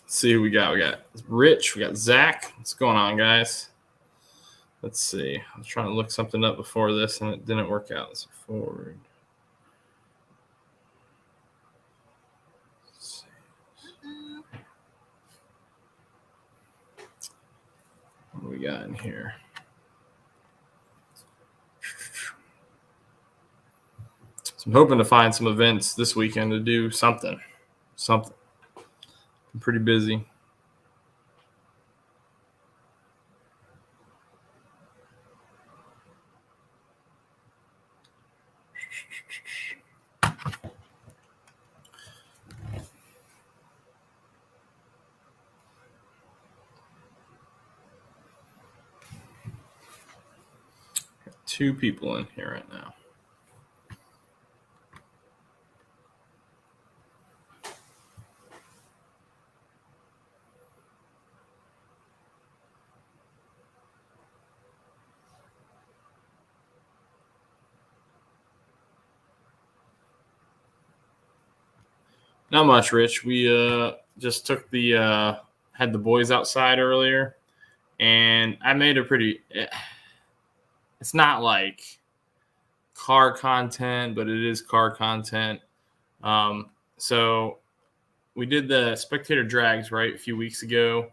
Let's see who we got. We got Rich. We got Zach. What's going on, guys? Let's see. I was trying to look something up before this, and it didn't work out. So forward. What do we got in here? So I'm hoping to find some events this weekend to do something. I'm pretty busy. Got 2 people in here right now. Not much, Rich. We just took the had the boys outside earlier, and I made a pretty. It's not like car content, but it is car content. So we did the spectator drags right a few weeks ago,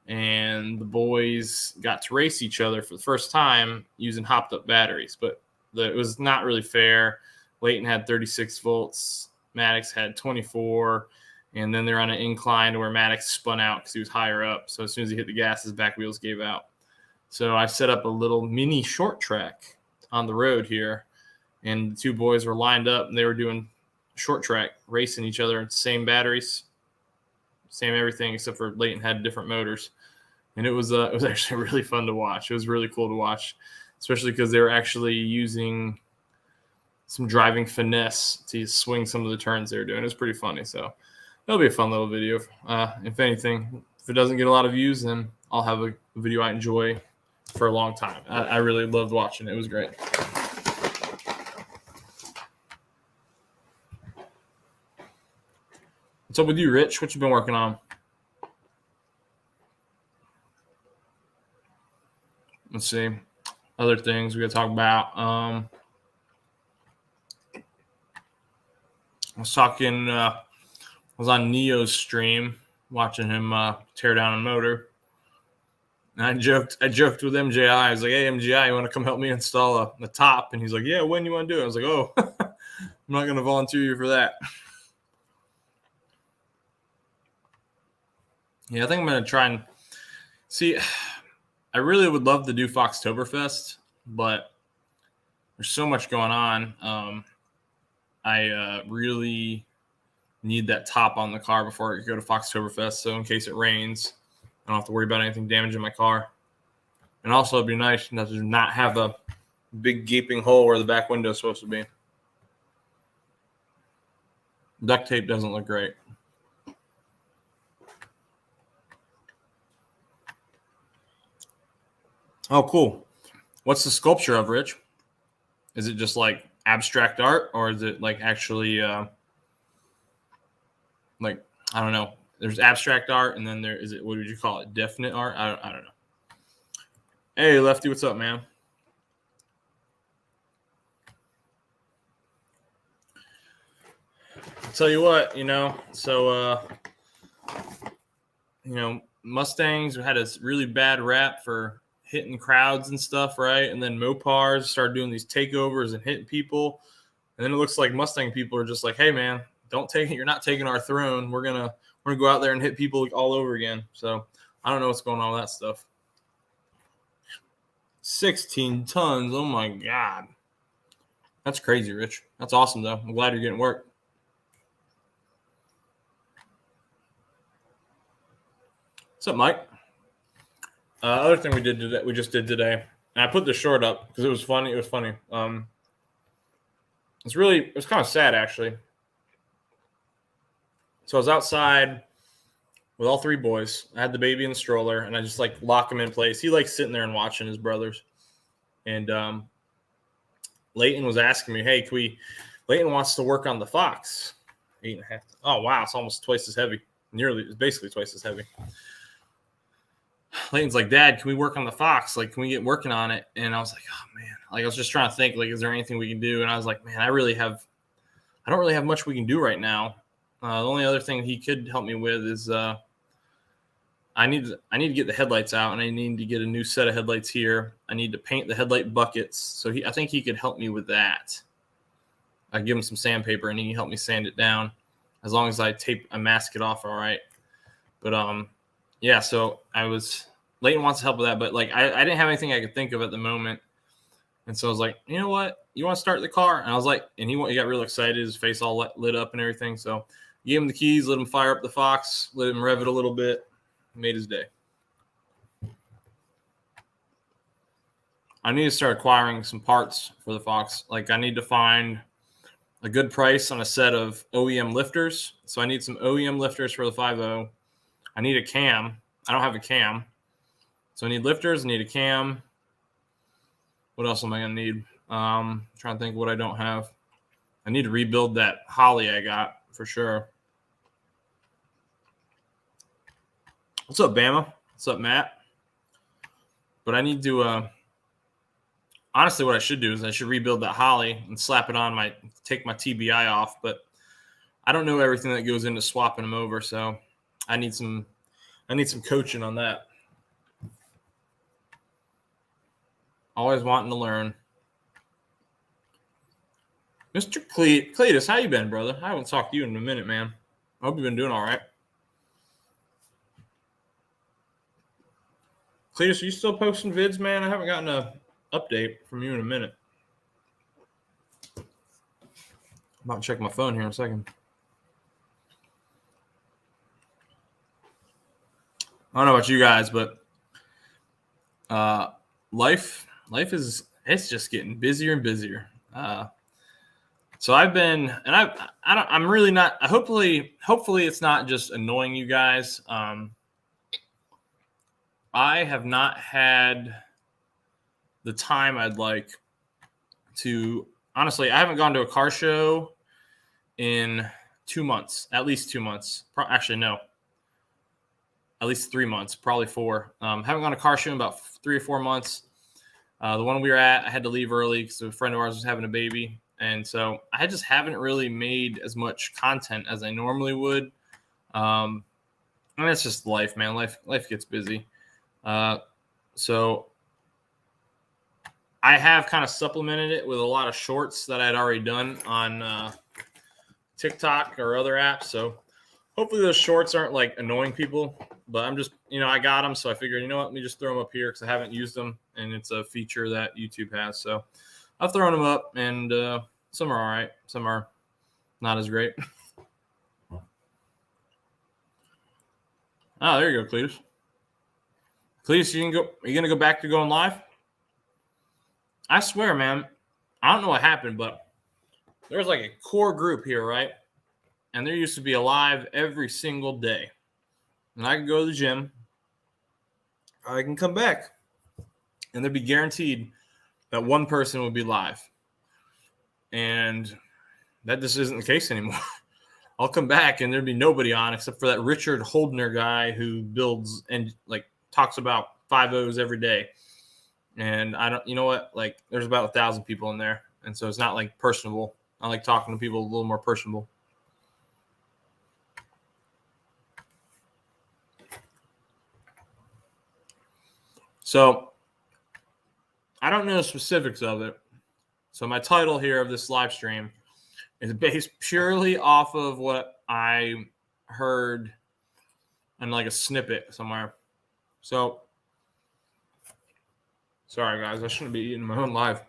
and the boys got to race each other for the first time using hopped up batteries, but it was not really fair. Leighton had 36 volts. Maddox had 24, and then they're on an incline to where Maddox spun out because he was higher up. So as soon as he hit the gas, his back wheels gave out. So I set up a little mini short track on the road here, and the 2 boys were lined up, and they were doing short track, racing each other in same batteries, same everything, except for Leighton had different motors. And it was actually really fun to watch. It was really cool to watch, especially because they were actually using some driving finesse to swing some of the turns they were doing. It was pretty funny. So that'll be a fun little video. If anything, if it doesn't get a lot of views, then I'll have a video I enjoy for a long time. I really loved watching it. It was great. What's up with you, Rich? What you been working on? Let's see. Other things we got to talk about. I was on Neo's stream watching him tear down a motor. And I joked with MJI. I was like, hey, MJI, you want to come help me install a top? And he's like, yeah, when you want to do it? I was like, oh, I'm not going to volunteer you for that. Yeah, I think I'm going to try and see. I really would love to do Foxtoberfest, but there's so much going on. I really need that top on the car before I go to Foxtoberfest. So in case it rains, I don't have to worry about anything damaging my car. And also it'd be nice to not have a big gaping hole where the back window is supposed to be. Duct tape doesn't look great. Oh, cool. What's the sculpture of, Rich? Is it just like abstract art, or is it like actually like, I don't know. There's abstract art, and then there is it. What would you call it? Definite art? I don't know. Hey, Lefty, what's up, man? I'll tell you what, Mustangs had a really bad rap for hitting crowds and stuff, right? And then Mopars started doing these takeovers and hitting people. And then it looks like Mustang people are just like, hey, man, don't take it. You're not taking our throne. We're gonna go out there and hit people all over again. So I don't know what's going on with that stuff. 16 tons. Oh my God. That's crazy, Rich. That's awesome though. I'm glad you're getting work. What's up, Mike? Other thing we just did today, and I put the short up because it was funny. It was funny. It was kind of sad actually. So I was outside with all 3 boys. I had the baby in the stroller, and I just like lock him in place. He likes sitting there and watching his brothers. And Leighton was asking me, hey, Leighton wants to work on the Fox. 8.5. Oh, wow. It's almost twice as heavy. It's basically twice as heavy. Layton's like, Dad, can we work on the Fox? Like, can we get working on it? And I was like, oh man, like I was just trying to think, like, is there anything we can do? And I was like, man, I don't really have much we can do right now. The only other thing he could help me with is I need to get the headlights out, and I need to get a new set of headlights here. I need to paint the headlight buckets. So I think he could help me with that. I give him some sandpaper, and he can help me sand it down, as long as I mask it off all right. But yeah. So Layton wants to help with that, but like I didn't have anything I could think of at the moment, and so I was like, you know what, you want to start the car? And I was like, and he got real excited, his face all lit up and everything. So I gave him the keys, let him fire up the Fox, let him rev it a little bit. Made his day. I need to start acquiring some parts for the Fox. Like I need to find a good price on a set of OEM lifters. So I need some OEM lifters for the 5.0. I need a cam. I don't have a cam. So I need lifters. I need a cam. What else am I going to need? Trying to think what I don't have. I need to rebuild that Holly I got for sure. What's up, Bama? What's up, Matt? But I need to, honestly, what I should do is I should rebuild that Holly and slap it on take my TBI off. But I don't know everything that goes into swapping them over, so I need some coaching on that. Always wanting to learn. Mr. Cletus, how you been, brother? I haven't talked to you in a minute, man. I hope you've been doing all right. Cletus, are you still posting vids, man? I haven't gotten an update from you in a minute. I'm about to check my phone here in a second. I don't know about you guys, but life it's just getting busier and busier. So I've been, and I'm really not. Hopefully it's not just annoying you guys. I have not had the time I'd like to. Honestly, I haven't gone to a car show in 2 months, at least 2 months. Actually, no, at least 3 months, probably 4. Haven't gone to a car show in about 3 or 4 months. The one we were at, I had to leave early because a friend of ours was having a baby. And so I just haven't really made as much content as I normally would. And it's just life, man. Life gets busy. So I have kind of supplemented it with a lot of shorts that I'd already done on TikTok or other apps. So hopefully those shorts aren't like annoying people, but I'm just, I got them. So I figured, you know what, let me just throw them up here because I haven't used them. And it's a feature that YouTube has. So I've thrown them up, and some are all right. Some are not as great. Oh, there you go, Cletus. Cletus, you gonna go back to going live? I swear, man, I don't know what happened, but there was like a core group here, right? And there used to be a live every single day. And I could go to the gym. I can come back. And there'd be guaranteed that one person would be live. And that just isn't the case anymore. I'll come back and there'd be nobody on except for that Richard Holdner guy who builds and like talks about 5.0s every day. And I don't, you know what? Like there's about 1,000 people in there. And so it's not like personable. I like talking to people a little more personable. So I don't know the specifics of it. So my title here of this live stream is based purely off of what I heard in like a snippet somewhere. So sorry guys, I shouldn't be eating my own live.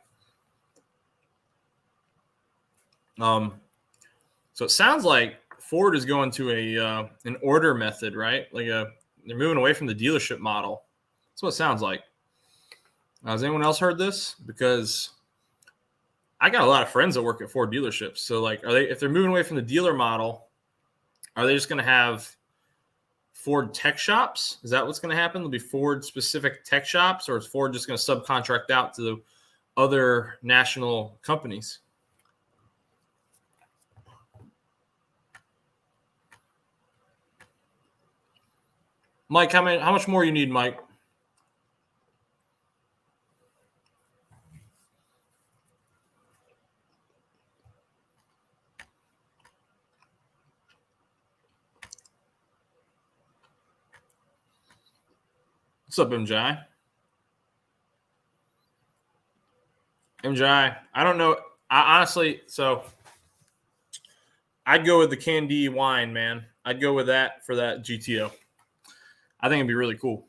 So it sounds like Ford is going to an order method, right? Like they're moving away from the dealership model. That's what it sounds like. Has anyone else heard this? Because I got a lot of friends that work at Ford dealerships. So like, if they're moving away from the dealer model, are they just going to have Ford tech shops? Is that what's going to happen? There'll be Ford specific tech shops, or is Ford just going to subcontract out to the other national companies? Mike, how much more you need, Mike? What's up, MJ? MJ, I don't know. Honestly, so I'd go with the Candy wine, man. I'd go with that for that GTO. I think it'd be really cool.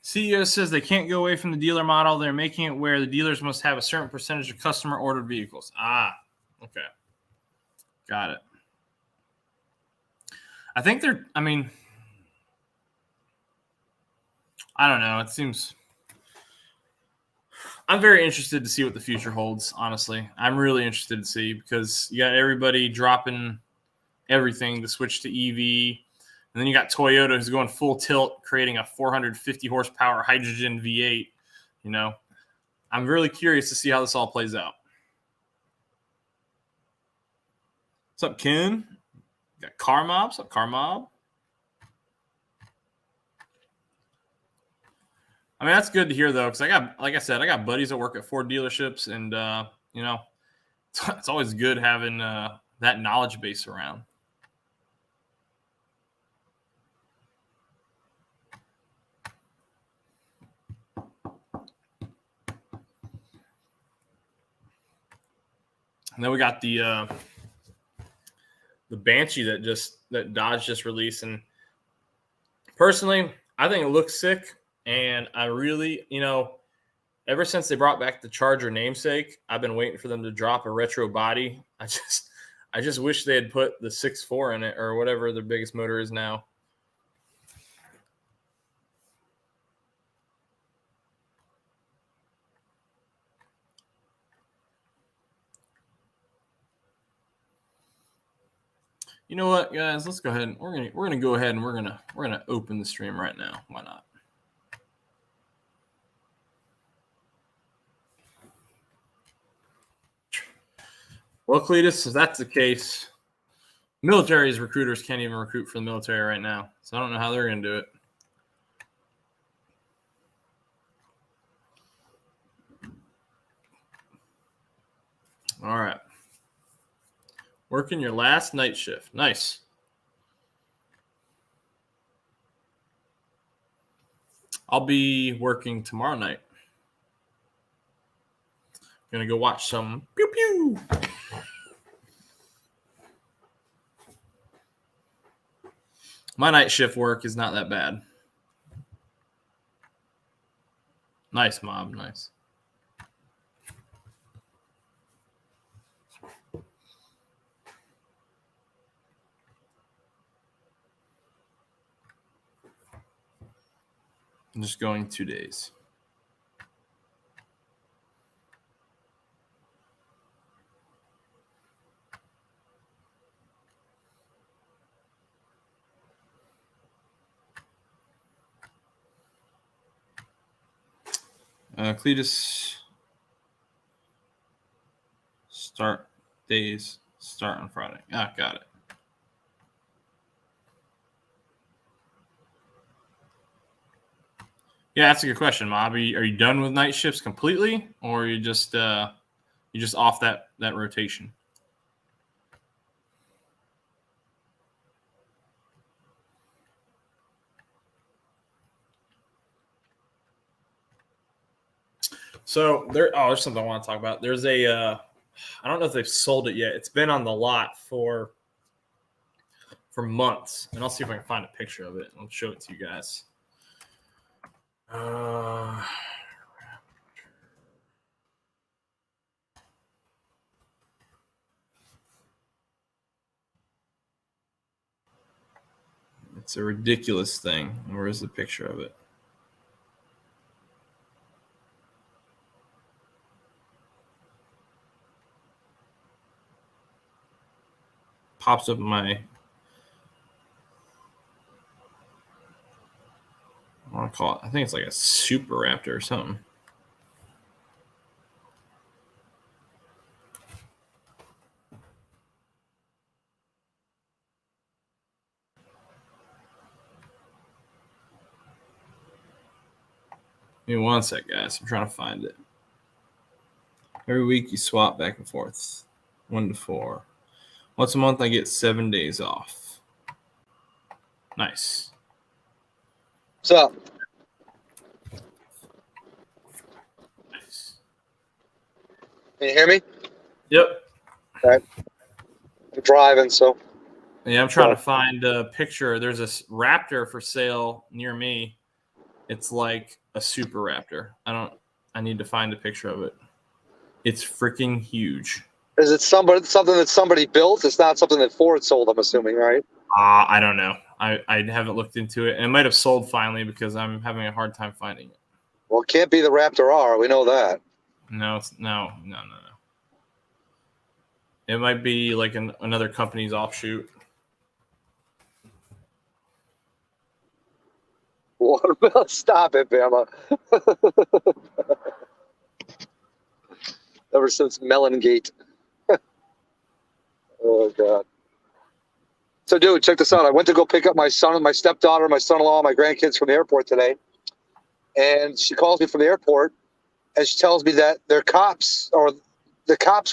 CEO says they can't go away from the dealer model. They're making it where the dealers must have a certain percentage of customer ordered vehicles. Okay. Got it. I think I don't know. It seems I'm very interested to see what the future holds, honestly. I'm really interested to see because you got everybody dropping everything to switch to EV. And then you got Toyota who's going full tilt, creating a 450 horsepower hydrogen V8. You know, I'm really curious to see how this all plays out. What's up, Ken? Got Car Mob. What's up, Car Mob? I mean, that's good to hear though, because like I said, I got buddies that work at Ford dealerships, and it's always good having that knowledge base around. And then we got the Banshee that Dodge just released, and personally, I think it looks sick. And I really, ever since they brought back the Charger namesake, I've been waiting for them to drop a retro body. I just wish they had put the 6.4 in it or whatever their biggest motor is now. You know what, guys? Let's go ahead and we're gonna go ahead and we're gonna open the stream right now. Why not? Well, Cletus, if that's the case, military's recruiters can't even recruit for the military right now, so I don't know how they're gonna do it. All right. Working your last night shift. Nice. I'll be working tomorrow night. Gonna go watch some pew pew. My night shift work is not that bad. Nice, Mob. Nice. I'm just going 2 days. Cletus, start on Friday. Got it. Yeah, that's a good question, Mob. Are you done with night shifts completely, or are you just off that rotation? So there's something I want to talk about. There's I don't know if they've sold it yet. It's been on the lot for months, and I'll see if I can find a picture of it. I'll show it to you guys. It's a ridiculous thing. Where is the picture of it? pops up in my. I want to call it. I think it's like a super raptor or something. Give me one sec, guys. I'm trying to find it. Every week you swap back and forth. 1 to 4. Once a month I get 7 days off. Nice. What's up? Nice. Can you hear me? Yep. All right. I'm driving, so. Yeah, I'm trying to find a picture. There's a raptor for sale near me. It's like a super raptor. I need to find a picture of it. It's freaking huge. Is it something that somebody built? It's not something that Ford sold, I'm assuming, right? I don't know. I haven't looked into it. And it might have sold finally because I'm having a hard time finding it. Well, it can't be the Raptor R. We know that. No, no. It might be like another company's offshoot. Watermelon, stop it, Bama. Ever since Melongate. Oh, God. So, dude, check this out. I went to go pick up my son and my stepdaughter, my son-in-law, my grandkids from the airport today. And she calls me from the airport, and she tells me that the cops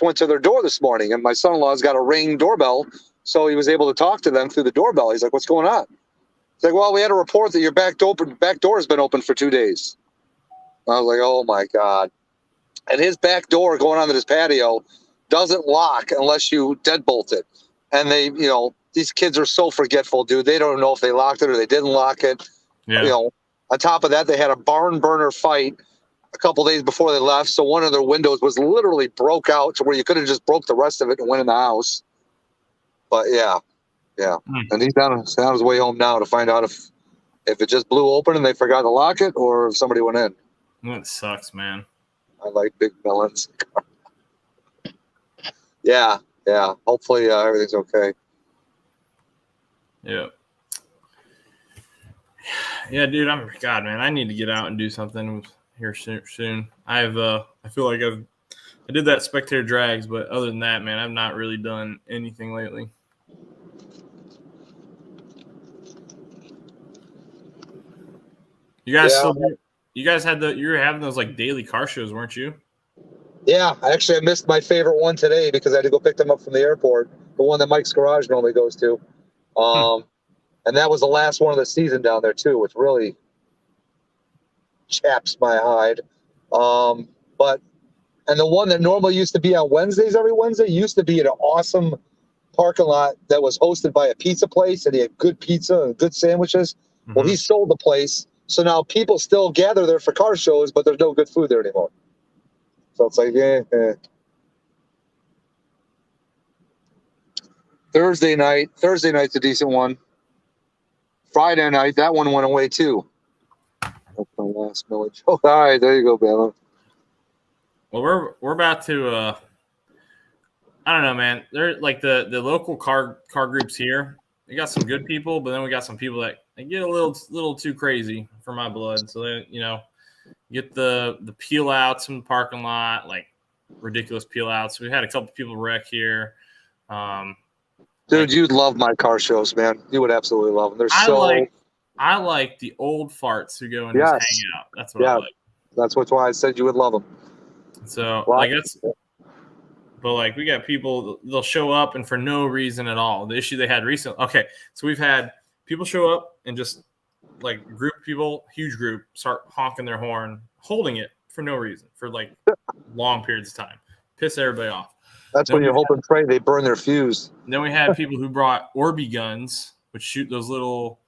went to their door this morning, and my son-in-law's got a Ring doorbell, so he was able to talk to them through the doorbell. He's like, "What's going on?" He's like, "Well, we had a report that your back door has been open for 2 days." I was like, "Oh my God!" And his back door going onto his patio doesn't lock unless you deadbolt it. And these kids are so forgetful, dude. They don't know if they locked it or they didn't lock it. Yeah. On top of that, they had a barn burner fight a couple days before they left, so one of their windows was literally broke out to where you could have just broke the rest of it and went in the house. But yeah. And he's on his way home now to find out if it just blew open and they forgot to lock it or if somebody went in. That sucks, man. I like big melons. Yeah. Hopefully everything's okay. Yeah. Yeah, dude. God, man. I need to get out and do something here soon. I feel like I did that spectator drags, but other than that, man, I've not really done anything lately. You guys you were having those like daily car shows, weren't you? Yeah, I missed my favorite one today because I had to go pick them up from the airport. The one that Mike's Garage normally goes to. And that was the last one of the season down there too, which really chaps my hide. And the one that normally used to be on Wednesdays every Wednesday used to be in an awesome parking lot that was hosted by a pizza place, and he had good pizza and good sandwiches. Mm-hmm. Well, he sold the place, so now people still gather there for car shows, but there's no good food there anymore. So it's like, Thursday night's a decent one. Friday night, that one went away too. That's my last village. Oh, all right, there you go, Bella. Well, we're about to. I don't know, man. They're like the local car groups here. We got some good people, but then we got some people that they get a little too crazy for my blood. So they, get the peel outs in the parking lot, like ridiculous peel outs. We had a couple people wreck here. Dude, you'd love my car shows, man. You would absolutely love them. I like the old farts who go and just hang out. That's what I like. That's why I said you would love them. So but we got people, they'll show up and for no reason at all. The issue they had recently. Okay, so we've had people show up and just like group of people, huge group, start honking their horn, holding it for no reason for like long periods of time, piss everybody off. That's when you hope and pray they burn their fuse. Then we had people who brought Orby guns, which shoot those little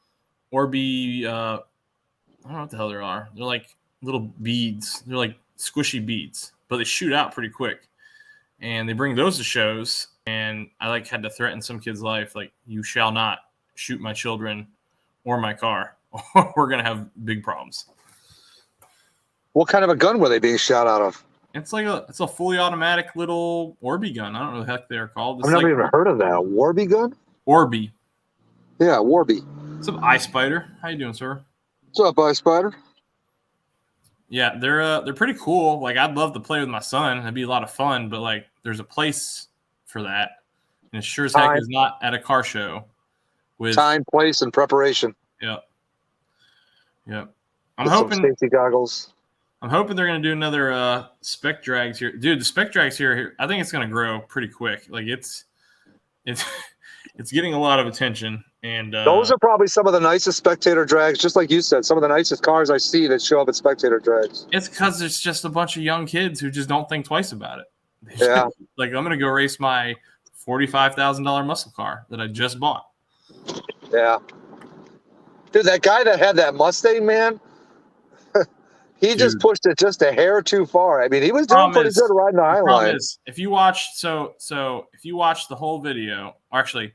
Orby. I don't know what the hell they are. They're like little beads. They're like squishy beads, but they shoot out pretty quick. And they bring those to shows. And I had to threaten some kid's life, like, you shall not shoot my children or my car, or we're gonna have big problems. What kind of a gun were they being shot out of? It's a fully automatic little Orby gun. I don't know what the heck they're called. I've never even heard of that. A Warby gun? Orby. Yeah, Warby. What's up, Eye Spider? How you doing, sir? What's up, Eye Spider? Yeah, they're pretty cool. Like, I'd love to play with my son. It'd be a lot of fun, but like, there's a place for that, and it sure as heck is not at a car show. With time, place, and preparation. Yeah. I'm hoping some safety goggles. I'm hoping they're gonna do another spec drags here, dude. The spec drags here, I think it's gonna grow pretty quick. Like it's getting a lot of attention, and those are probably some of the nicest spectator drags. Just like you said, some of the nicest cars I see that show up at spectator drags. It's because it's just a bunch of young kids who just don't think twice about it. Yeah, like I'm gonna go race my $45,000 muscle car that I just bought. Yeah, dude, that guy that had that Mustang, man. He just pushed it just a hair too far. I mean, he was doing pretty good riding the Highline. If you watched, if you watched the whole video, or actually,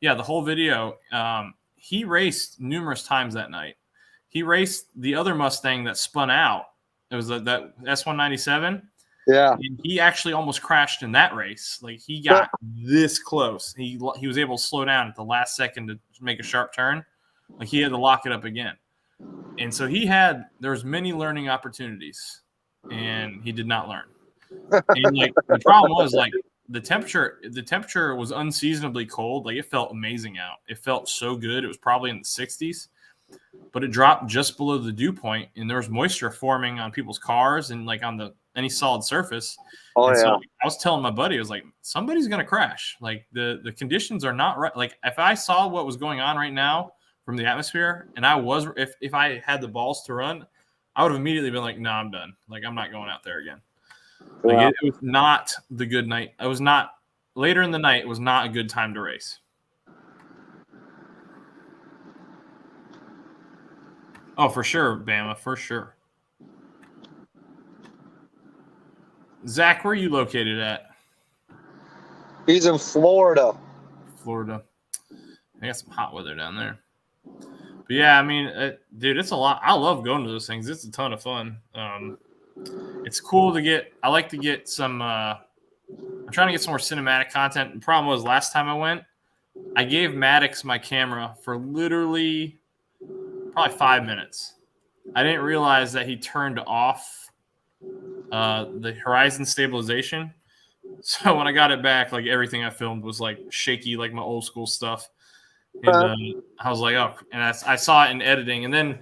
yeah, the whole video, he raced numerous times that night. He raced the other Mustang that spun out. It was that S197. Yeah. And he actually almost crashed in that race. Like, he got this close. He was able to slow down at the last second to make a sharp turn. Like, he had to lock it up again. And so there was many learning opportunities, and he did not learn. And like the problem was like the temperature was unseasonably cold. Like, it felt amazing out. It felt so good. It was probably in the 60s, but it dropped just below the dew point, and there was moisture forming on people's cars and like on any solid surface. Oh, and yeah. So I was telling my buddy, I was like, somebody's gonna crash. Like the conditions are not right. Like, if I saw what was going on right now from the atmosphere, and if I had the balls to run, I would have immediately been like, no, I'm done. Like, I'm not going out there again. Like, it was not the good night. It was not later in the night. It was not a good time to race. Oh, for sure, Bama, for sure. Zach, where are you located at? He's in Florida. I got some hot weather down there. But yeah, I mean, dude, it's a lot. I love going to those things. It's a ton of fun. It's cool to get. I like to get some. I'm trying to get some more cinematic content. The problem was last time I went, I gave Maddox my camera for literally probably 5 minutes. I didn't realize that he turned off the horizon stabilization. So when I got it back, like, everything I filmed was like shaky, like my old school stuff. And I was like, oh, and I saw it in editing, and then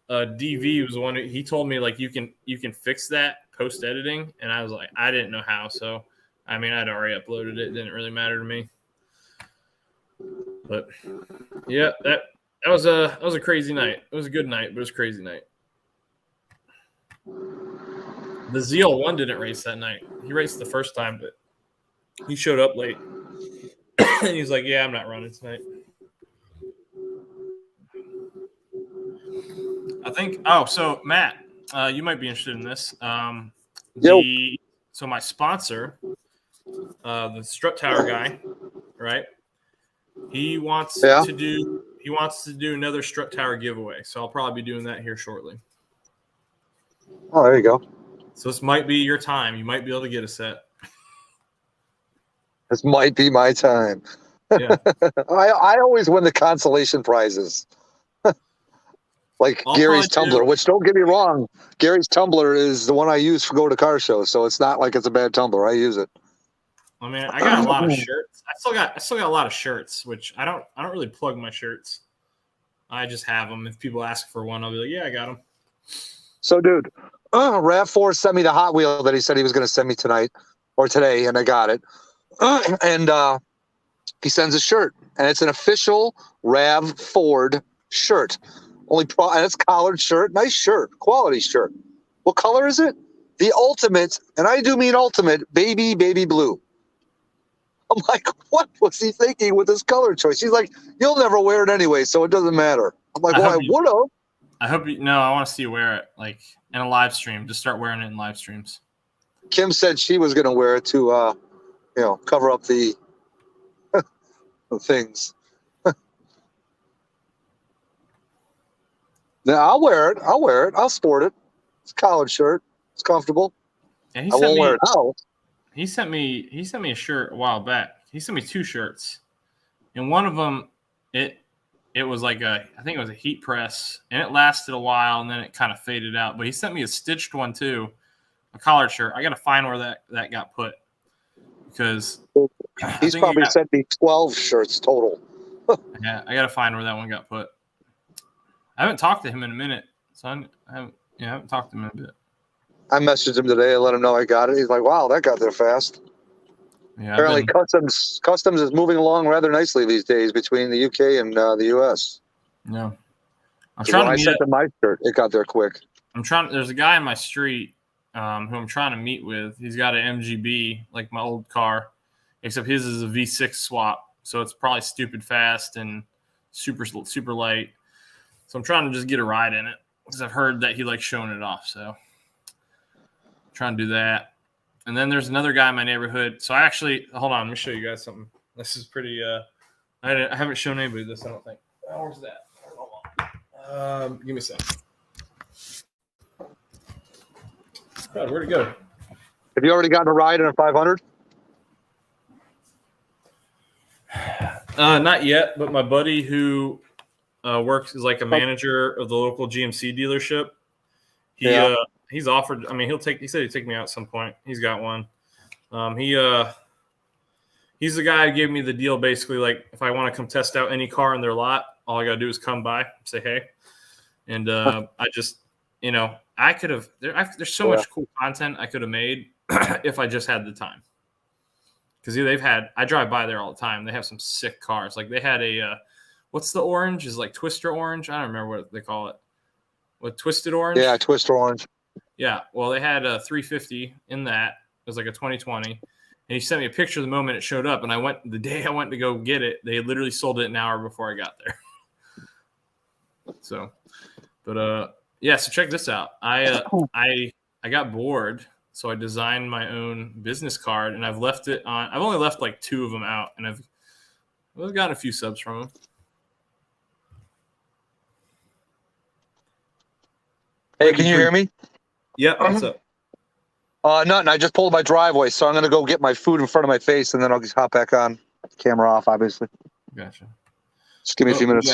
DV was the one he told me, like, you can fix that post editing, and I was like, I didn't know how. So I mean, I'd already uploaded it. It didn't really matter to me. But yeah, that was a crazy night. It was a good night, but it was a crazy night. The ZL1 didn't race that night. He raced the first time, but he showed up late. And he was like, yeah, I'm not running tonight. I think. Oh, so Matt, you might be interested in this. So my sponsor, the Strut Tower guy, right? He wants to do another Strut Tower giveaway. So I'll probably be doing that here shortly. Oh, there you go. So this might be your time. You might be able to get a set. This might be my time. Yeah. I always win the consolation prizes. Like Gary's tumbler, which, don't get me wrong, Gary's tumbler is the one I use for go to car shows, so it's not like it's a bad tumbler. I use it. I mean, I got a lot of shirts. I still got a lot of shirts, which I don't really plug my shirts. I just have them. If people ask for one, I'll be like, yeah, I got them. So, dude, RAV4 sent me the Hot Wheel that he said he was going to send me tonight or today, and I got it. And he sends a shirt, and it's an official Rav Ford shirt. And it's a collared shirt, nice shirt, quality shirt. What color is it? The ultimate, and I do mean ultimate, baby blue. I'm like, what was he thinking with his color choice? He's like, you'll never wear it anyway, so it doesn't matter. I'm like, well, I would have. I hope you. No, I want to see you wear it, like, in a live stream. Just start wearing it in live streams. Kim said she was going to wear it to, cover up the things. Now I'll wear it. I'll sport it. It's a collared shirt. It's comfortable. Yeah, I won't wear it out. He sent me a shirt a while back. He sent me 2 shirts, and one of them it was like I think it was a heat press, and it lasted a while, and then it kind of faded out. But he sent me a stitched one too, a collared shirt. I got to find where that got put because He's probably sent me 12 shirts total. Yeah, I got to find where that one got put. I haven't talked to him in a minute, so I haven't talked to him in a bit. I messaged him today and let him know I got it. He's like, "Wow, that got there fast." Yeah, apparently customs is moving along rather nicely these days between the UK and the US. Yeah, I'm trying when to I meet sent them my shirt, it got there quick. There's a guy in my street who I'm trying to meet with. He's got an MGB, like my old car, except his is a V6 swap, so it's probably stupid fast and super light. So I'm trying to just get a ride in it because I've heard that he likes showing it off. So I'm trying to do that. And then there's another guy in my neighborhood. So I actually, hold on, let me show you guys something. This is pretty, I haven't shown anybody this, I don't think. Oh, where's that? Hold on. Give me a second. God, where'd it go? Have you already gotten a ride in a 500? Not yet, but my buddy who works is like a manager of the local GMC dealership. He's offered. I mean, he said he'd take me out at some point. He's got one. He's the guy who gave me the deal. Basically, like if I want to come test out any car in their lot, all I gotta do is come by, say hey, and I just, I could have. There's so much cool content I could have made if I just had the time. Because I drive by there all the time. They have some sick cars. Like they had what's the orange? Is like Twister orange? I don't remember what they call it. What, Twisted orange? Yeah, Twister orange. Yeah. Well, they had a 350 in that. It was like a 2020. And he sent me a picture the moment it showed up. And the day I went to go get it, they literally sold it an hour before I got there. So, but yeah. So check this out. I got bored. So I designed my own business card, and I've left it on. I've only left like 2 of them out, and I've gotten a few subs from them. Hey, can you hear me? Yep. What's up? Nothing. I just pulled my driveway, so I'm gonna go get my food in front of my face, and then I'll just hop back on. Camera off, obviously. Gotcha. Just give me a few minutes.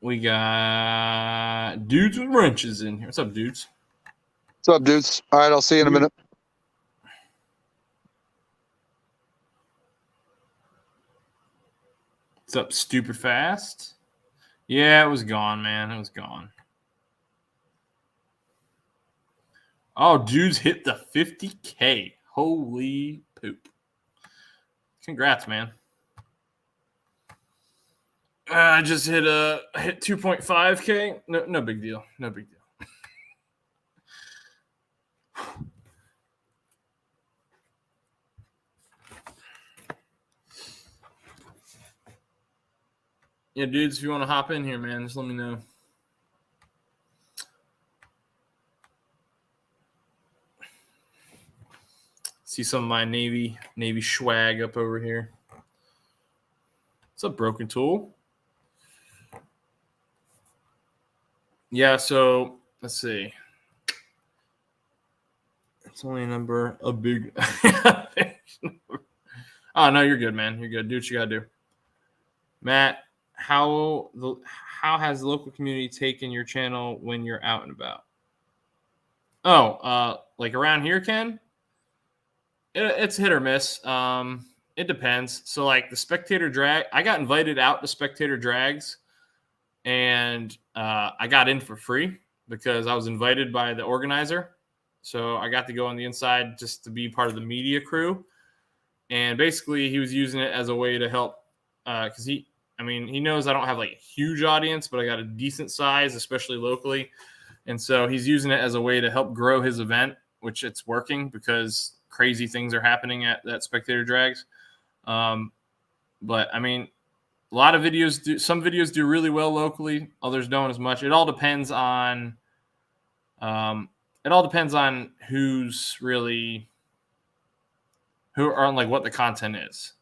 We got dudes with wrenches in here. What's up, dudes? What's up, dudes? All right, I'll see you in a minute. What's up, stupid fast? Yeah, it was gone, man. It was gone. Oh, dudes hit the 50K. Holy poop. Congrats, man. I just hit 2.5K. No big deal. No big deal. Yeah, dudes, if you want to hop in here, man, just let me know. See some of my Navy swag up over here. What's up, Broken Tool? Yeah, so let's see. It's only a big. Oh, no, you're good, man. You're good. Do what you got to do. Matt, how has the local community taken your channel when you're out and about? Oh, like around here, Ken? It's hit or miss. It depends. So like the spectator drag, I got invited out to spectator drags, and I got in for free because I was invited by the organizer. So I got to go on the inside just to be part of the media crew. And basically he was using it as a way to help because he knows I don't have like a huge audience, but I got a decent size, especially locally. And so he's using it as a way to help grow his event, which it's working because crazy things are happening at that spectator drags. But I mean, a lot of videos some videos do really well locally. Others don't as much. It all depends on who are on like what the content is.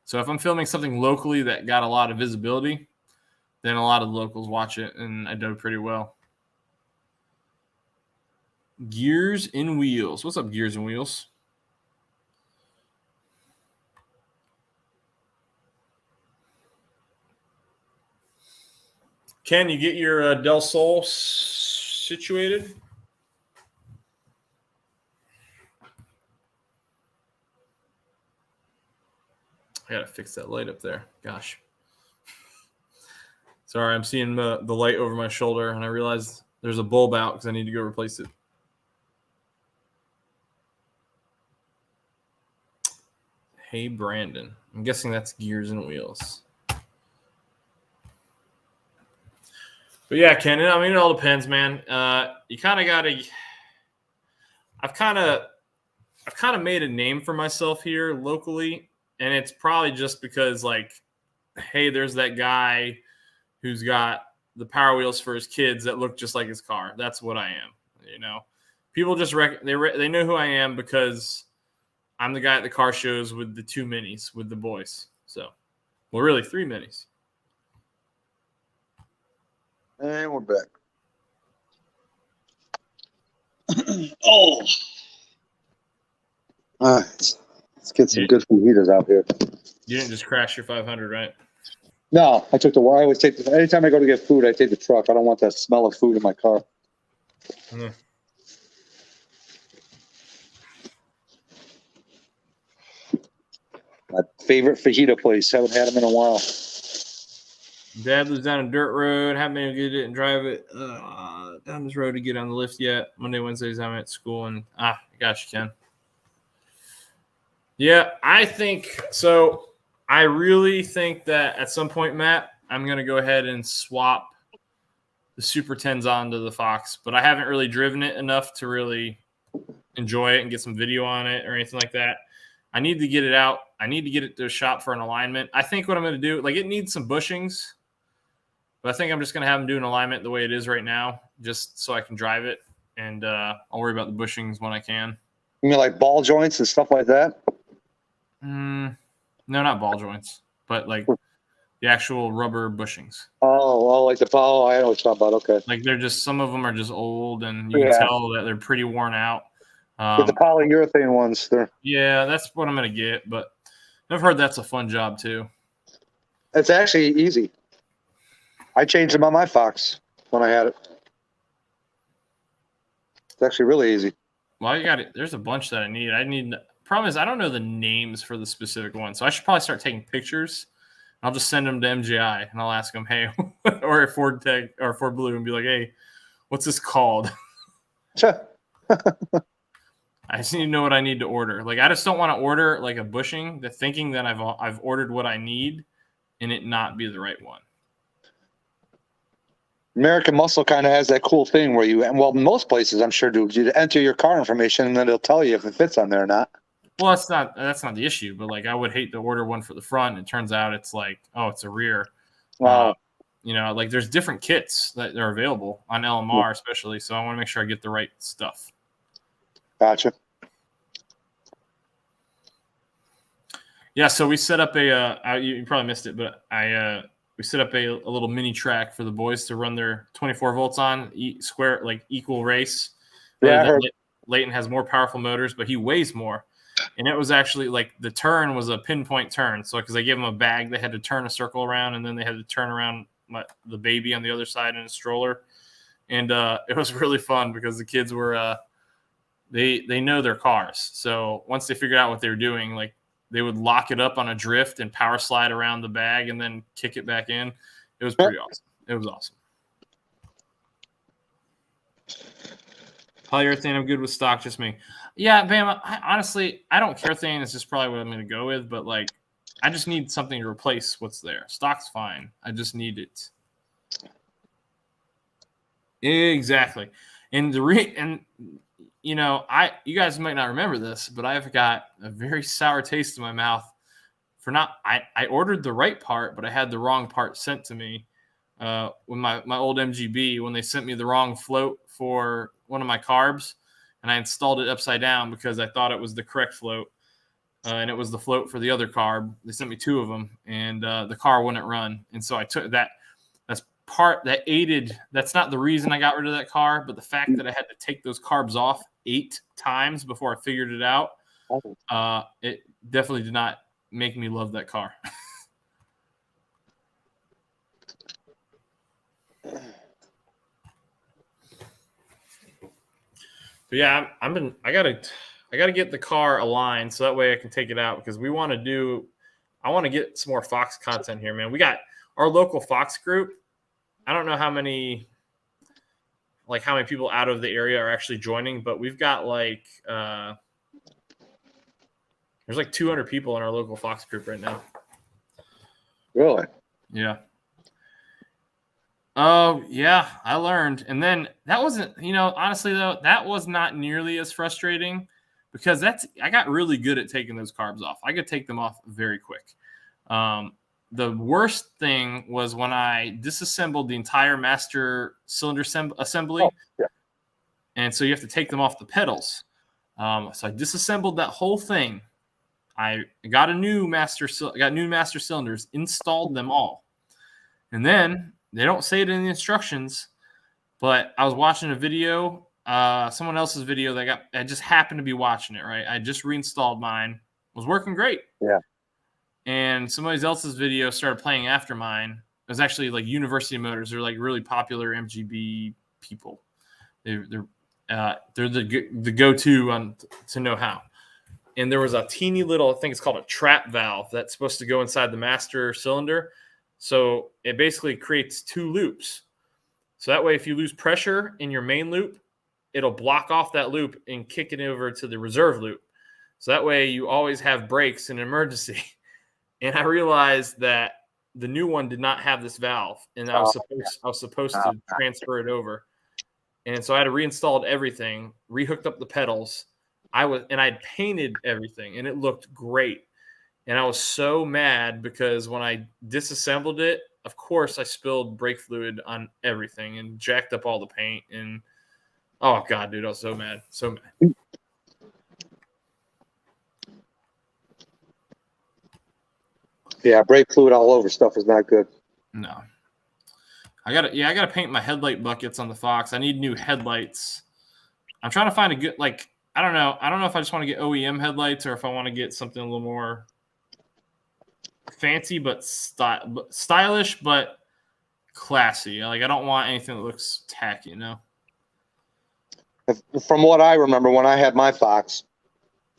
So if I'm filming something locally that got a lot of visibility, then a lot of the locals watch it, and I do pretty well. Gears and Wheels. What's up, Gears and Wheels? Ken, you get your Del Sol situated? I gotta fix that light up there. Gosh. Sorry, I'm seeing the light over my shoulder, and I realized there's a bulb out because I need to go replace it. Hey, Brandon. I'm guessing that's Gears and Wheels. But yeah, Ken, I mean, it all depends, man. You kind of got to. I've kind of made a name for myself here locally, and it's probably just because, like, hey, there's that guy who's got the Power Wheels for his kids that look just like his car. That's what I am. You know, people just they know who I am because I'm the guy at the car shows with the 2 minis with the boys. So, well, really 3 minis. And we're back. Oh. All right. Let's get some good fajitas out here. You didn't just crash your 500, right? No, I took the. I always take the. Anytime I go to get food, I take the truck. I don't want that smell of food in my car. Mm. My favorite fajita place. Haven't had them in a while. Dad lives down a dirt road. Haven't been able to get it and drive it down this road to get on the lift yet. Monday, Wednesdays, I'm at school. And I got you, Ken. Yeah, I think so. I really think that at some point, Matt, I'm going to go ahead and swap the Super 10s onto the Fox. But I haven't really driven it enough to really enjoy it and get some video on it or anything like that. I need to get it out. I need to get it to a shop for an alignment. I think what I'm going to do, like, it needs some bushings. But I think I'm just going to have them do an alignment the way it is right now, just so I can drive it. And I'll worry about the bushings when I can. You mean like ball joints and stuff like that? No, not ball joints, but like the actual rubber bushings. Oh, like the ball. I know what you're talking about. Okay. Like they're just, some of them are just old, and you can tell that they're pretty worn out. Get the polyurethane ones. Yeah, that's what I'm going to get. But I've heard that's a fun job too. It's actually easy. I changed them on my Fox when I had it. It's actually really easy. Well, you got it. There's a bunch that I need. Problem is, I don't know the names for the specific ones, so I should probably start taking pictures. I'll just send them to MGI and I'll ask them, hey, or Ford Tech or Ford Blue, and be like, hey, what's this called? Sure. I just need to know what I need to order. Like, I just don't want to order like a bushing, thinking that I've ordered what I need, and it not be the right one. American Muscle kind of has that cool thing where most places I'm sure do. You enter your car information and then it'll tell you if it fits on there or not. Well, that's not the issue, but like I would hate to order one for the front. And it turns out it's like, oh, it's a rear. Wow. Like there's different kits that are available on LMR, especially. So I want to make sure I get the right stuff. Gotcha. Yeah, so we set up you probably missed it, but we set up a little mini track for the boys to run their 24 volts on square, like equal race. Yeah, I heard. Leighton has more powerful motors, but he weighs more. And it was actually like the turn was a pinpoint turn. So because I gave them a bag, they had to turn a circle around, and then they had to turn around the baby on the other side in a stroller. And it was really fun because the kids were they know their cars. So once they figured out what they were doing, like they would lock it up on a drift and power slide around the bag and then kick it back in. It was pretty awesome. It was awesome. Polyurethane, I'm good with stock, just me. Yeah, Bam, honestly, I don't care. Thing is just probably what I'm going to go with, but like, I just need something to replace what's there. Stock's fine. I just need it. Exactly. And you you guys might not remember this, but I've got a very sour taste in my mouth for I ordered the right part, but I had the wrong part sent to me when my old MGB, when they sent me the wrong float for one of my carbs, and I installed it upside down because I thought it was the correct float, and it was the float for the other carb. They sent me 2 of them, and the car wouldn't run. And so I took that. That's part that aided. That's not the reason I got rid of that car, but the fact that I had to take those carbs off 8 times before I figured it out, it definitely did not make me love that car. But yeah, I gotta get the car aligned so that way I can take it out because I want to get some more Fox content here, man. We got our local Fox group. I don't know how many people out of the area are actually joining, but we've got there's like 200 people in our local Fox group right now. Really? Yeah. Oh, yeah, I learned. And then that wasn't, honestly, though, that was not nearly as frustrating because I got really good at taking those carbs off. I could take them off very quick. The worst thing was when I disassembled the entire master cylinder assembly. Oh, yeah. And so you have to take them off the pedals. So I disassembled that whole thing. I got new master cylinders, installed them all. And then they don't say it in the instructions, but I was watching a video, someone else's video I just happened to be watching it, right? I just reinstalled mine. It was working great. Yeah. And somebody else's video started playing after mine. It was actually like University Motors. They're like really popular MGB people. They're the go-to to know how. And there was a teeny little, I think it's called a trap valve that's supposed to go inside the master cylinder. So it basically creates two loops. So that way, if you lose pressure in your main loop, it'll block off that loop and kick it over to the reserve loop. So that way you always have brakes in an emergency. And I realized that the new one did not have this valve, and I was supposed to transfer it over. And so I had to reinstall everything, rehooked up the pedals. I painted everything, and it looked great. And I was so mad because when I disassembled it, of course, I spilled brake fluid on everything and jacked up all the paint. And oh god, dude, I was so mad, so mad. Yeah, brake fluid all over stuff is not good. No. I gotta paint my headlight buckets on the Fox. I need new headlights. I'm trying to find a good, I don't know if I just want to get OEM headlights or if I want to get something a little more fancy but stylish but classy. I don't want anything that looks tacky, From what I remember, when I had my Fox,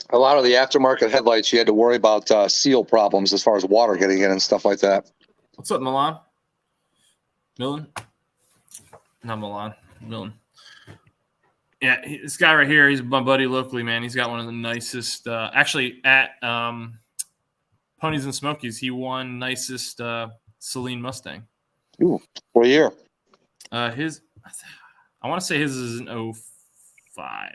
a lot of the aftermarket headlights, you had to worry about seal problems as far as water getting in and stuff like that. What's up, Milan? Millen? Not Milan. Millen. Yeah, this guy right here, he's my buddy locally, man. He's got one of the nicest, actually at Ponies and Smokies, he won nicest Celine Mustang. Ooh, what year? I want to say his is an 05.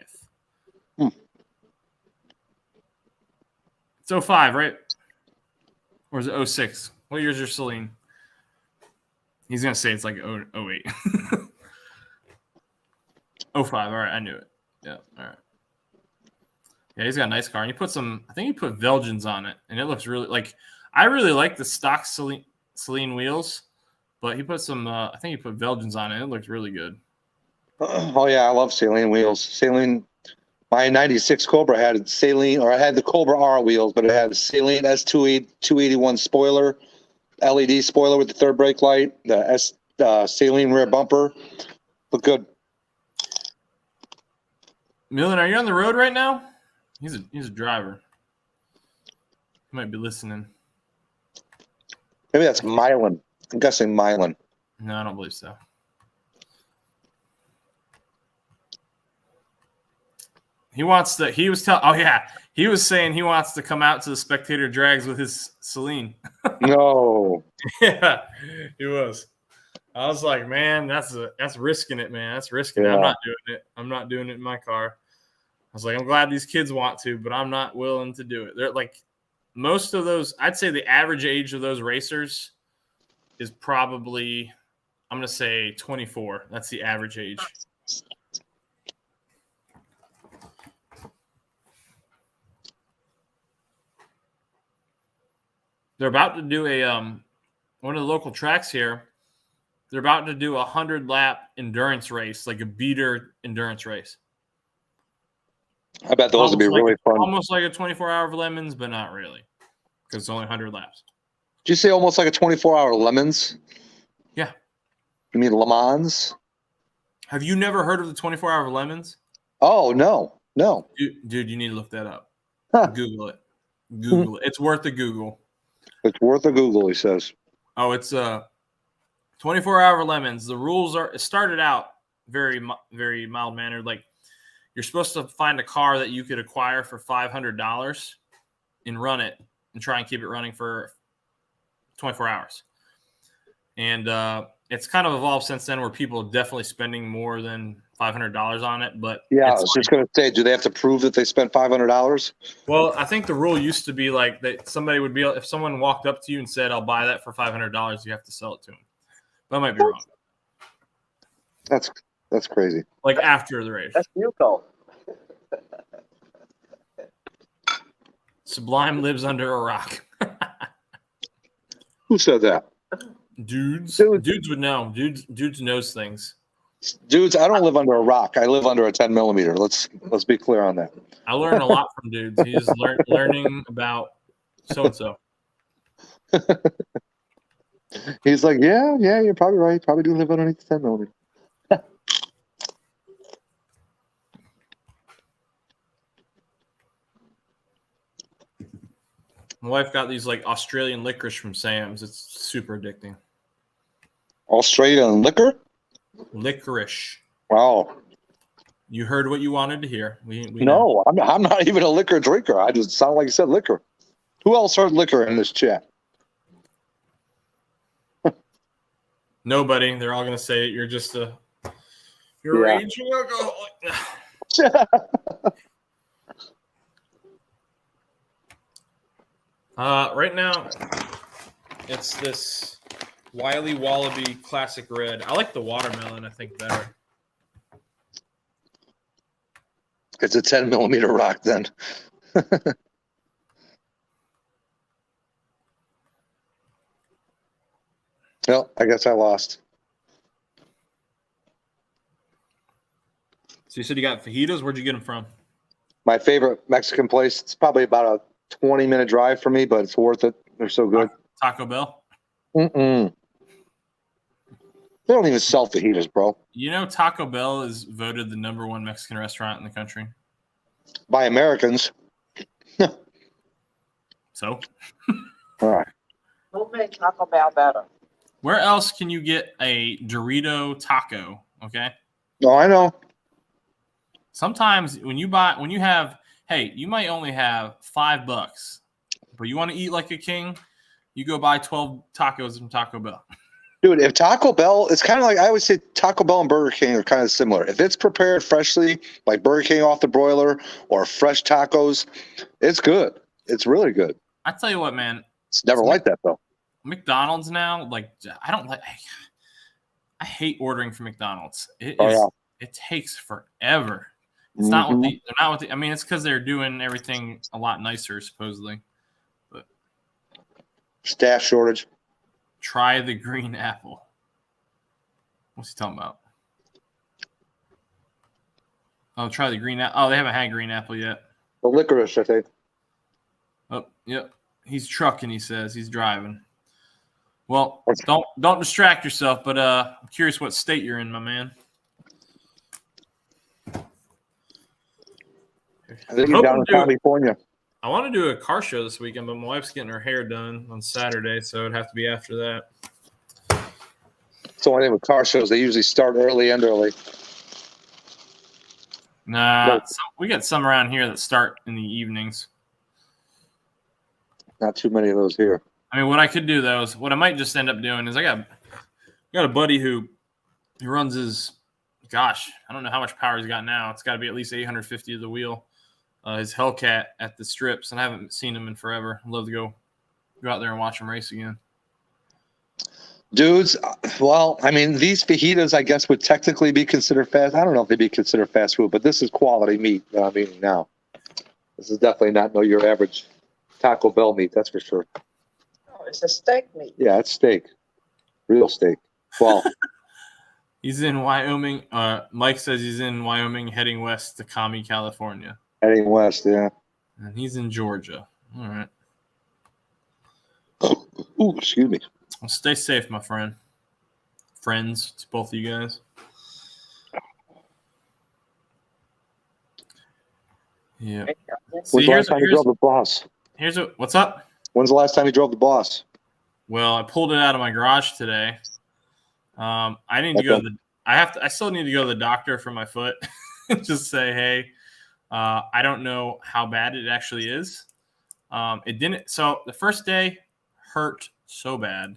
It's 05, right? Or is it 06? What year is your Celine? He's going to say it's like 08. 05. All right, I knew it. Yeah, all right. Yeah, he's got a nice car. And I think he put Velgens on it. And it looks really, I really like the stock Celine wheels. But he put I think he put Velgens on it. It looks really good. Oh, yeah, I love Saline wheels. Saline, my 96 Cobra had Saline, or I had the Cobra R wheels, but it had a Saline S281 spoiler, LED spoiler with the third brake light, the Saline rear bumper. Look good. Millen, are you on the road right now? He's a driver. He might be listening. Maybe that's Milan. I'm guessing Milan. No, I don't believe so. He was saying he wants to come out to the spectator drags with his Celine. No. Yeah, he was. I was like, man, that's risking it, man. That's risking it. Yeah. I'm not doing it. I'm not doing it in my car. I was like, I'm glad these kids want to, but I'm not willing to do it. They're like, most of those, I'd say the average age of those racers is probably, I'm going to say 24. That's the average age. They're about to do one of the local tracks here. They're about to do a 100-lap endurance race, like a beater endurance race. I bet those would be really fun. Almost like a 24-hour Lemons, but not really, because it's only 100 laps. Did you say almost like a 24-hour Lemons? Yeah. You mean Le Mans? Have you never heard of the 24-hour Lemons? Oh, no. Dude, you need to look that up. Huh. Google it. Google it. It's worth a Google. It's worth a Google, he says. Oh, it's 24-hour lemons. The rules it started out very mild mannered. Like you're supposed to find a car that you could acquire for $500 and run it and try and keep it running for 24 hours. And it's kind of evolved since then where people are definitely spending more than $500 on it. But yeah, I was just going to say, do they have to prove that they spent $500? Well, I think the rule used to be like that somebody would be, if someone walked up to you and said, I'll buy that for $500, you have to sell it to them. But I might be wrong. That's crazy. Like after the race. That's you call. Sublime lives under a rock. Who said that? Dudes would know. Dudes knows things. Dudes, I don't live under a rock. I live under a 10 millimeter. Let's be clear on that. I learn a lot from dudes. He's learning about so-and-so. He's like, yeah, you're probably right. Probably do live underneath the 10 millimeter. My wife got these like Australian licorice from Sam's. It's super addicting. Australian liquor? Licorice. Wow. You heard what you wanted to hear. We No, I'm not even a liquor drinker. I just sound like you said liquor. Who else heard liquor in this chat? Nobody. They're all gonna say you're just you're raging alcoholic. Right now, it's this Wiley Wallaby Classic Red. I like the watermelon, I think, better. It's a 10 millimeter rock then. Well, I guess I lost. So you said you got fajitas? Where'd you get them from? My favorite Mexican place. It's probably about a 20-minute drive for me, but it's worth it. They're so good. Taco Bell? Mm-mm. They don't even sell fajitas, bro. You know Taco Bell is voted the #1 Mexican restaurant in the country? By Americans. So? All right. Who made Taco Bell better? Where else can you get a Dorito taco? Okay. No, I know. Sometimes when you have, hey, you might only have $5, but you want to eat like a king, you go buy 12 tacos from Taco Bell. Dude, if Taco Bell, it's kind of like, I always say Taco Bell and Burger King are kind of similar. If it's prepared freshly, like Burger King off the broiler or fresh tacos, it's good. It's really good. I tell you what, man. It's never like that, though. McDonald's now, like, I hate ordering from McDonald's. It takes forever. It's not what they're not what I mean, it's because they're doing everything a lot nicer, supposedly. But staff shortage. Try the green apple. What's he talking about? Oh, try the green apple. Oh, they haven't had green apple yet. The licorice, I think. Oh, yep. He's trucking, he says. He's driving. Well, don't distract yourself, but I'm curious what state you're in, my man. I think you're down in California. I want to do a car show this weekend, but my wife's getting her hair done on Saturday, so it'd have to be after that. So when they have car shows, they usually start early and early. Nah, we got some around here that start in the evenings. Not too many of those here. I mean, what I could do, though, is what I might just end up doing is I got a buddy who runs his, gosh, I don't know how much power he's got now. It's got to be at least 850 to the wheel. His Hellcat at the strips, and I haven't seen him in forever. I'd love to go out there and watch him race again. Dudes, well, I mean, these fajitas, I guess, would technically be considered fast. I don't know if they'd be considered fast food, but this is quality meat that I'm eating now. This is definitely not your average Taco Bell meat, that's for sure. Oh, it's a steak meat. Yeah, it's steak. Real steak. Well, he's in Wyoming. Mike says he's in Wyoming heading west to Kami, California. Heading west, yeah. And he's in Georgia. All right. Ooh, excuse me. Well, stay safe, my friend. Friends, to both of you guys. Yeah. When's the last time you drove the Boss? What's up? When's the last time you drove the Boss? Well, I pulled it out of my garage today. I need to go to the. I still need to go to the doctor for my foot. Just say, hey, I don't know how bad it actually is. It didn't. So the first day hurt so bad.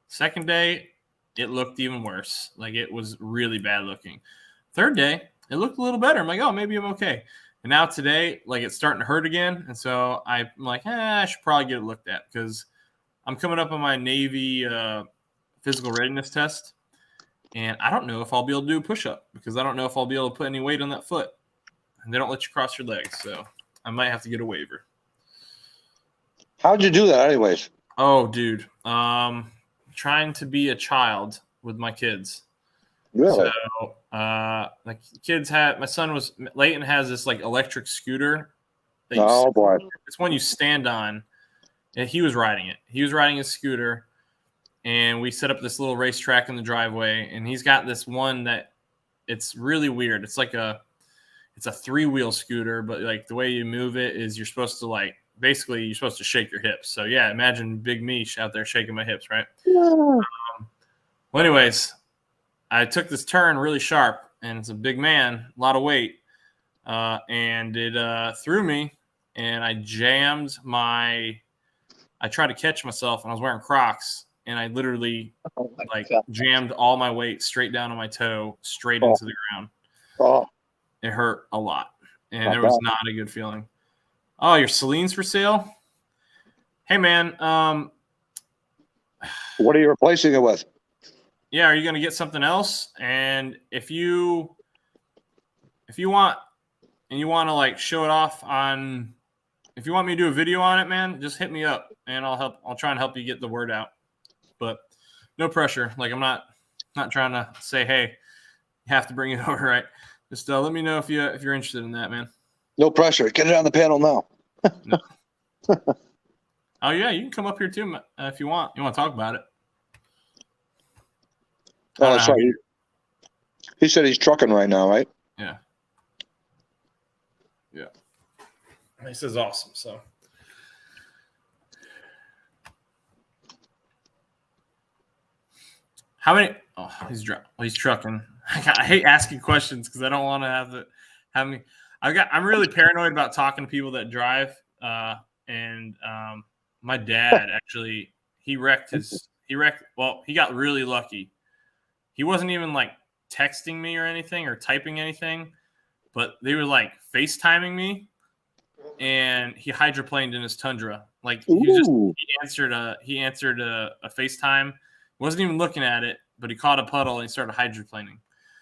Second day, it looked even worse. Like it was really bad looking. Third day, it looked a little better. I'm like, oh, maybe I'm okay. And now today, like it's starting to hurt again. And so I'm like, I should probably get it looked at because I'm coming up on my Navy physical readiness test. And I don't know if I'll be able to do a push-up because I don't know if I'll be able to put any weight on that foot. And they don't let you cross your legs. So I might have to get a waiver. How'd you do that anyways? Oh, dude. Trying to be a child with my kids. Really? So, like kids my son Leighton has this like electric scooter. Oh boy. It's one you stand on. And he was riding it. He was riding his scooter. And we set up this little racetrack in the driveway. And he's got this one that it's really weird. It's like it's a 3-wheel scooter, but like the way you move it is you're supposed to basically shake your hips. So yeah, imagine Big Meesh out there shaking my hips, right? Yeah. Well, anyways, I took this turn really sharp, and it's a big man, a lot of weight, and it threw me, and I tried to catch myself, and I was wearing Crocs, and I literally jammed all my weight straight down on my toe, straight into the ground. Oh. It hurt a lot, and it was not a good feeling. Oh, your Celine's for sale? Hey, man. What are you replacing it with? Yeah, are you going to get something else? And if you want, and you want to like show it off on, if you want me to do a video on it, man, just hit me up, and I'll try and help you get the word out. But no pressure. Like I'm not trying to say, hey, you have to bring it over, right? Just let me know if you're interested in that, man. No pressure. Get it on the panel now. No. Oh yeah, you can come up here too if you want. You want to talk about it? Oh, that's right. He said he's trucking right now, right? Yeah. Yeah. He says awesome. So. How many? Oh, he's trucking. I hate asking questions because I don't want to have me. I'm really paranoid about talking to people that drive. And my dad actually he got really lucky. He wasn't even like texting me or anything or typing anything, but they were like FaceTiming me, and he hydroplaned in his Tundra. Like he answered a FaceTime. Wasn't even looking at it, but he caught a puddle and he started hydroplaning.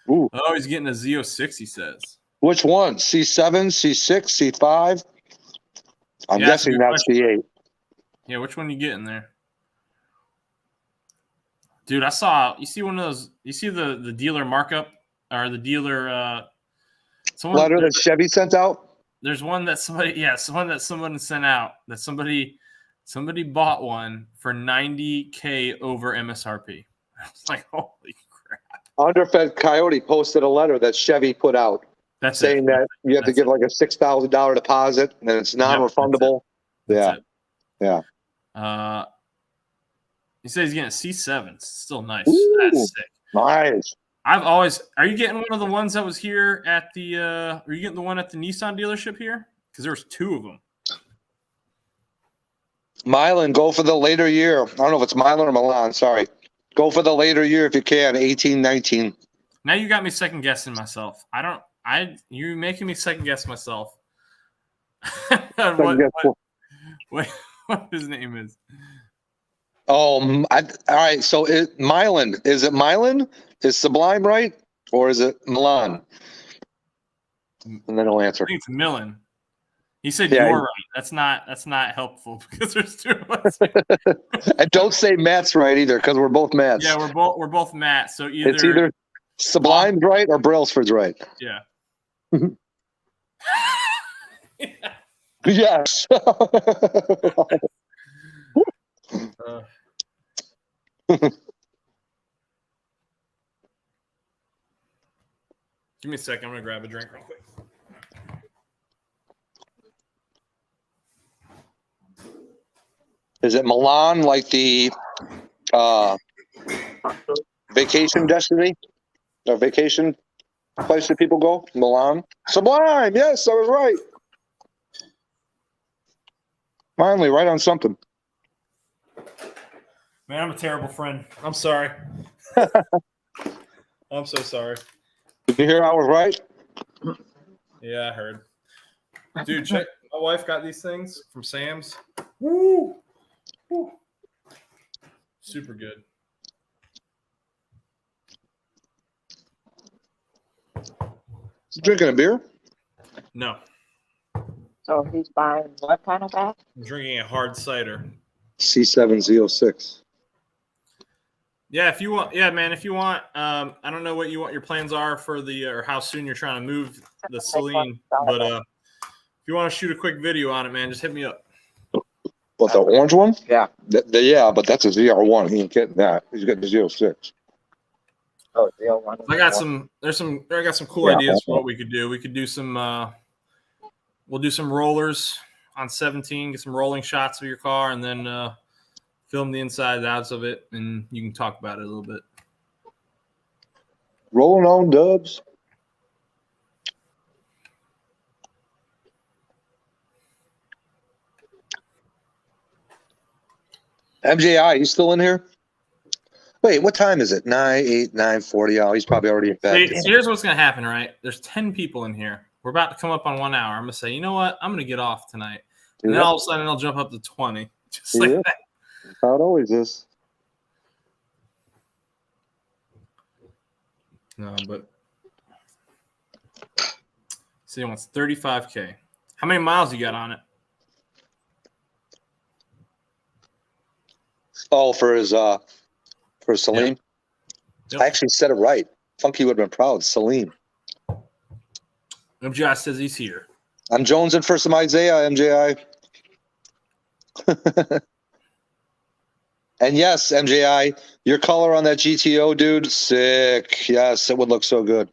Ooh. Oh, he's getting a Z06, he says. Which one? C7, C6, C5? I'm guessing that's C8. Yeah, which one are you getting there? Dude, you see one of those, you see the dealer markup or the dealer letter that Chevy sent out? There's one that someone sent out that somebody bought one for $90K over MSRP. I was like, holy crap. Underfed Coyote posted a letter that Chevy put out saying that you have to give like a $6,000 deposit and then it's non-refundable. That's it. Yeah. He says he's getting a C7. It's still nice. Ooh, that's sick. Nice. Are you getting one of the ones that was here at the, are you getting the one at the Nissan dealership here? Because there was 2 of them. Milan, go for the later year. I don't know if it's Milan or Milan. Sorry. Go for the later year if you can. 18, 19. Now you got me second guessing myself. You're making me second guess myself. what his name is. Oh, all right. So Milan, is it Milan? Is Sublime right? Or is it Milan? And then he'll answer. I think it's Millen. He said you're right. That's not helpful because there's 2 of us. And don't say Matt's right either because we're both Matts. Yeah, we're both Matt. So it's either Sublime's right or Brailsford's right. Yeah. Yes. Give me a second. I'm gonna grab a drink real quick. Is it Milan, like the vacation destiny or vacation place that people go? Milan? Sublime. Yes, I was right. Finally, right on something. Man, I'm a terrible friend. I'm sorry. I'm so sorry. Did you hear I was right? Yeah, I heard. Dude, check. My wife got these things from Sam's. Woo! Woo. Super good. You drinking a beer? No, So he's buying what kind of bag? I'm drinking a hard cider. C7Z06. Yeah, if you want, yeah, man, if you want, I don't know what your plans are for or how soon you're trying to move the Celine, but if you want to shoot a quick video on it, man, just hit me up. What, the orange one? Yeah. Yeah, but that's a ZR1. He ain't getting that. He's getting the 06. Oh, the other one. I got some cool ideas for what we could do. We could do some, we'll do some rollers on 17, get some rolling shots of your car, and then film the inside and outs of it, and you can talk about it a little bit. Rolling on dubs. MJI, he's still in here? Wait, what time is it? 9:40. Oh, he's probably already in bed. So here's what's going to happen, right? There's 10 people in here. We're about to come up on 1 hour. I'm going to say, you know what? I'm going to get off tonight. And then all of a sudden, I'll jump up to 20. Just like that. That's how it always is. No, but see, he wants 35K. How many miles you got on it? Oh, for his Salim? Yep. I actually said it right. Funky would have been proud. Salim. MJI says he's here. I'm jonesing for some Isaiah, MJI. And yes, MJI, your color on that GTO, dude, sick. Yes, it would look so good.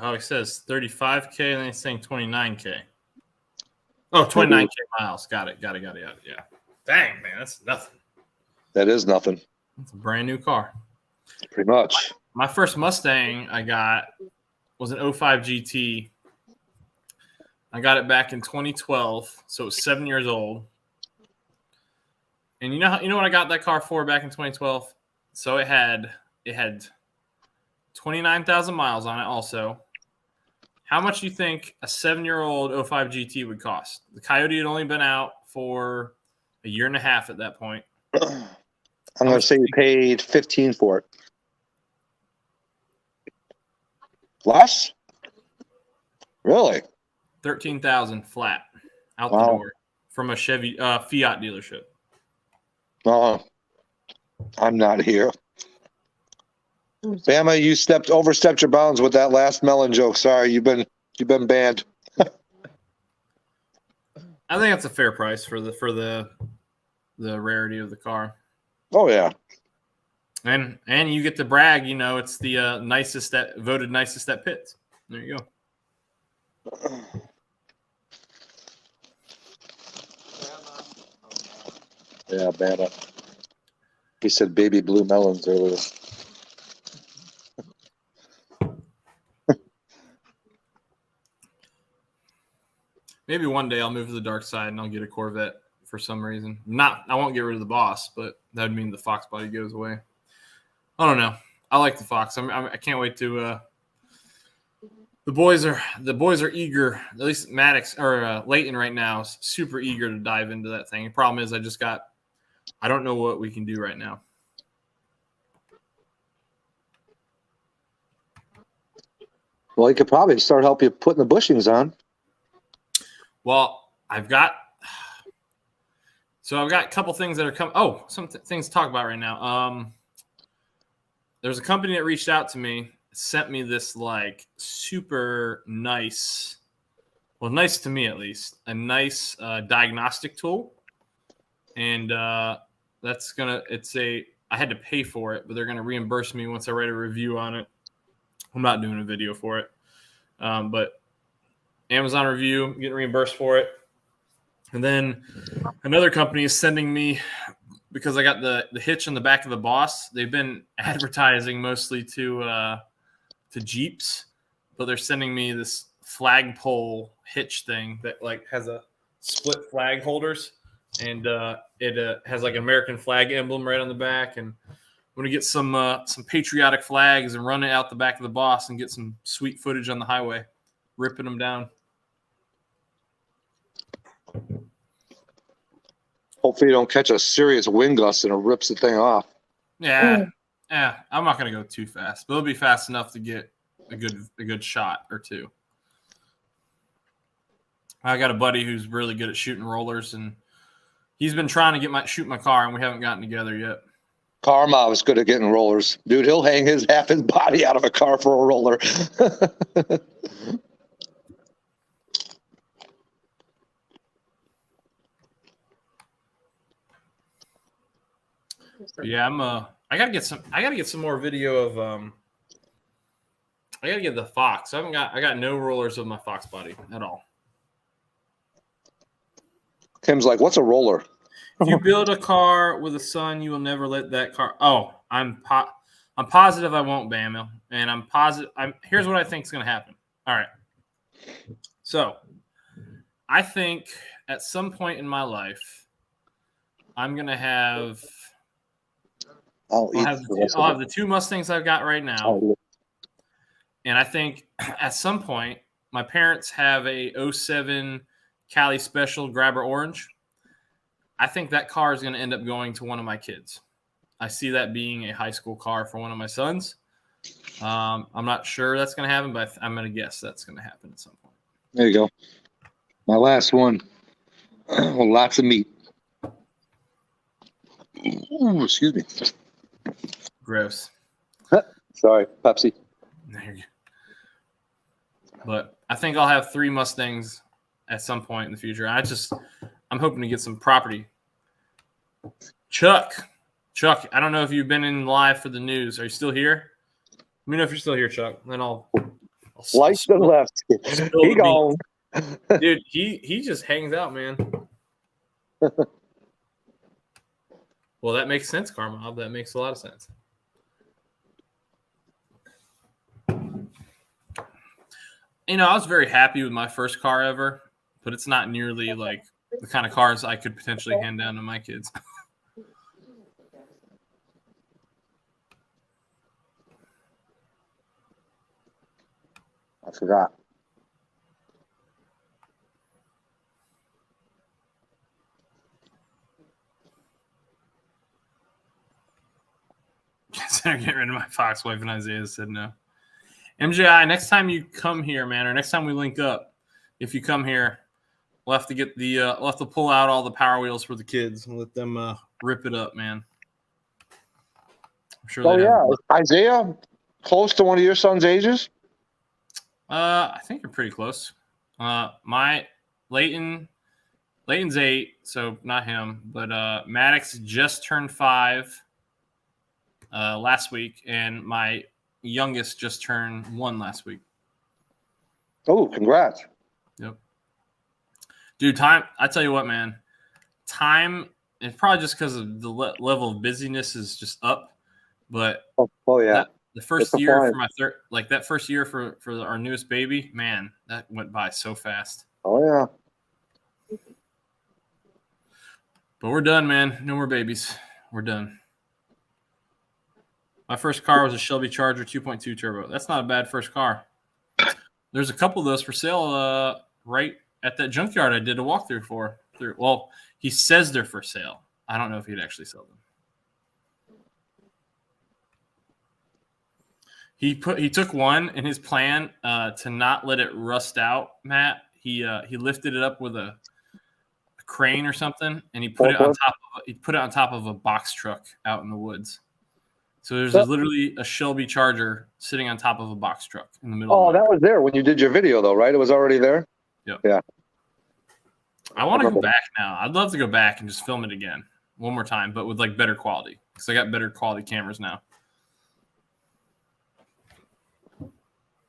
Oh, he says 35K, and then he's saying 29K. Oh, 29K miles. Got it. Yeah. Dang, man, that's nothing. That is nothing. It's a brand new car. Pretty much. My first Mustang I got was an 05 GT. I got it back in 2012, so it was 7 years old. And you know what I got that car for back in 2012? So it had 29,000 miles on it also. How much do you think a 7-year-old 05 GT would cost? The Coyote had only been out for a year and a half at that point. I'm going to say you paid 15 for it. Less? Really? 13,000 flat out the door from a Chevy Fiat dealership. I'm not here. Bama, you overstepped your bounds with that last melon joke. Sorry, you've been banned. I think that's a fair price for the rarity of the car. Oh yeah. And you get to brag, it's the voted nicest at Pitts. There you go. Yeah, Bama. He said baby blue melons earlier. Maybe one day I'll move to the dark side and I'll get a Corvette for some reason. I won't get rid of the Boss, but that would mean the Fox body goes away. I don't know. I like the Fox. I can't wait to. The boys are eager. At least Maddox or Leighton right now is super eager to dive into that thing. The problem is I don't know what we can do right now. Well, he could probably start helping you putting the bushings on. Well, I've got a couple things that are coming. Oh, some things to talk about right now. There's a company that reached out to me, sent me this like super nice, well, nice to me at least, a nice diagnostic tool, and I had to pay for it, but they're gonna reimburse me once I write a review on it. I'm not doing a video for it. But Amazon review, getting reimbursed for it. And then another company is sending me, because I got the hitch on the back of the Boss. They've been advertising mostly to Jeeps, but they're sending me this flagpole hitch thing that like has a split flag holders, and it has like an American flag emblem right on the back. And I'm gonna get some patriotic flags and run it out the back of the Boss and get some sweet footage on the highway, ripping them down. Hopefully you don't catch a serious wind gust and it rips the thing off. Yeah, I'm not gonna go too fast, but it'll be fast enough to get a good shot or two. I got a buddy who's really good at shooting rollers, and he's been trying to shoot my car, and we haven't gotten together yet. Karma was good at getting rollers. Dude, he'll hang half his body out of a car for a roller. Yeah, I gotta get some more video of I gotta get the Fox. I got no rollers of my Fox body at all. Tim's like, what's a roller? If you build a car with a son, you will never let that car. Oh, I'm positive I won't, Bamil, and I'm positive. Here's what I think is going to happen. All right, so I think at some point in my life, I'm going to have. I'll have the two Mustangs I've got right now, and I think at some point my parents have a 07 Cali Special Grabber Orange. I think that car is going to end up going to one of my kids. I see that being a high school car for one of my sons. I'm not sure that's going to happen, but I'm going to guess that's going to happen at some point. There you go. My last one. Lots of meat. Ooh, excuse me. Gross. Sorry, Pepsi. There you go. But I think I'll have 3 Mustangs at some point in the future. I'm hoping to get some property. Chuck, I don't know if you've been in live for the news. Are you still here? Let me know if you're still here, Chuck. Then I'll Light to the left. He gone. Dude, he just hangs out, man. Well, that makes sense, Carmel. That makes a lot of sense. You know, I was very happy with my first car ever, but it's not nearly like the kind of cars I could potentially hand down to my kids. I forgot. Consider getting rid of my Fox. Wife and Isaiah said no. MJI, next time you come here, man, or next time we link up, if you come here, we'll have to get we'll have to pull out all the Power Wheels for the kids and let them rip it up, man. I'm sure. Oh yeah, Isaiah, close to one of your son's ages. I think you're pretty close. My Leighton's 8, so not him, but Maddox just turned 5 last week, and my youngest just turned 1 last week. Oh, congrats. Yep. Dude, time, I tell you what, man, time, it's probably just because of the level of busyness is just up, but oh yeah. The first year for my that first year for our newest baby, man, that went by so fast. Oh yeah. But we're done, man. No more babies. We're done. My first car was a Shelby Charger 2.2 turbo. That's not a bad first car. There's a couple of those for sale right at that junkyard I did a walkthrough for. Well, he says they're for sale. I don't know if he'd actually sell them. He took one in his plan to not let it rust out, Matt. He lifted it up with a crane or something, and he put it on top of a box truck out in the woods. So there's literally a Shelby Charger sitting on top of a box truck in the middle. Oh, that was there when you did your video, though, right? It was already there. Yep. Yeah. I want to go back now. I'd love to go back and just film it again one more time, but with like better quality, because I got better quality cameras now.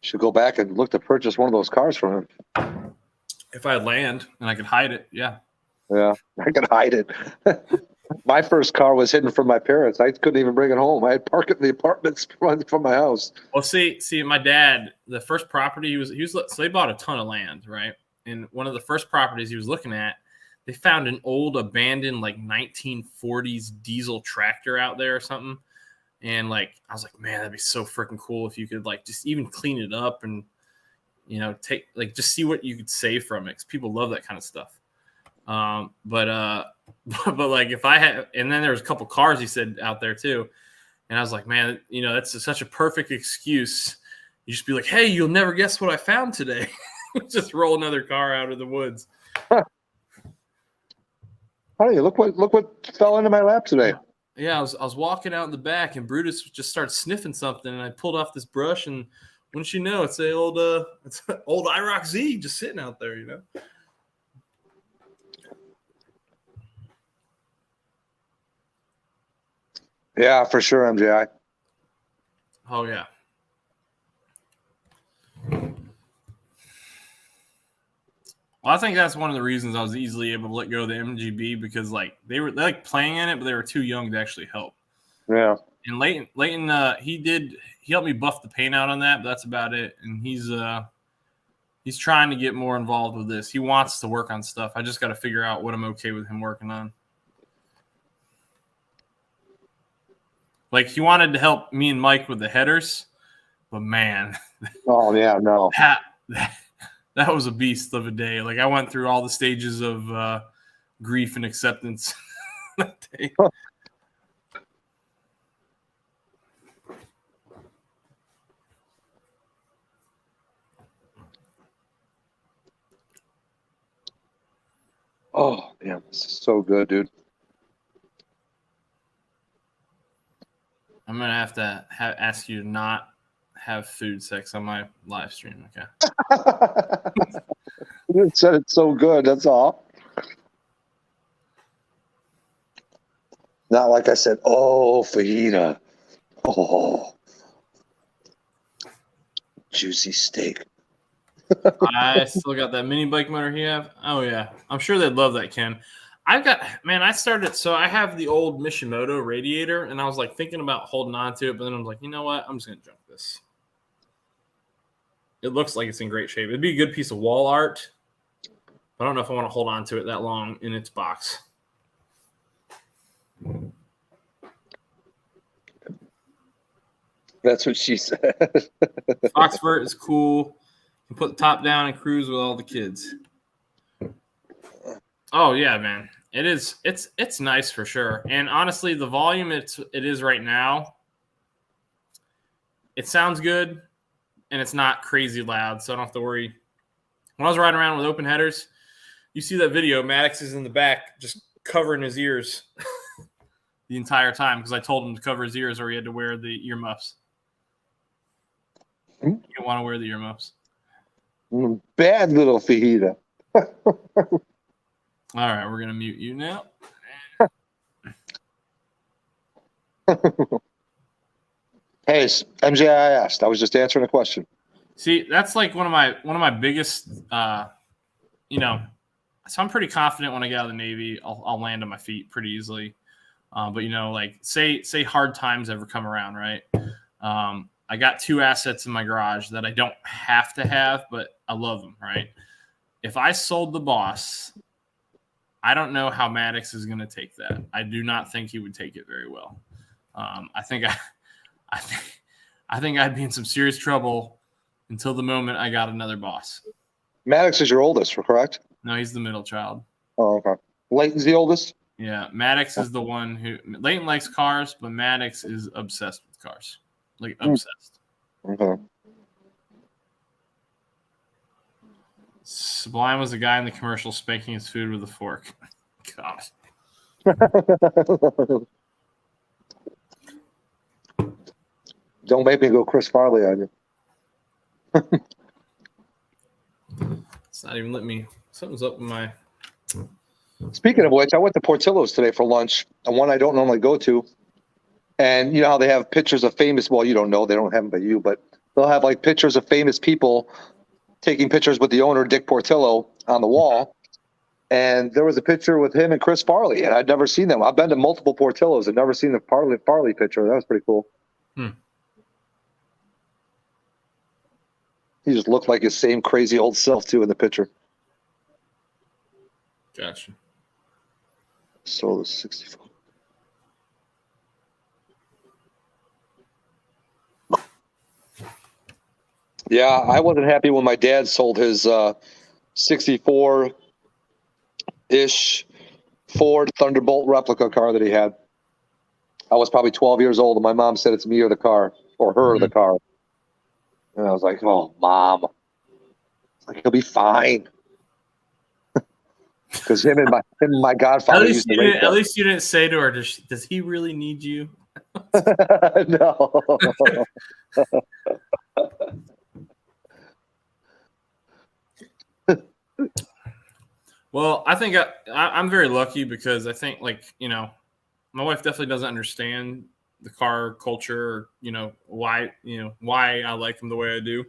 Should go back and look to purchase one of those cars from him. If I had land and I could hide it, yeah. Yeah, I could hide it. My first car was hidden from my parents. I couldn't even bring it home. I had parked it in the apartments from my house. Well, see, my dad, the first property he was so they bought a ton of land, right? And one of the first properties he was looking at, they found an old abandoned like 1940s diesel tractor out there or something. And like I was like, man, that'd be so freaking cool if you could like just even clean it up and take like just see what you could save from it, because people love that kind of stuff. But like if I had, and then there was a couple cars he said out there too, and I was like, man, that's such a perfect excuse. You just be like, hey, you'll never guess what I found today. Just roll another car out of the woods. Honey, look what fell into my lap today. Yeah, I was walking out in the back, and Brutus just started sniffing something, and I pulled off this brush, and wouldn't you know, it's an old IROC Z just sitting out there, Yeah, for sure, MJI. Oh yeah. Well, I think that's one of the reasons I was easily able to let go of the MGB, because like they like playing in it, but they were too young to actually help. Yeah. And Leighton, he helped me buff the paint out on that, but that's about it. And he's trying to get more involved with this. He wants to work on stuff. I just got to figure out what I'm okay with him working on. Like he wanted to help me and Mike with the headers, but man. Oh yeah, no. That was a beast of a day. Like I went through all the stages of grief and acceptance that day. Oh, damn, this is so good, dude. I'm going to have to ask you to not have food sex on my live stream, okay? You said it's so good, that's all. Not like I said, oh, fajita. Oh, juicy steak. I still got that mini bike motor you have. Oh, yeah. I'm sure they'd love that, Ken. I started, so I have the old Mishimoto radiator, and I was like thinking about holding on to it, but then I was like, you know what? I'm just going to junk this. It looks like it's in great shape. It'd be a good piece of wall art, but I don't know if I want to hold on to it that long in its box. That's what she said. Oxford is cool. You put the top down and cruise with all the kids. Oh yeah, man. It is. It's nice for sure. And honestly, the volume it is right now, it sounds good, and it's not crazy loud, so I don't have to worry. When I was riding around with open headers, you see that video. Maddox is in the back, just covering his ears the entire time because I told him to cover his ears, or he had to wear the earmuffs. You don't want to wear the earmuffs. Bad little fajita. All right, we're going to mute you now. Hey, MJ, I asked. I was just answering a question. See, that's like one of my biggest, so I'm pretty confident when I get out of the Navy, I'll land on my feet pretty easily. But like say hard times ever come around, right? I got 2 assets in my garage that I don't have to have, but I love them, right? If I sold the boss, I don't know how Maddox is going to take that. I do not think he would take it very well. I think I'd be in some serious trouble until the moment I got another boss. Maddox is your oldest, correct? No, he's the middle child. Oh, okay. Leighton's the oldest? Yeah, Maddox is the one who – Leighton likes cars, but Maddox is obsessed with cars. Like, obsessed. Okay. Sublime was the guy in the commercial spanking his food with a fork. God. Don't make me go Chris Farley on you. It's not even letting me. Something's up with my. Speaking of which, I went to Portillo's today for lunch, and one I don't normally go to. And you know how they have pictures of famous, well, you don't know, they don't have them by you, but they'll have like pictures of famous people taking pictures with the owner, Dick Portillo, on the wall. And there was a picture with him and Chris Farley, and I'd never seen them. I've been to multiple Portillos and never seen the Farley picture. That was pretty cool. He just looked like his same crazy old self too in the picture. Gotcha. So the 64. Yeah, I wasn't happy when my dad sold his 64-ish Ford Thunderbolt replica car that he had. I was probably 12 years old, and my mom said it's me or the car, or her or the car. And I was like, "Oh, Mom, it's like he'll be fine." Because him and my godfather used to race. At least you didn't say to her, "Does he really need you?" No. Well, I think I'm very lucky because I think, like, you know, my wife definitely doesn't understand the car culture, or, you know, why I like them the way I do.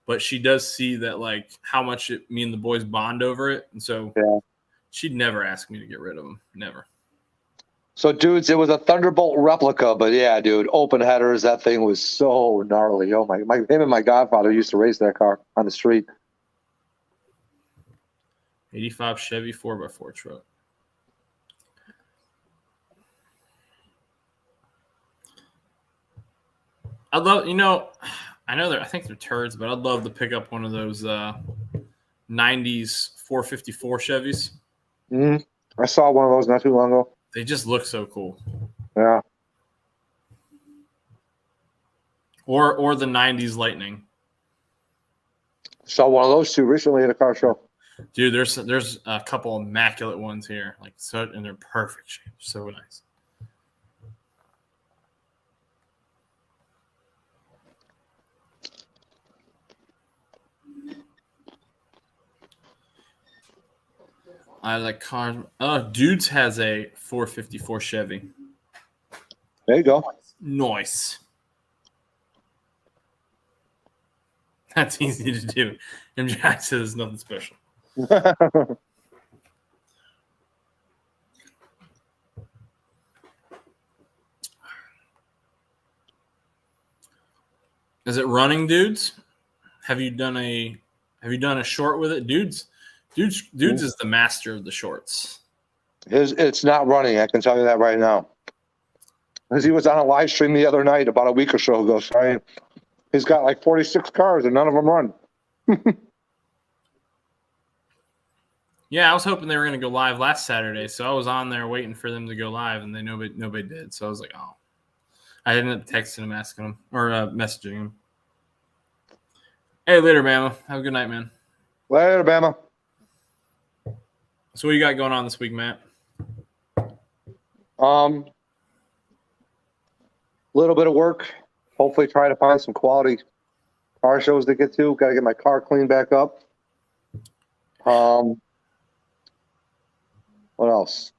But she does see that, like, how much me and the boys bond over it. And so she'd never ask me to get rid of them. Never. So, dudes, it was a Thunderbolt replica, but yeah, dude, open headers. That thing was so gnarly. Oh my! Him and my godfather used to race that car on the street. 85 Chevy 4x4 truck. I'd love, you know, I think they're turds, but I'd love to pick up one of those 90s 454 Chevys. I saw one of those not too long ago. They just look so cool. Yeah. Or the 90s Lightning. Saw one of those too recently at a car show. Dude, there's a couple immaculate ones here, like, so, and they're perfect shape. So nice. I like cars. Oh, Dudes has a 454 Chevy. There you go. Nice. That's easy to do. MJ says nothing special. Is it running, Dudes? Have you done a short with it? Dudes is the master of the shorts. It's not running, I can tell you that right now. Because he was on a live stream the other night about a week or so ago. Sorry. He's got like 46 cars and none of them run. Yeah, I was hoping they were going to go live last Saturday, so I was on there waiting for them to go live, and nobody did. So I was like, oh. I ended up texting him, asking him, or messaging him. Hey, later, Bama. Have a good night, man. Later, Bama. So what you got going on this week, Matt? Little bit of work. Hopefully try to find some quality car shows to get to. Got to get my car cleaned back up. What else?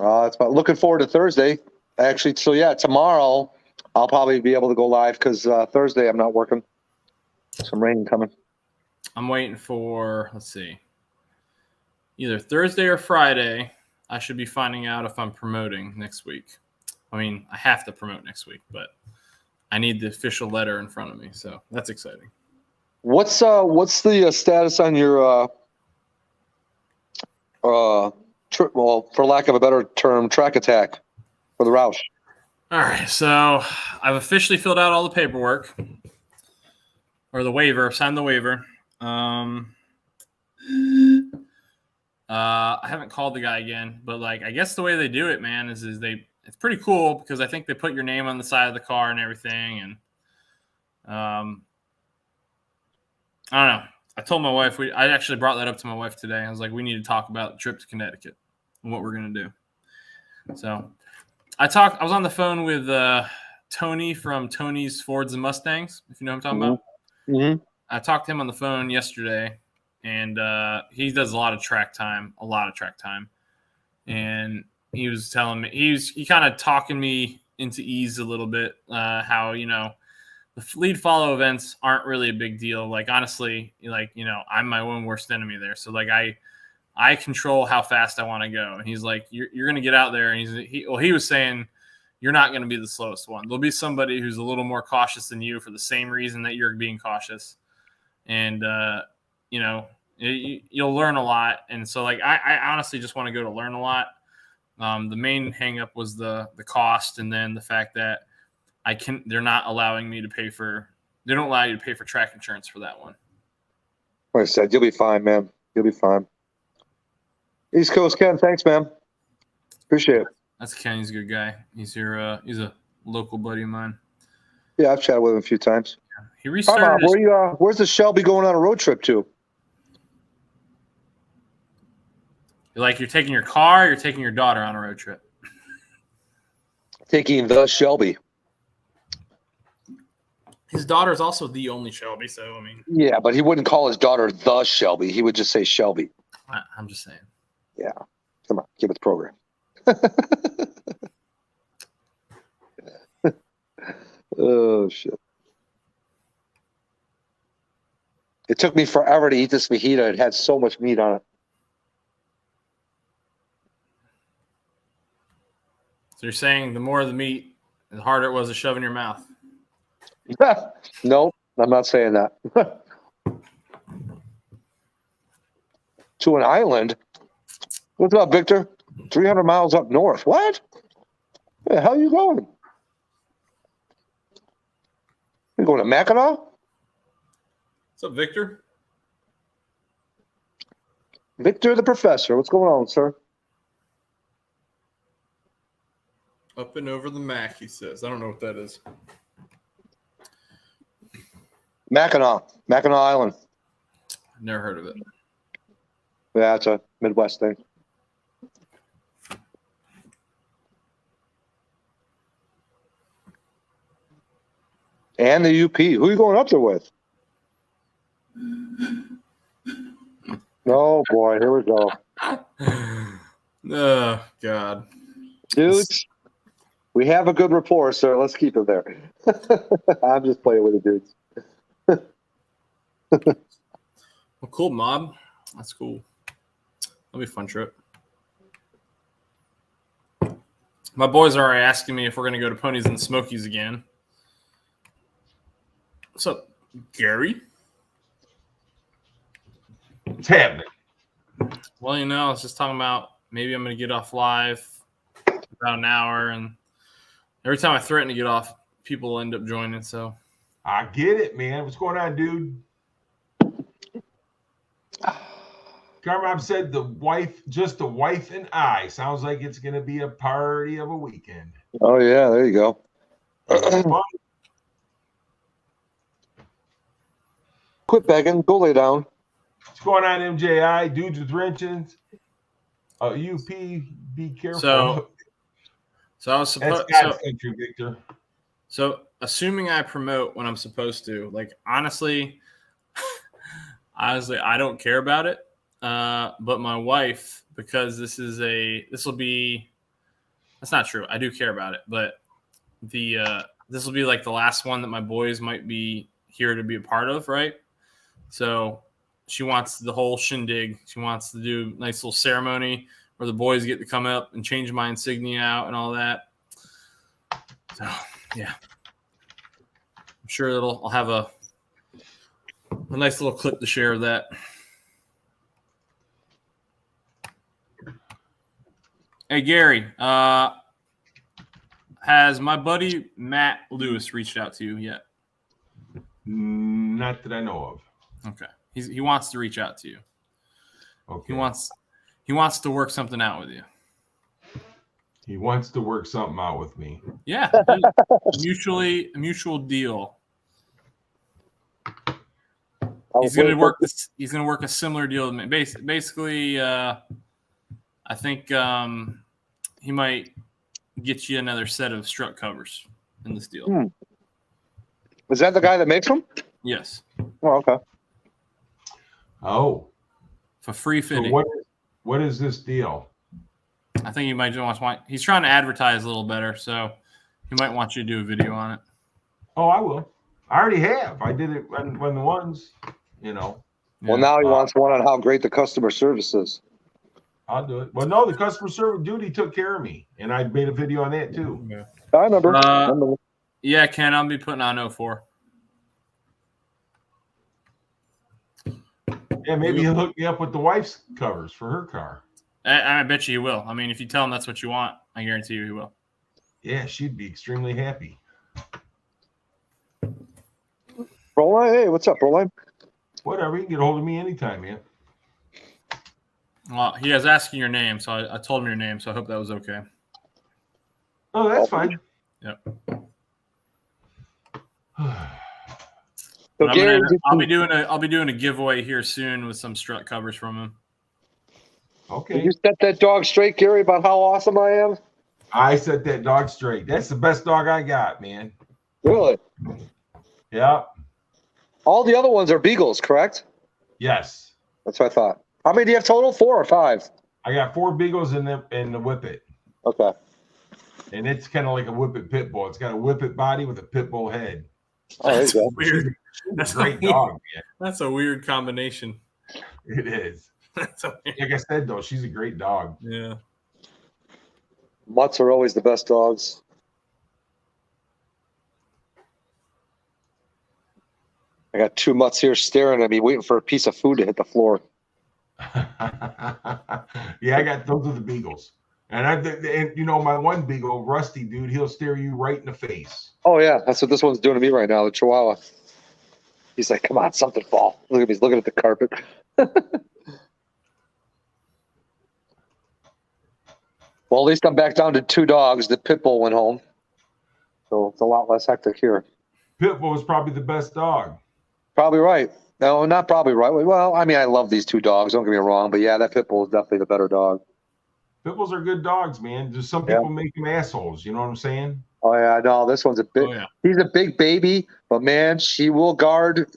It's about looking forward to Thursday. Actually, so yeah, tomorrow I'll probably be able to go live because Thursday I'm not working. Some rain coming. I'm waiting for, let's see, either Thursday or Friday. I should be finding out if I'm promoting next week. I mean, I have to promote next week, but I need the official letter in front of me, so that's exciting. What's the status on your well, for lack of a better term, track attack for the Roush? All right, so I've officially filled out all the paperwork, or the waiver, signed the waiver. I haven't called the guy again, but like, I guess the way they do it, man, is it's pretty cool because I think they put your name on the side of the car and everything. And I don't know. I told my wife, I actually brought that up to my wife today. I was like, we need to talk about the trip to Connecticut and what we're going to do. So I was on the phone with Tony from Tony's Fords and Mustangs, if you know what I'm talking about. Mm-hmm. I talked to him on the phone yesterday, and he does a lot of track time. And he was telling me, he kind of talking me into ease a little bit. How the lead follow events aren't really a big deal. Like honestly, I'm my own worst enemy there. So like I control how fast I want to go. And he's like, you're going to get out there. And he was saying, you're not going to be the slowest one. There'll be somebody who's a little more cautious than you for the same reason that you're being cautious. And, you'll learn a lot. And so like, I honestly just want to go to learn a lot. The main hang up was the cost. And then the fact that they're not allowing me to they don't allow you to pay for track insurance for that one. Like I said, you'll be fine, man. You'll be fine. East Coast Ken, thanks, man. Appreciate it. That's Ken. He's a good guy. He's he's a local buddy of mine. Yeah, I've chatted with him a few times. He restarted. Where's the Shelby going on a road trip to? Like you're taking your car, you're taking your daughter on a road trip. Taking the Shelby. His daughter is also the only Shelby, so I mean. Yeah, but he wouldn't call his daughter the Shelby. He would just say Shelby. I'm just saying. Yeah. Come on, get with the program. Oh, shit. It took me forever to eat this fajita. It had so much meat on it. So you're saying the more the meat, the harder it was to shove in your mouth. Nope, I'm not saying that. To an island? What's up, Victor? 300 miles up north. What? Where the hell are you going? You going to Mackinac? What's up, Victor? Victor the professor. What's going on, sir? Up and over the Mac, he says. I don't know what that is. Mackinac Island. Never heard of it. Yeah, it's a Midwest thing. And the UP. Who are you going up there with? Oh, boy. Here we go. Oh, God. Dudes, we have a good rapport, sir. Let's keep it there. I'm just playing with the dudes. Well, cool, Mob. That's cool. That'll be a fun trip. My boys are already asking me if we're going to go to Ponies and Smokies again. What's up, Gary? What's happening? Well, I was just talking about maybe I'm going to get off live about an hour, and every time I threaten to get off, people end up joining. So I get it, man. What's going on, dude? Carmine said just the wife and I. Sounds like it's going to be a party of a weekend. Oh, yeah. There you go. Quit begging. Go lay down. What's going on, MJI? Dudes with wrenches. UP, be careful. So I was supposed. That's God's country, Victor. So assuming I promote when I'm supposed to, like honestly, I don't care about it. But my wife, because that's not true. I do care about it, but this will be like the last one that my boys might be here to be a part of, right? So she wants the whole shindig. She wants to do a nice little ceremony where the boys get to come up and change my insignia out and all that. So yeah, I'm sure I'll have a nice little clip to share of that. Hey, Gary, has my buddy Matt Lewis reached out to you yet? Not that I know of. Okay. He wants to reach out to you. Okay. He wants to work something out with you. He wants to work something out with me. Yeah. Mutual deal. He's going to work a similar deal with me. Basically, I think he might get you another set of strut covers in this deal. Is that the guy that makes them? Yes. Oh, okay. Oh. For free fitting. So what is this deal? I think he might just want. He's trying to advertise a little better, so He might want you to do a video on it. Oh, I will. I already have. I did it when the ones, you know. Well, now he wants one on how great the customer service is. I'll do it. Well, no, the customer service duty took care of me, and I made a video on that too. Yeah. I remember. Yeah, Ken, I'll be putting on 04. Yeah, maybe he'll hook me up with the wife's covers for her car. I bet you he will. I mean, if you tell him that's what you want, I guarantee you he will. Yeah, she'd be extremely happy. Proline, hey, what's up, Proline? Whatever, you can get a hold of me anytime, man. Well, he was asking your name, so I told him your name, so I hope that was okay. Oh, that's fine. Yep. So Gary, I'll be doing a giveaway here soon with some strut covers from him. Okay. Did you set that dog straight, Gary, about how awesome I am? I set that dog straight. That's the best dog I got, man. Really? Yeah. All the other ones are beagles, correct? Yes. That's what I thought. How many do you have total? 4 or 5? I got 4 beagles in the whippet. Okay. And it's kind of like a whippet pit bull. It's got a whippet body with a pit bull head. Oh, there you go. Weird. That's a great dog, man. That's a weird combination. It is. That's a weird. Like I said, though, she's a great dog. Yeah. Mutts are always the best dogs. I got 2 mutts here staring at me, waiting for a piece of food to hit the floor. Yeah, I got those are the beagles. And you know, my one beagle, Rusty, dude, he'll stare you right in the face. Oh, yeah. That's what this one's doing to me right now, the Chihuahua. He's like, come on, something fall. Look at me. He's looking at the carpet. Well, at least I'm back down to 2 dogs. The pit bull went home. So it's a lot less hectic here. Pit bull is probably the best dog. Probably right. No, not probably right. Well, I mean, I love these 2 dogs. Don't get me wrong. But, yeah, that pit bull is definitely the better dog. Pit bulls are good dogs, man. Just some people make them assholes. You know what I'm saying? Oh, yeah. No, this one's a big He's a big baby. But, man, she will guard.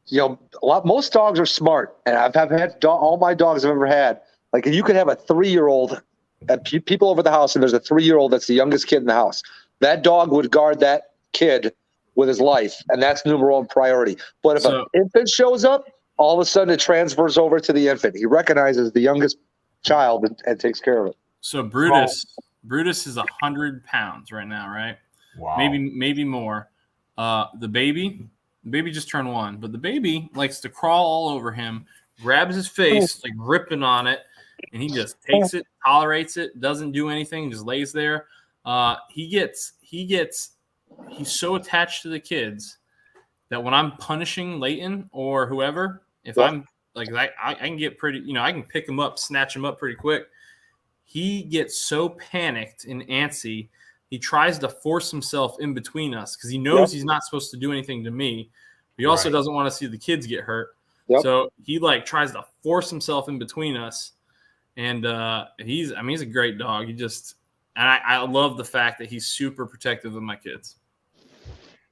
You know, most dogs are smart. And I've had all my dogs I've ever had. Like, you could have a 3-year-old and people over the house, and there's a 3-year-old that's the youngest kid in the house. That dog would guard that kid with his life, and that's number 1 priority. But if an infant shows up, all of a sudden it transfers over to the infant. He recognizes the youngest child and takes care of it. So Brutus is 100 pounds right now, right? Wow. Maybe more. The baby just turned 1, but the baby likes to crawl all over him, grabs his face, like ripping on it, and he just takes it, tolerates it, doesn't do anything, just lays there. He's so attached to the kids that when I'm punishing Leighton or whoever, if I'm like I can get pretty, you know, I can pick him up, snatch him up pretty quick. He gets so panicked and antsy, he tries to force himself in between us because he knows he's not supposed to do anything to me. He also doesn't want to see the kids get hurt. So he like tries to force himself in between us. And he's a great dog. I love the fact that he's super protective of my kids.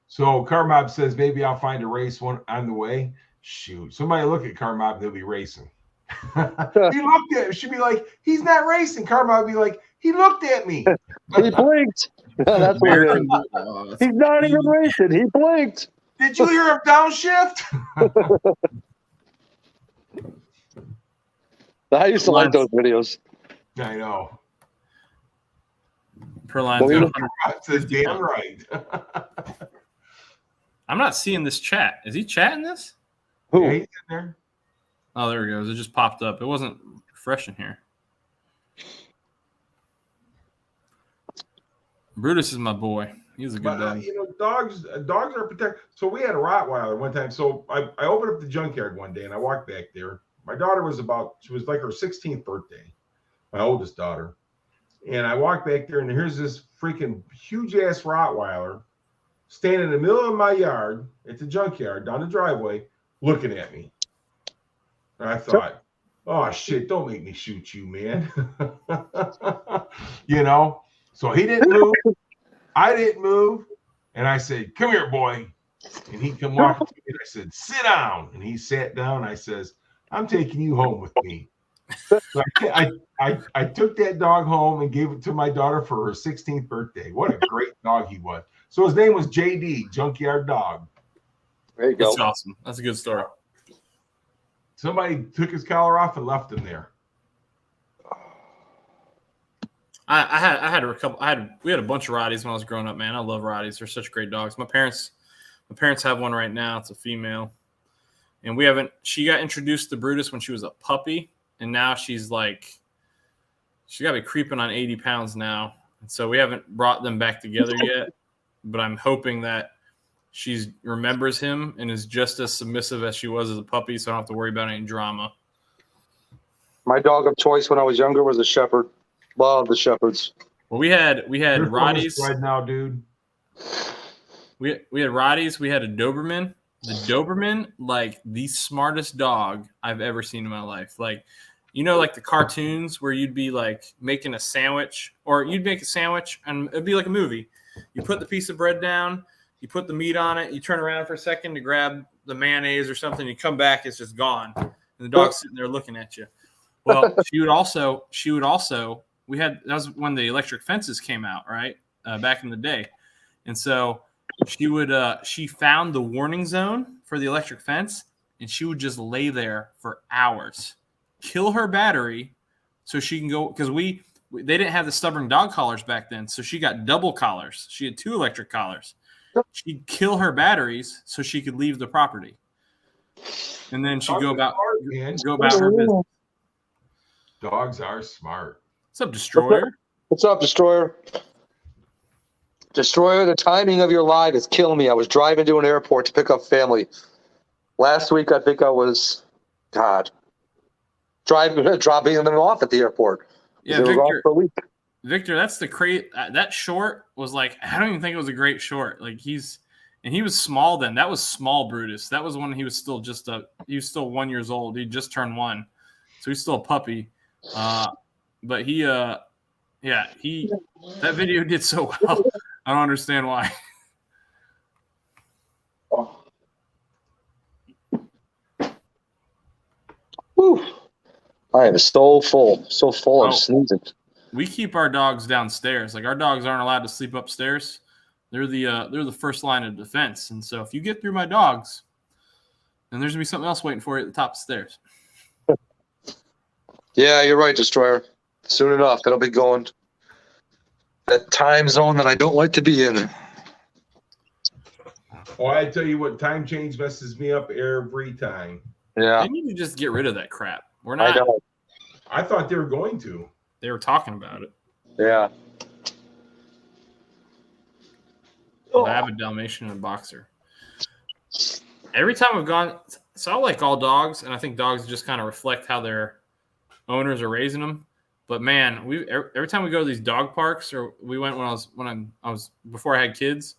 So Carmob says, maybe I'll find a race one on the way. Shoot, somebody look at Carmob, they'll be racing. He looked at it. She'd be like, he's not racing. Carmob would be like, he looked at me. He blinked. That's weird. He's not even racing. He blinked. Did you hear him downshift? I used to like those videos. I know. Perline's says damn right. I'm not seeing this chat. Is he chatting this? Who? Yeah, he's in there. Oh, there he goes. It just popped up. It wasn't refreshing here. Brutus is my boy. He's a good dog. You know, dogs are protected. So we had a Rottweiler one time. So I opened up the junkyard one day and I walked back there. My daughter was like her 16th birthday, my oldest daughter. And I walked back there and here's this freaking huge ass Rottweiler standing in the middle of my yard at the junkyard down the driveway looking at me. And I thought, oh shit, don't make me shoot you, man. You know? So he didn't move. I didn't move. And I said, come here, boy. And he come walking to me and I said, sit down. And he sat down. I says, I'm taking you home with me. So I took that dog home and gave it to my daughter for her 16th birthday. What a great dog he was. So his name was JD, Junkyard Dog. There you go. That's awesome. That's a good story. Somebody took his collar off and left him there. We had a bunch of Rotties when I was growing up, man. I love Rotties. They're such great dogs. My parents have one right now. It's a female. And she got introduced to Brutus when she was a puppy. And now she's got to be creeping on 80 pounds now. And so we haven't brought them back together yet. But I'm hoping that she remembers him and is just as submissive as she was as a puppy, so I don't have to worry about any drama. My dog of choice when I was younger was a shepherd. Love the shepherds. Well, we had You're Rotties right now, dude. We had Rotties. We had a Doberman. The Doberman, like the smartest dog I've ever seen in my life. Like, like the cartoons where you'd be like making a sandwich, or you'd make a sandwich and it'd be like a movie. You put the piece of bread down, you put the meat on it, you turn around for a second to grab the mayonnaise or something, you come back, it's just gone. And the dog's sitting there looking at you. Well, she would also, that was when the electric fences came out, right? Back in the day. And so she found the warning zone for the electric fence, and she would just lay there for hours, kill her battery so she can go, because they didn't have the stubborn dog collars back then. So she got double collars. She had 2 electric collars. She'd kill her batteries so she could leave the property. And then she'd go about her business. Dogs are smart. What's up, Destroyer? What's up, Destroyer? Destroyer, the timing of your live is killing me. I was driving to an airport to pick up family. Last week, I think I was, dropping them off at the airport. Yeah, Victor, that's the crate. That short was like, I don't even think it was a great short. Like he was small then. That was small Brutus. That was when he was still he was still 1 year old. He just turned 1. So he's still a puppy. But that video did so well. I don't understand why. Whew. I am so full. I'm sneezing. We keep our dogs downstairs. Like, our dogs aren't allowed to sleep upstairs. They're the first line of defense. And so if you get through my dogs, then there's gonna be something else waiting for you at the top of the stairs. Yeah, you're right, Destroyer. Soon enough, it'll be going. That time zone that I don't like to be in. Oh, I tell you what, time change messes me up every time. Yeah. They need to just get rid of that crap. We're not. I thought they were going to. They were talking about it. Yeah. I have a Dalmatian and a boxer. Every time I've gone, so I like all dogs, and I think dogs just kind of reflect how their owners are raising them. But man, every time we go to these dog parks, or we went when I was before I had kids,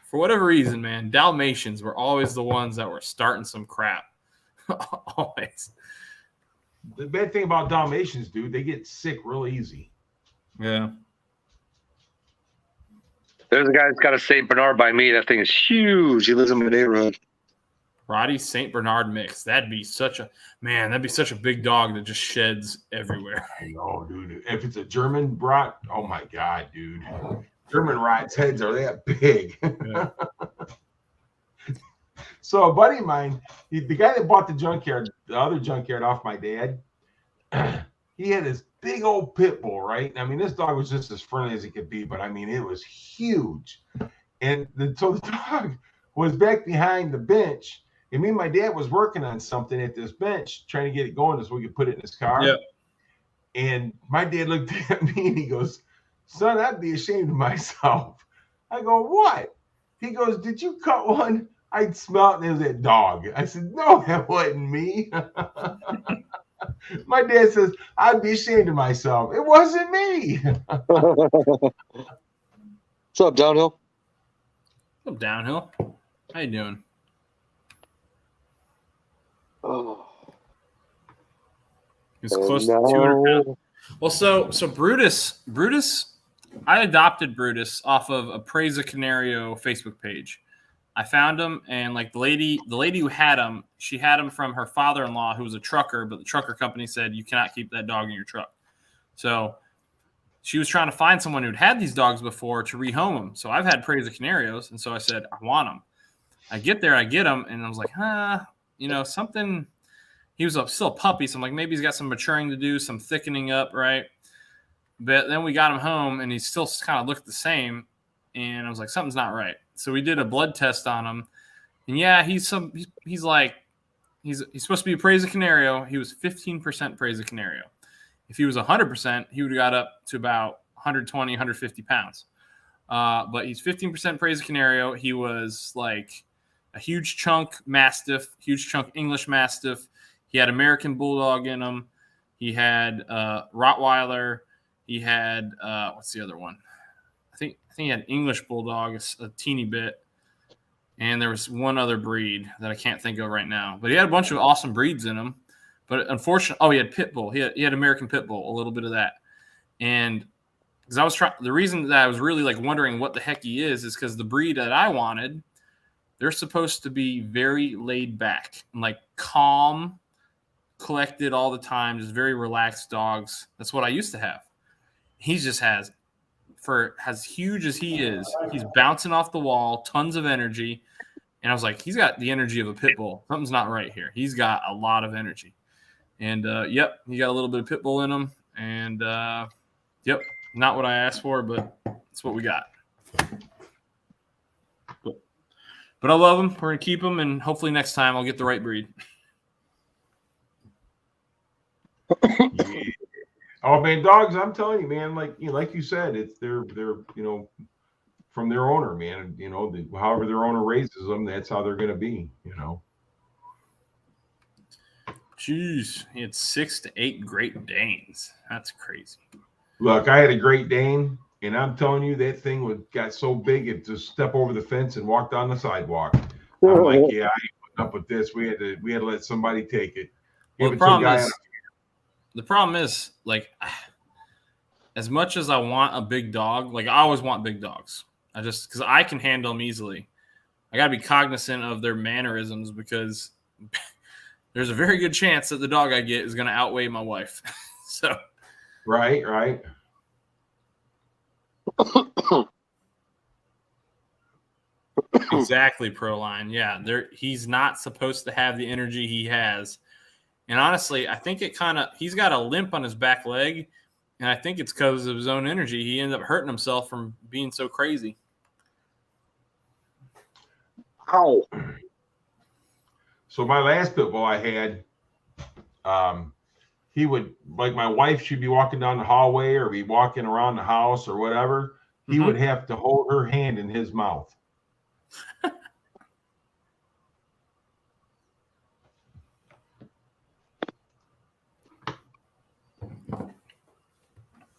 for whatever reason, man, Dalmatians were always the ones that were starting some crap. Always. The bad thing about Dalmatians, dude, they get sick real easy. Yeah. There's a guy that's got a St. Bernard by me. That thing is huge. He lives in my neighborhood. Roddy St. Bernard mix. That'd be such a big dog that just sheds everywhere. I know, dude. If it's a German Rot, oh my God, dude. German Rot's heads are that big. Yeah. So a buddy of mine, the guy that bought the other junkyard off my dad, he had this big old pit bull, right? I mean, this dog was just as friendly as he could be, but I mean, it was huge. And so the dog was back behind the bench, and me and my dad was working on something at this bench, trying to get it going so we could put it in his car. Yep. And my dad looked at me and he goes, "Son, I'd be ashamed of myself." I go, "What?" He goes, "Did you cut one?" I smelled it, and it was that dog. I said, "No, that wasn't me." My dad says, "I'd be ashamed of myself. It wasn't me." What's up, Downhill? What's up, Downhill? How you doing? Oh. He's close to 200 pounds. Well, so Brutus, I adopted Brutus off of a Praise a Canario Facebook page. I found him, and like the lady who had him, she had him from her father-in-law, who was a trucker, but the trucker company said you cannot keep that dog in your truck. So she was trying to find someone who'd had these dogs before to rehome them. So I've had Prairie Canarios, and so I said I want them. I get there, I get him, and I was like, something. He was still a puppy, so I'm like, maybe he's got some maturing to do, some thickening up, right? But then we got him home, and he still kind of looked the same, and I was like, something's not right. So we did a blood test on him, and yeah, he's supposed to be a Prairie Canario. He was 15% Prairie Canario. If he was 100%, he would have got up to about 120, 150 pounds. But he's 15% Prairie Canario. He was like a huge chunk Mastiff, huge chunk English Mastiff. He had American Bulldog in him. He had Rottweiler. He had what's the other one? I think he had English Bulldog a teeny bit, and there was one other breed that I can't think of right now. But he had a bunch of awesome breeds in him. But unfortunately, he had Pit Bull. He had American Pit Bull, a little bit of that. And because I was trying, the reason that I was really like wondering what the heck he is because the breed that I wanted, they're supposed to be very laid back and like calm, collected all the time, just very relaxed dogs. That's what I used to have. He just has, for as huge as he is, he's bouncing off the wall, tons of energy. And I was like, he's got the energy of a pit bull. Something's not right here. He's got a lot of energy. And, yep, he got a little bit of pit bull in him. And, yep, not what I asked for, but it's what we got. But I love him. We're going to keep him, and hopefully next time I'll get the right breed. Yeah. Oh man, dogs! I'm telling you, man. Like you said, it's they're from their owner, man. However their owner raises them, that's how they're going to be. Jeez, he had 6 to 8 Great Danes. That's crazy. Look, I had a Great Dane, and I'm telling you, that thing got so big it just stepped over the fence and walked on the sidewalk. I'm like, yeah, I ain't putting up with this. We had to let somebody take it. Well, the problem is, like, as much as I want a big dog, like I always want big dogs. Because I can handle them easily. I got to be cognizant of their mannerisms because there's a very good chance that the dog I get is going to outweigh my wife. So, right. Exactly, Proline. Yeah, he's not supposed to have the energy he has. And honestly, I think he's got a limp on his back leg, and I think it's because of his own energy. He ended up hurting himself from being so crazy. Ow. So my last pit bull I had, he would, like my wife, she'd be walking down the hallway or be walking around the house or whatever. He would have to hold her hand in his mouth.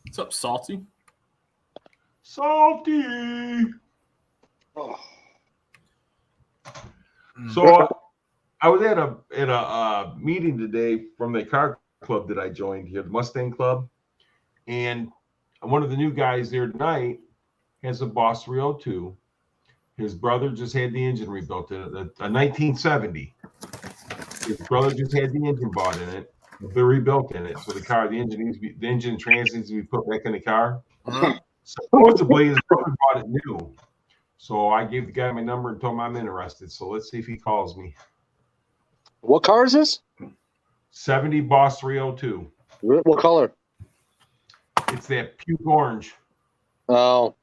What's up, Salty? Salty. Oh. So I was at a meeting today from the car club that I joined here, the Mustang Club, and one of the new guys there tonight has a Boss 302. His brother just had the engine rebuilt, a 1970. His brother just had the engine bought in it. They're rebuilt in it, so the engine and trans needs to be put back in the car. Supposedly, his brother bought it new. So I gave the guy my number and told him I'm interested. So let's see if he calls me. What car is this? 70 Boss 302. What color? It's that puke orange. Oh.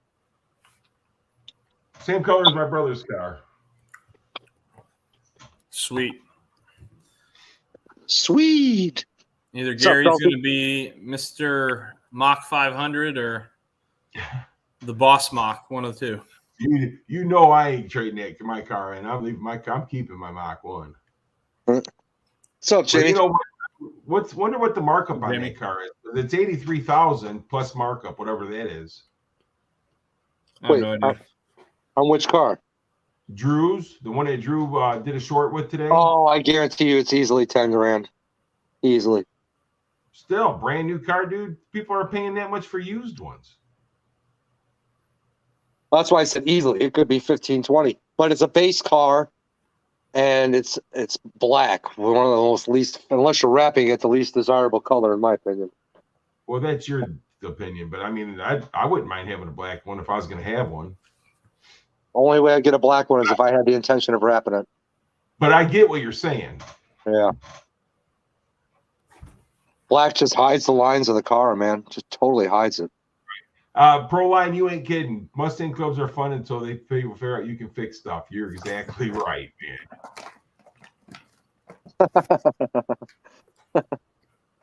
Same color as my brother's car. Sweet. What's Either up, Gary's Salty? going to be Mr. Mach 500 or the Boss Mach, one of the two. You know I ain't trading my car in. I'm leaving I'm keeping my Mach 1. What's up, Jimmy? Wonder what the markup on Jimmy. that car is. It's 83,000 plus markup, whatever that is. I have no idea. On which car? Drew's, the one that Drew did a short with today. Oh, I guarantee you it's easily 10 grand. Easily. Still, brand new car, dude. People are paying that much for used ones. That's why I said easily. It could be 15, 20. but it's a base car, and it's black. One of the most least, unless you're wrapping it, the least desirable color, in my opinion. Well, that's your opinion, but I mean, I wouldn't mind having a black one if I was going to have one. Only way I get a black one is if I had the intention of wrapping it. But I get what you're saying. Yeah. Black just hides the lines of the car, man. Just totally hides it. Proline, you ain't kidding. Mustang clubs are fun until they figure out you can fix stuff. You're exactly right, man.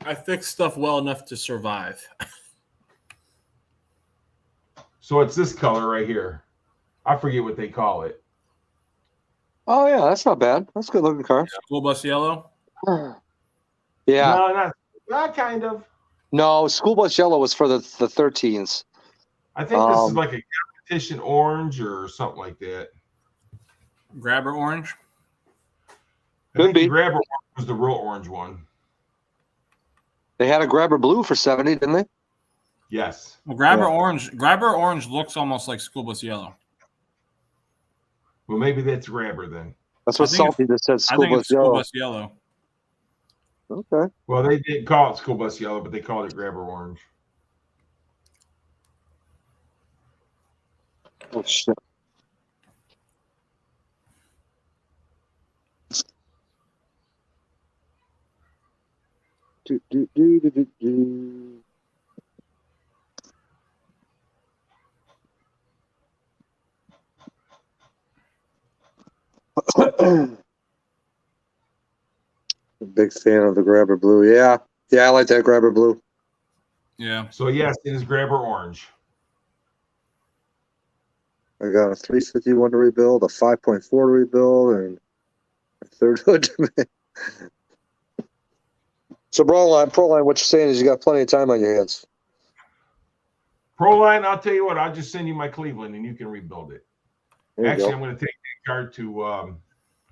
I fix stuff well enough to survive. So it's this color right here. I forget what they call it. Oh, yeah, that's not bad. That's a good looking car. School bus yellow? Yeah. No, not kind of. No, school bus yellow was for the 13s. I think this is like a competition orange or something like that. Grabber orange? I think the grabber orange was the real orange one. They had a grabber blue for 70, didn't they? Yes. Well, grabber orange looks almost like school bus yellow. Well, maybe that's grabber then. That's what Salty just said. School bus yellow. Okay. Well, they didn't call it school bus yellow, but they called it grabber orange. Oh shit. Do. Big fan of the grabber blue. Yeah, I like that grabber blue. Yeah. So yes, it is grabber orange. I got a 351 to rebuild, a 5.4 to rebuild, and a third hood to make. So Proline, what you're saying is you got plenty of time on your hands. Proline, I'll tell you what, I'll just send you my Cleveland and you can rebuild it. Actually, I'm going to take that card to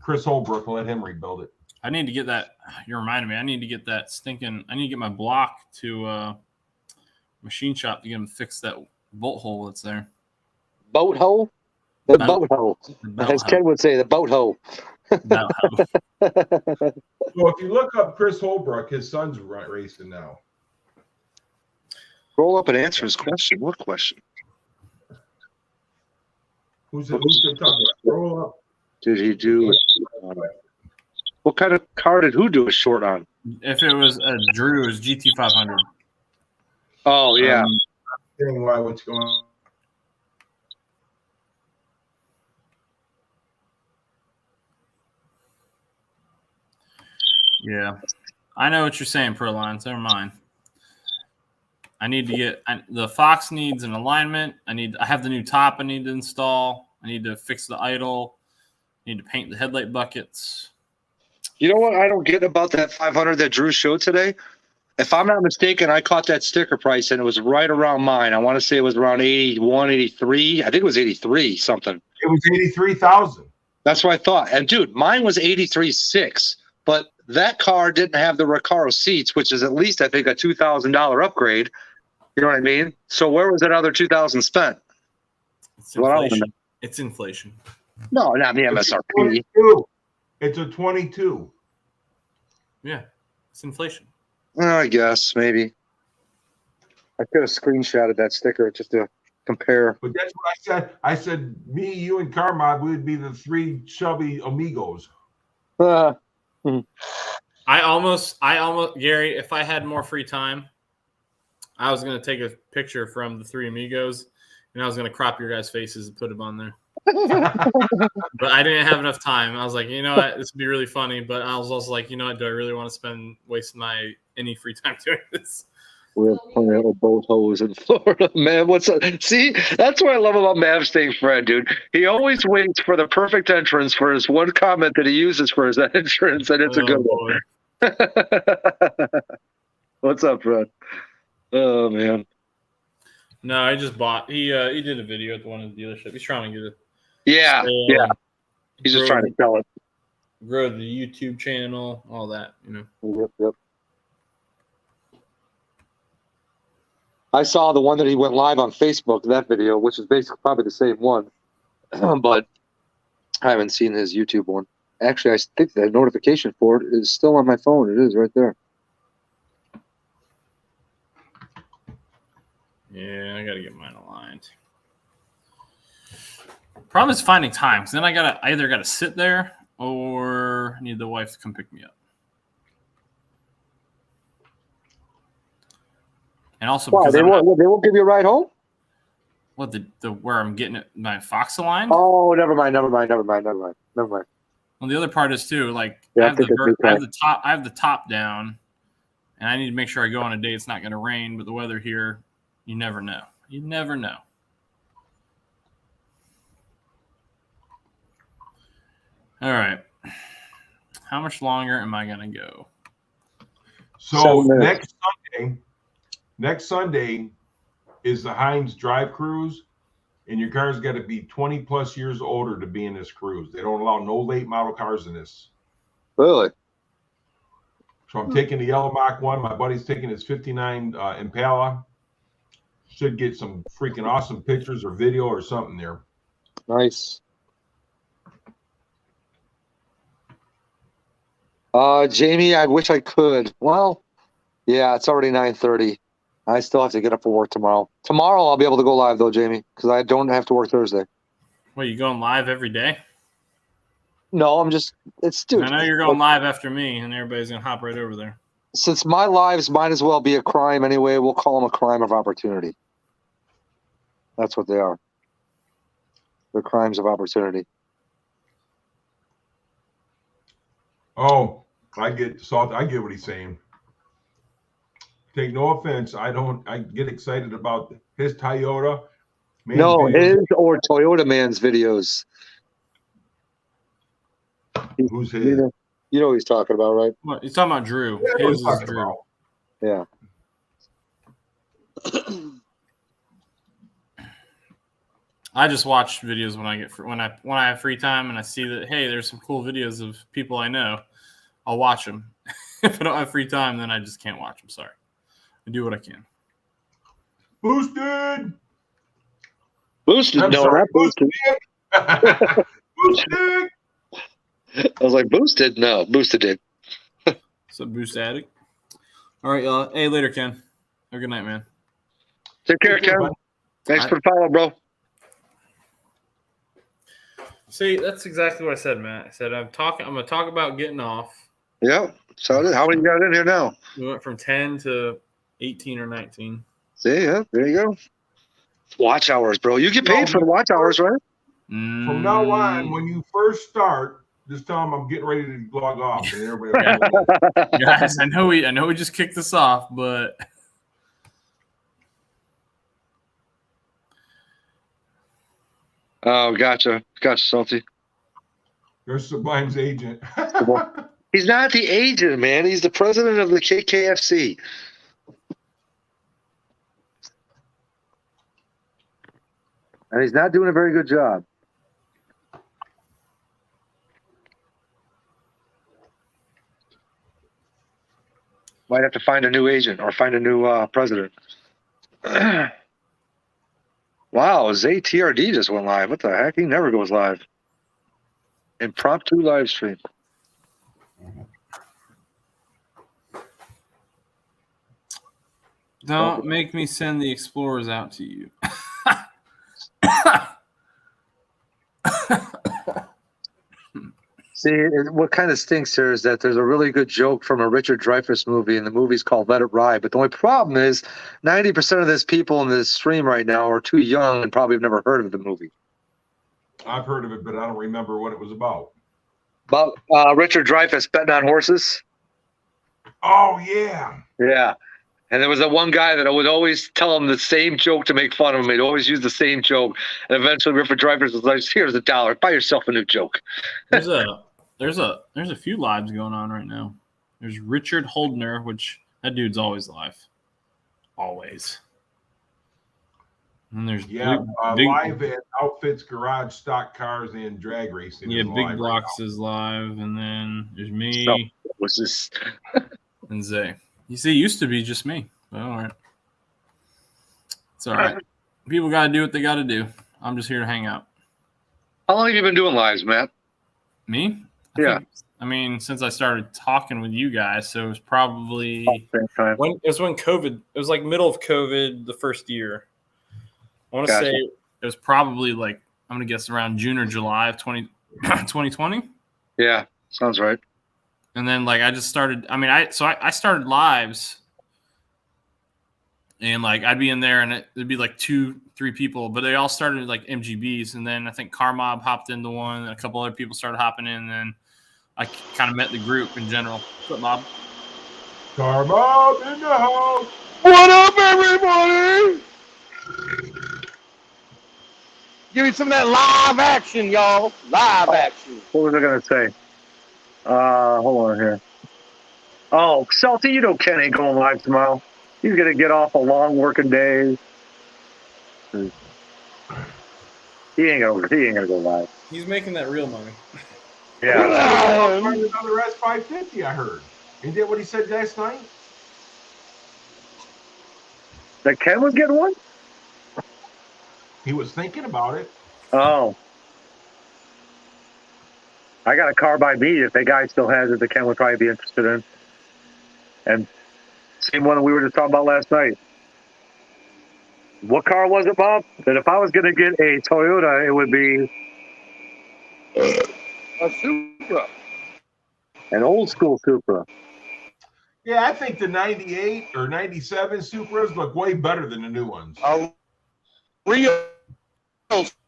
Chris Holbrook and let him rebuild it. I need to get that. You reminded me. I need to get that I need to get my block to machine shop to get him to fix that bolt hole that's there. Boat hole? The boat hole. As Ken would say, the boat hole. So if you look up Chris Holbrook, his son's racing now. Roll up and answer his question. What question? Who's they talking about? Roll up. Did he do what kind of car did who do a short on? If it was Drew, it was GT500. Oh, yeah. Why? What's going on? Yeah. I know what you're saying, Prolines. Never mind. I need to get the Fox needs an alignment. I have the new top I need to install. I need to fix the idle. I need to paint the headlight buckets. You know what I don't get about that 500 that Drew showed today? If I'm not mistaken, I caught that sticker price and it was right around mine. I want to say it was around 81, 83. I think it was 83 something. It was 83,000. That's what I thought. And dude, mine was 83.6, but that car didn't have the Recaro seats, which is at least I think a $2,000 upgrade. You know what I mean? So where was that other $2,000 spent? It's inflation. It's inflation. No, not the MSRP. It's a 22. Yeah, it's inflation. I guess maybe. I could have screenshotted that sticker just to compare. But that's what I said. I said, me, you, and Carmod would be the three chubby amigos. I almost, Gary, if I had more free time, I was going to take a picture from the three amigos, and I was going to crop your guys' faces and put them on there. But I didn't have enough time. I was like, you know what, this would be really funny. But I was also like, you know what, do I really want to waste any free time doing this? We have plenty of boat holes in Florida, man. What's up? See, that's what I love about Mav staying friend, dude. He always waits for the perfect entrance for his one comment that he uses for his entrance, and it's a good one. What's up, Fred? Oh man. No, I just bought. He did a video at the one in the dealership. He's trying to get it. Yeah. He's just trying to sell it. Grow the YouTube channel, all that, you know. Yep. I saw the one that he went live on Facebook, that video, which is basically probably the same one. But I haven't seen his YouTube one. Actually, I think the notification for it is still on my phone. It is right there. Yeah, I gotta get mine aligned. Problem is finding time, because then I either gotta sit there or need the wife to come pick me up. And also Wow, because they won't give you a ride home? what the where I'm getting it, my Fox aligned. Oh, never mind. Well, the other part is too, like Yeah, I have the top down, and I need to make sure I go on a day it's not going to rain. But the weather here, you never know. You never know. All right, how much longer am I going to go? So next Sunday is the Heinz Drive Cruise, and your car's got to be 20 plus years older to be in this cruise. They don't allow no late model cars in this. Really? So I'm taking the yellow Mach 1. My buddy's taking his 59 Impala. Should get some freaking awesome pictures or video or something there. Nice. Jamie, I wish I could. Well, yeah, it's already 9:30. I still have to get up for work tomorrow. Tomorrow I'll be able to go live though, Jamie, because I don't have to work Thursday. Well, you going live every day? No, it's dude. I know you're going live after me, and everybody's gonna hop right over there. Since my lives might as well be a crime anyway, we'll call them a crime of opportunity. That's what they are. They're crimes of opportunity. Oh, I get what he's saying. Take no offense. I get excited about his Toyota. No, his or Toyota Man's videos. Who's his? You know what he's talking about, right? What, he's talking about Drew. Yeah, His is Drew. about. Yeah. I just watch videos when I have free time and I see that, hey, there's some cool videos of people I know. I'll watch them. If I don't have free time, then I just can't watch them. Sorry. I do what I can. Boosted. Boosted? No, not boosted. Boosted. I was like, boosted? No, boosted did. What's up, Boost Addict? All right, y'all. Hey, later, Ken. Have a good night, man. Take care, Ken. Thanks for the follow, bro. See, that's exactly what I said, Matt. I said I'm going to talk about getting off. Yeah. So how many you got in here now? We went from 10 to 18 or 19. See, yeah, there you go. Watch hours, bro. You get paid for the watch hours, right? From now on, when you first start, just tell them I'm getting ready to log off. And everybody guys, I know we just kicked this off, but oh, gotcha, Salty. There's Sublime's agent. He's not the agent, man. He's the president of the KKFC. And he's not doing a very good job. Might have to find a new agent or find a new president. Wow, Zay TRD just went live. What the heck? He never goes live. Impromptu live stream. don't make me send the Explorers out to you. See, what kind of stinks here is that there's a really good joke from a Richard Dreyfuss movie, and the movie's called Let It Ride. But the only problem is 90% of these people in this stream right now are too young and probably have never heard of the movie. I've heard of it, but I don't remember what it was about. About Richard Dreyfuss betting on horses. Oh, yeah. Yeah. And there was that one guy that I would always tell him the same joke to make fun of him. He'd always use the same joke. And eventually Richard Dreyfuss was like, here's $1. Buy yourself a new joke. There's a few lives going on right now. There's Richard Holdner, which that dude's always live. Always. And there's live at Outfits Garage Stock Cars and Drag Racing. Yeah, Big Blocks is live, and then there's me. What's this? And Zay. You see, it used to be just me. But all right. It's all right. People got to do what they got to do. I'm just here to hang out. How long have you been doing lives, Matt? Me? Yeah. I mean, since I started talking with you guys, so it was probably Same time. when COVID. It was like middle of COVID, the first year. I want to Gotcha. say it was probably like I'm gonna guess around June or July of 2020. Yeah, sounds right. And then like I just started. I mean, I started lives, and like I'd be in there, and it'd be like 2-3 people, but they all started like MGBs, and then I think Car Mob hopped into one, and a couple other people started hopping in, and then I kind of met the group in general. What's up, Mob? Car Mob in the house. What up, everybody? Give me some of that live action, y'all. Live action. What was I going to say? Hold on here. Oh, Salty, you know Ken ain't going live tomorrow. He's going to get off a long working day. He ain't gonna go live. He's making that real money. Yeah. Another S550, I heard. Isn't that what he said last night? That Ken was getting one? He was thinking about it. Oh. I got a car by me. If the guy still has it, the Ken would probably be interested in. And same one we were just talking about last night. What car was it, Bob? That if I was going to get a Toyota, it would be A Supra. an old school Supra. Yeah, I think the 98 or 97 Supras look way better than the new ones. Real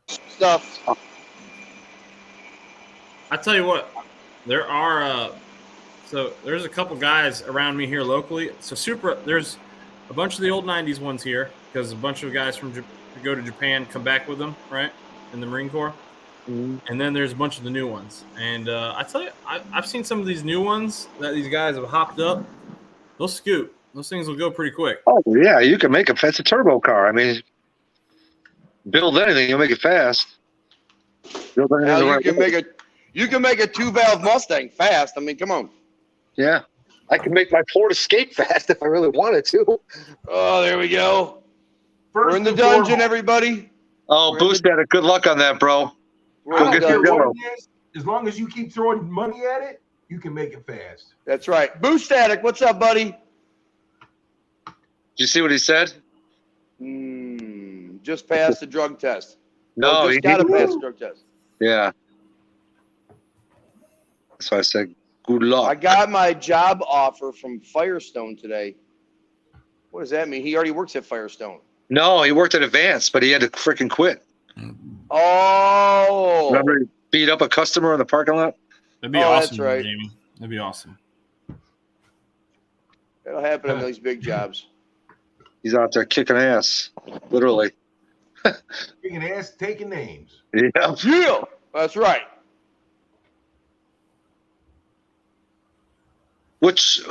stuff. I tell you what, there are there's a couple guys around me here locally. So Supra, there's a bunch of the old 90s ones here because a bunch of guys from go to Japan come back with them, right, in the Marine Corps. Mm-hmm. And then there's a bunch of the new ones. And I tell you, I've seen some of these new ones that these guys have hopped up. They'll scoot. Those things will go pretty quick. Oh, yeah, you can make it's a turbo car. I mean, build anything, you'll make it fast. Build anything you can make a 2-valve Mustang fast. I mean, come on. Yeah. I can make my Ford Escape fast if I really wanted to. Oh, there we go. We're in the dungeon, everybody. Oh, Boost at it. Good luck on that, bro. Go get your yellow. As long as you keep throwing money at it, you can make it fast. That's right. Boost Static, what's up, buddy? Did you see what he said? Just passed the drug test. No, he got to pass the drug test. Yeah. That's why I said good luck. I got my job offer from Firestone today. What does that mean? He already works at Firestone. No, he worked at Advance, but he had to freaking quit. Oh. Remember he beat up a customer in the parking lot? That'd be awesome, that's right. Jamie. That'd be awesome. That'll happen on these big jobs. He's out there kicking ass, literally. Kicking ass, taking names. Yeah. Yeah, that's right. Which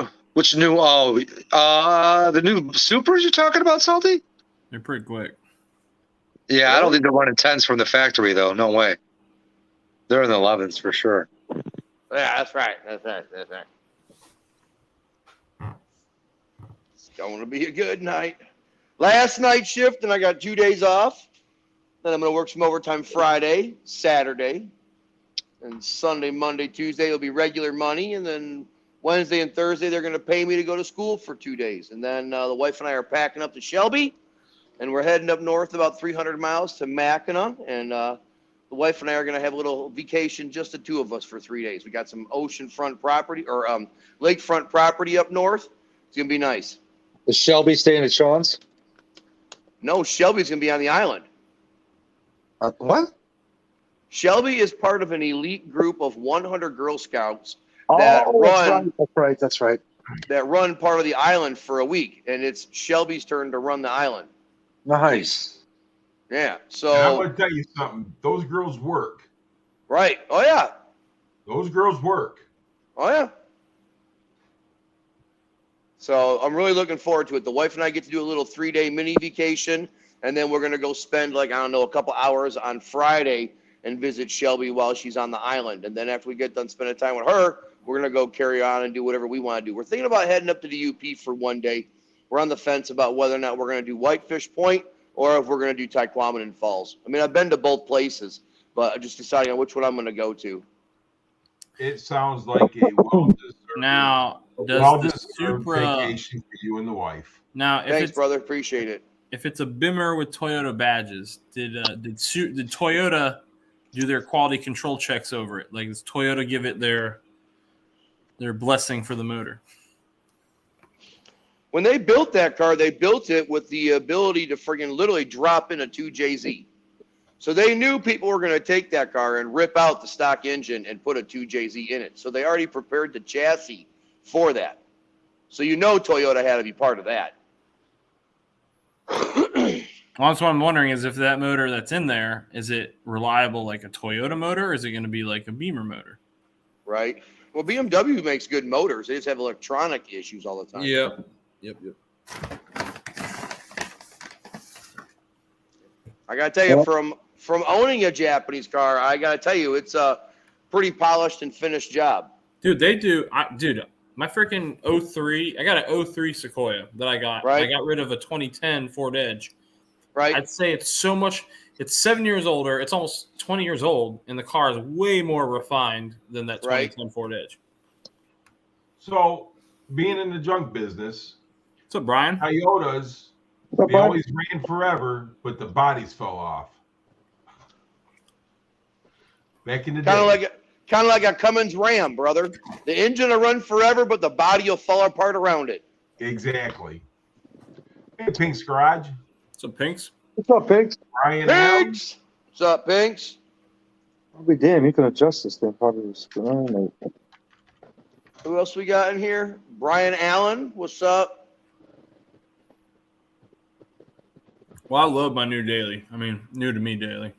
new? Oh, the new Supras you're talking about, Salty? They're pretty quick. Yeah, I don't think they're running 10s from the factory though. No way. They're in the 11s for sure. Yeah, that's right. That's right. It's going to be a good night. Last night shift, and I got 2 days off. Then I'm going to work some overtime Friday, Saturday, and Sunday, Monday, Tuesday will be regular money, and then Wednesday and Thursday they're going to pay me to go to school for 2 days. And then the wife and I are packing up to Shelby, and we're heading up north about 300 miles to Mackinac, and the wife and I are going to have a little vacation, just the two of us, for 3 days. We got some oceanfront property or lakefront property up north. It's going to be nice. Is Shelby staying at Sean's? No, Shelby's going to be on the island. What? Shelby is part of an elite group of 100 Girl Scouts that That's right. that run part of the island for a week, and it's Shelby's turn to run the island. Nice. Yeah. So And I'm going to tell you something. Those girls work. right. Oh yeah. Those girls work. Oh yeah. So I'm really looking forward to it. The wife and I get to do a little 3-day mini vacation, and then we're gonna go spend a couple hours on Friday and visit Shelby while she's on the island. And then after we get done spending time with her, we're gonna go carry on and do whatever we want to do. We're thinking about heading up to the UP for one day. We're on the fence about whether or not we're gonna do Whitefish Point or if we're gonna do Tyquamenon Falls. I mean, I've been to both places, but I'm just deciding on which one I'm going to go to. It sounds like a well-deserved, Now, does the well-deserved Supra? vacation for you and the wife. Now, if Thanks, it's brother. Appreciate it. if it's a Bimmer with Toyota badges, did Toyota do their quality control checks over it? Like, does Toyota give it their blessing for the motor? When they built that car, they built it with the ability to friggin' literally drop in a 2JZ. So they knew people were going to take that car and rip out the stock engine and put a 2JZ in it. So they already prepared the chassis for that. So you know Toyota had to be part of that. Well, that's what I'm wondering is if that motor that's in there, is it reliable like a Toyota motor, or is it going to be like a Beamer motor? Right? Well, BMW makes good motors. They just have electronic issues all the time. Yep. I got to tell you, from owning a Japanese car, I got to tell you, it's a pretty polished and finished job. Dude, they do. My freaking 03, I got an 03 Sequoia that I got. Right. I got rid of a 2010 Ford Edge. Right? I'd say it's 7 years older. It's almost 20 years old, and the car is way more refined than that 2010 Ford Edge. So, being in the junk business, what's up, Brian? Toyotas, they always ran forever, but the bodies fell off. Back in the day. Kind of like a Cummins Ram, brother. The engine will run forever, but the body will fall apart around it. Exactly. Hey, Pink's Garage. What's up, Pinks? What's up, Pigs? Ryan Pinks! What's up, Pinks? Probably damn, you can adjust this thing. Probably. Who else we got in here? Brian Allen, what's up? Well, I love my new daily. I mean, new to me daily.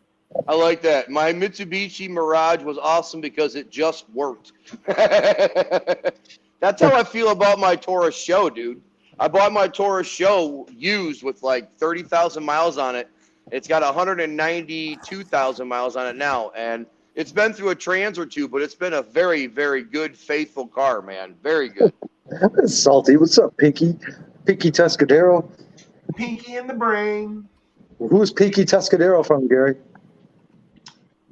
I like that. My Mitsubishi Mirage was awesome because it just worked. That's how I feel about my Taurus Show, dude. I bought my Taurus Show used with like 30,000 miles on it. It's got 192,000 miles on it now, and it's been through a trans or two, but it's been a very, very good, faithful car, man. Very good. Salty. What's up, Pinky? Pinky Tuscadero. Pinky in the brain. Who's Pinky Tuscadero from, Gary?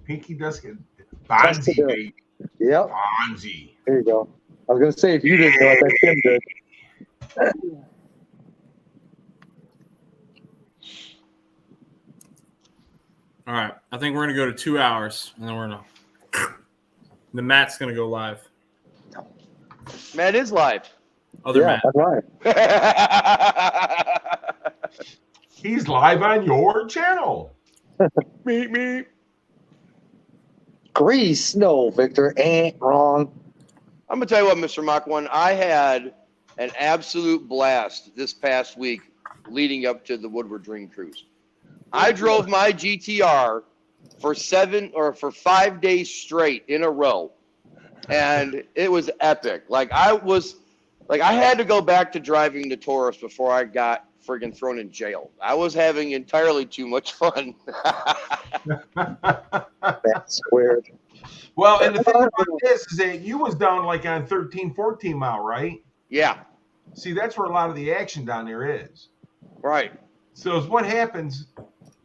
Pinky Tuscadero. Bonzi, baby. Yep. Bonzi. There you go. I was going to say, if you didn't know it, that Tim did. All right. I think we're going to go to 2 hours, and then we're going to – the Matt's going to go live. Matt is live. Matt. That's right. He's live on your channel. Meet me. Grease. No, Victor. Wrong. I'm going to tell you what, Mr. Mach 1, I had an absolute blast this past week leading up to the Woodward Dream Cruise. I drove my GTR for 5 days straight in a row, and it was epic. I had to go back to driving the Taurus before I got friggin' thrown in jail. I was having entirely too much fun. That's weird. Well, and the thing about this is that you was down like on 13, 14 mile, right? Yeah. See, that's where a lot of the action down there is. Right. So is what happens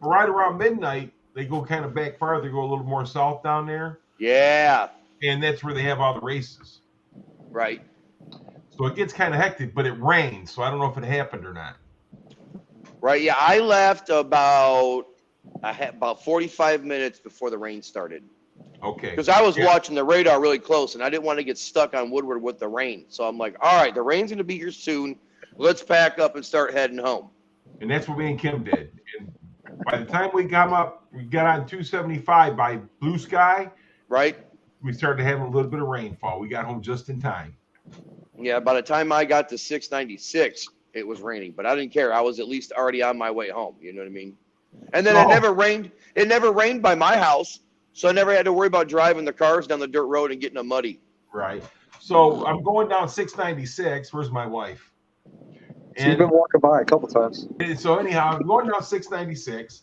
right around midnight, they go kind of back farther, they go a little more south down there. Yeah. And that's where they have all the races. Right. So it gets kind of hectic, but it rains, so I don't know if it happened or not. Right. Yeah, I left about 45 minutes before the rain started. Okay. Because I was watching the radar really close, and I didn't want to get stuck on Woodward with the rain. So I'm like, all right, the rain's going to be here soon. Let's pack up and start heading home. And that's what me and Kim did. And by the time we got on 275 by Blue Sky. Right. We started having a little bit of rainfall. We got home just in time. Yeah, by the time I got to 696, it was raining. But I didn't care. I was at least already on my way home. You know what I mean? And then it never rained. It never rained by my house. So I never had to worry about driving the cars down the dirt road and getting them muddy. Right. So I'm going down 696. Where's my wife? She's been walking by a couple times. And so anyhow, I'm going down 696.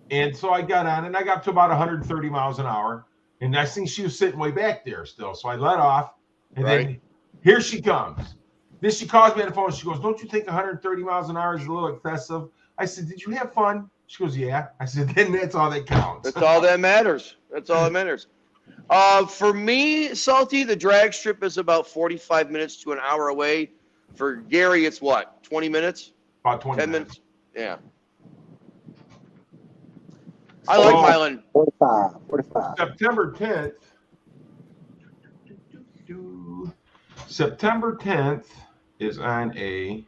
And so I got on and I got to about 130 miles an hour. And I think she was sitting way back there still. So I let off. And then here she comes. Then she calls me on the phone. She goes, don't you think 130 miles an hour is a little excessive? I said, did you have fun? She goes, yeah. I said, then that's all that counts. That's all that matters. That's all that matters. For me, Salty, the drag strip is about 45 minutes to an hour away. For Gary, it's what, 20 minutes? About 20 10 minutes. Yeah. I like Milan. 45. September 10th. September 10th is on a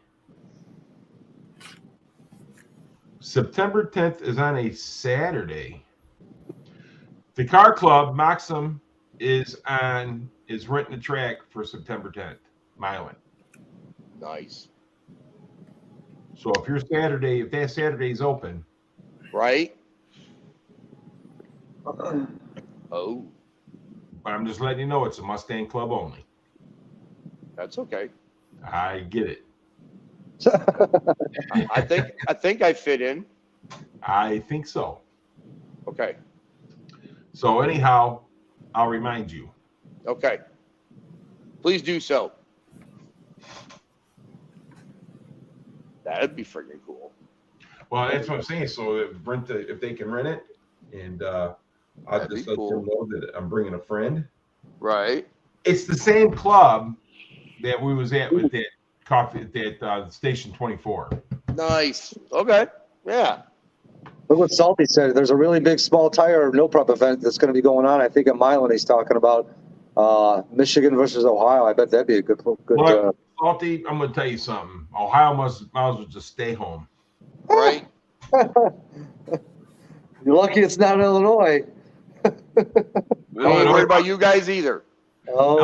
Saturday. The Car Club Maxim is renting a track for September 10th, Milan. Nice. So if that Saturday's open, Right? Oh, but I'm just letting you know it's a Mustang Club only. that's okay. I get it. I think I fit in. I think so. Okay. So anyhow, I'll remind you. Okay. Please do so. That'd be freaking cool. Well, that's what I'm saying. So if they can rent it, and I'll That'd just be let cool. them know that I'm bringing a friend. Right. It's the same club that we was at with that coffee at that Station 24. Nice. Okay. Yeah. Look what Salty said. There's a really big small tire no prep event that's going to be going on. I think at Milan he's talking about Michigan versus Ohio. I bet that'd be a good. Well, Salty, I'm going to tell you something. Ohio might as well just stay home. Right. You're lucky it's not Illinois. We ain't worried about you guys either. Oh,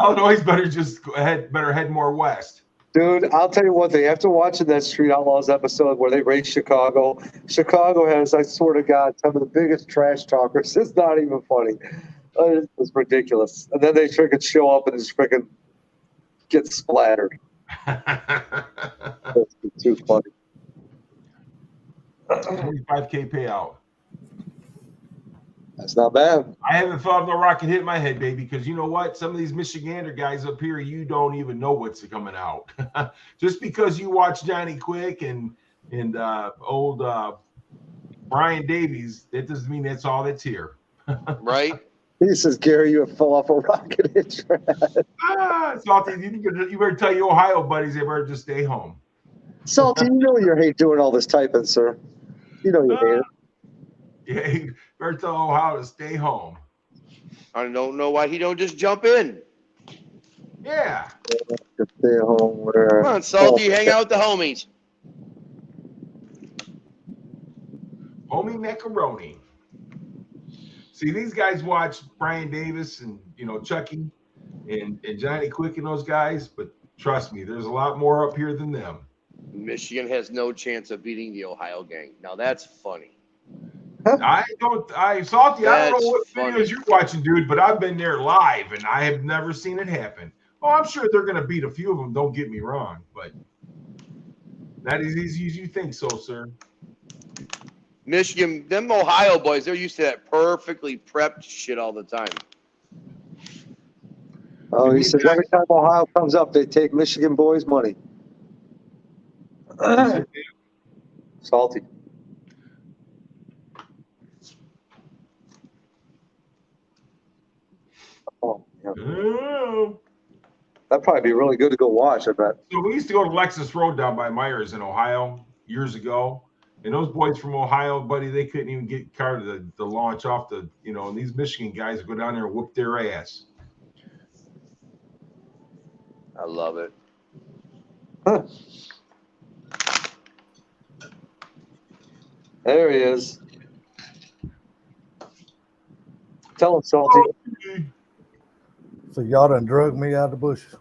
Illinois better head more west. dude, I'll tell you one thing. After watching that Street Outlaws episode where they race Chicago, Chicago has, I swear to God, some of the biggest trash talkers. It's not even funny. It's ridiculous. And then they freaking show up and just freaking get splattered. That's too funny. 25K payout. That's not bad. I haven't felt no rocket hit my head, baby, because you know what? Some of these Michigander guys up here, you don't even know what's coming out. Just because you watch Johnny Quick and old Brian Davies, that doesn't mean that's all that's here. Right. He says, Gary, you have fell off a rocket in trash. Salty, you better tell your Ohio buddies they better just stay home. Salty, you know you hate doing all this typing, sir. You know you hate it. Yeah, you better tell Ohio to stay home. I don't know why he don't just jump in. Yeah. Stay home where. Come on, Salty, hang out with the homies. Homie macaroni. See, these guys watch Brian Davis and Chucky and Johnny Quick and those guys, but trust me, there's a lot more up here than them. Michigan has no chance of beating the Ohio gang. Now that's funny. Salty, I don't know what funny. videos you're watching, dude, but I've been there live and I have never seen it happen. Well, I'm sure they're going to beat a few of them, don't get me wrong, but not as easy as you think so, sir. Michigan, them Ohio boys, they're used to that perfectly prepped shit all the time. Oh, he says every time Ohio comes up, they take Michigan boys' money. Salty. Oh, yeah. Oh. That'd probably be really good to go watch, I bet. So we used to go to Lexus Road down by Myers in Ohio years ago. And those boys from Ohio, buddy, they couldn't even get a car to launch off and these Michigan guys go down there and whoop their ass. I love it. Huh. There he is. Tell him, Salty. So y'all done drug me out of the bushes.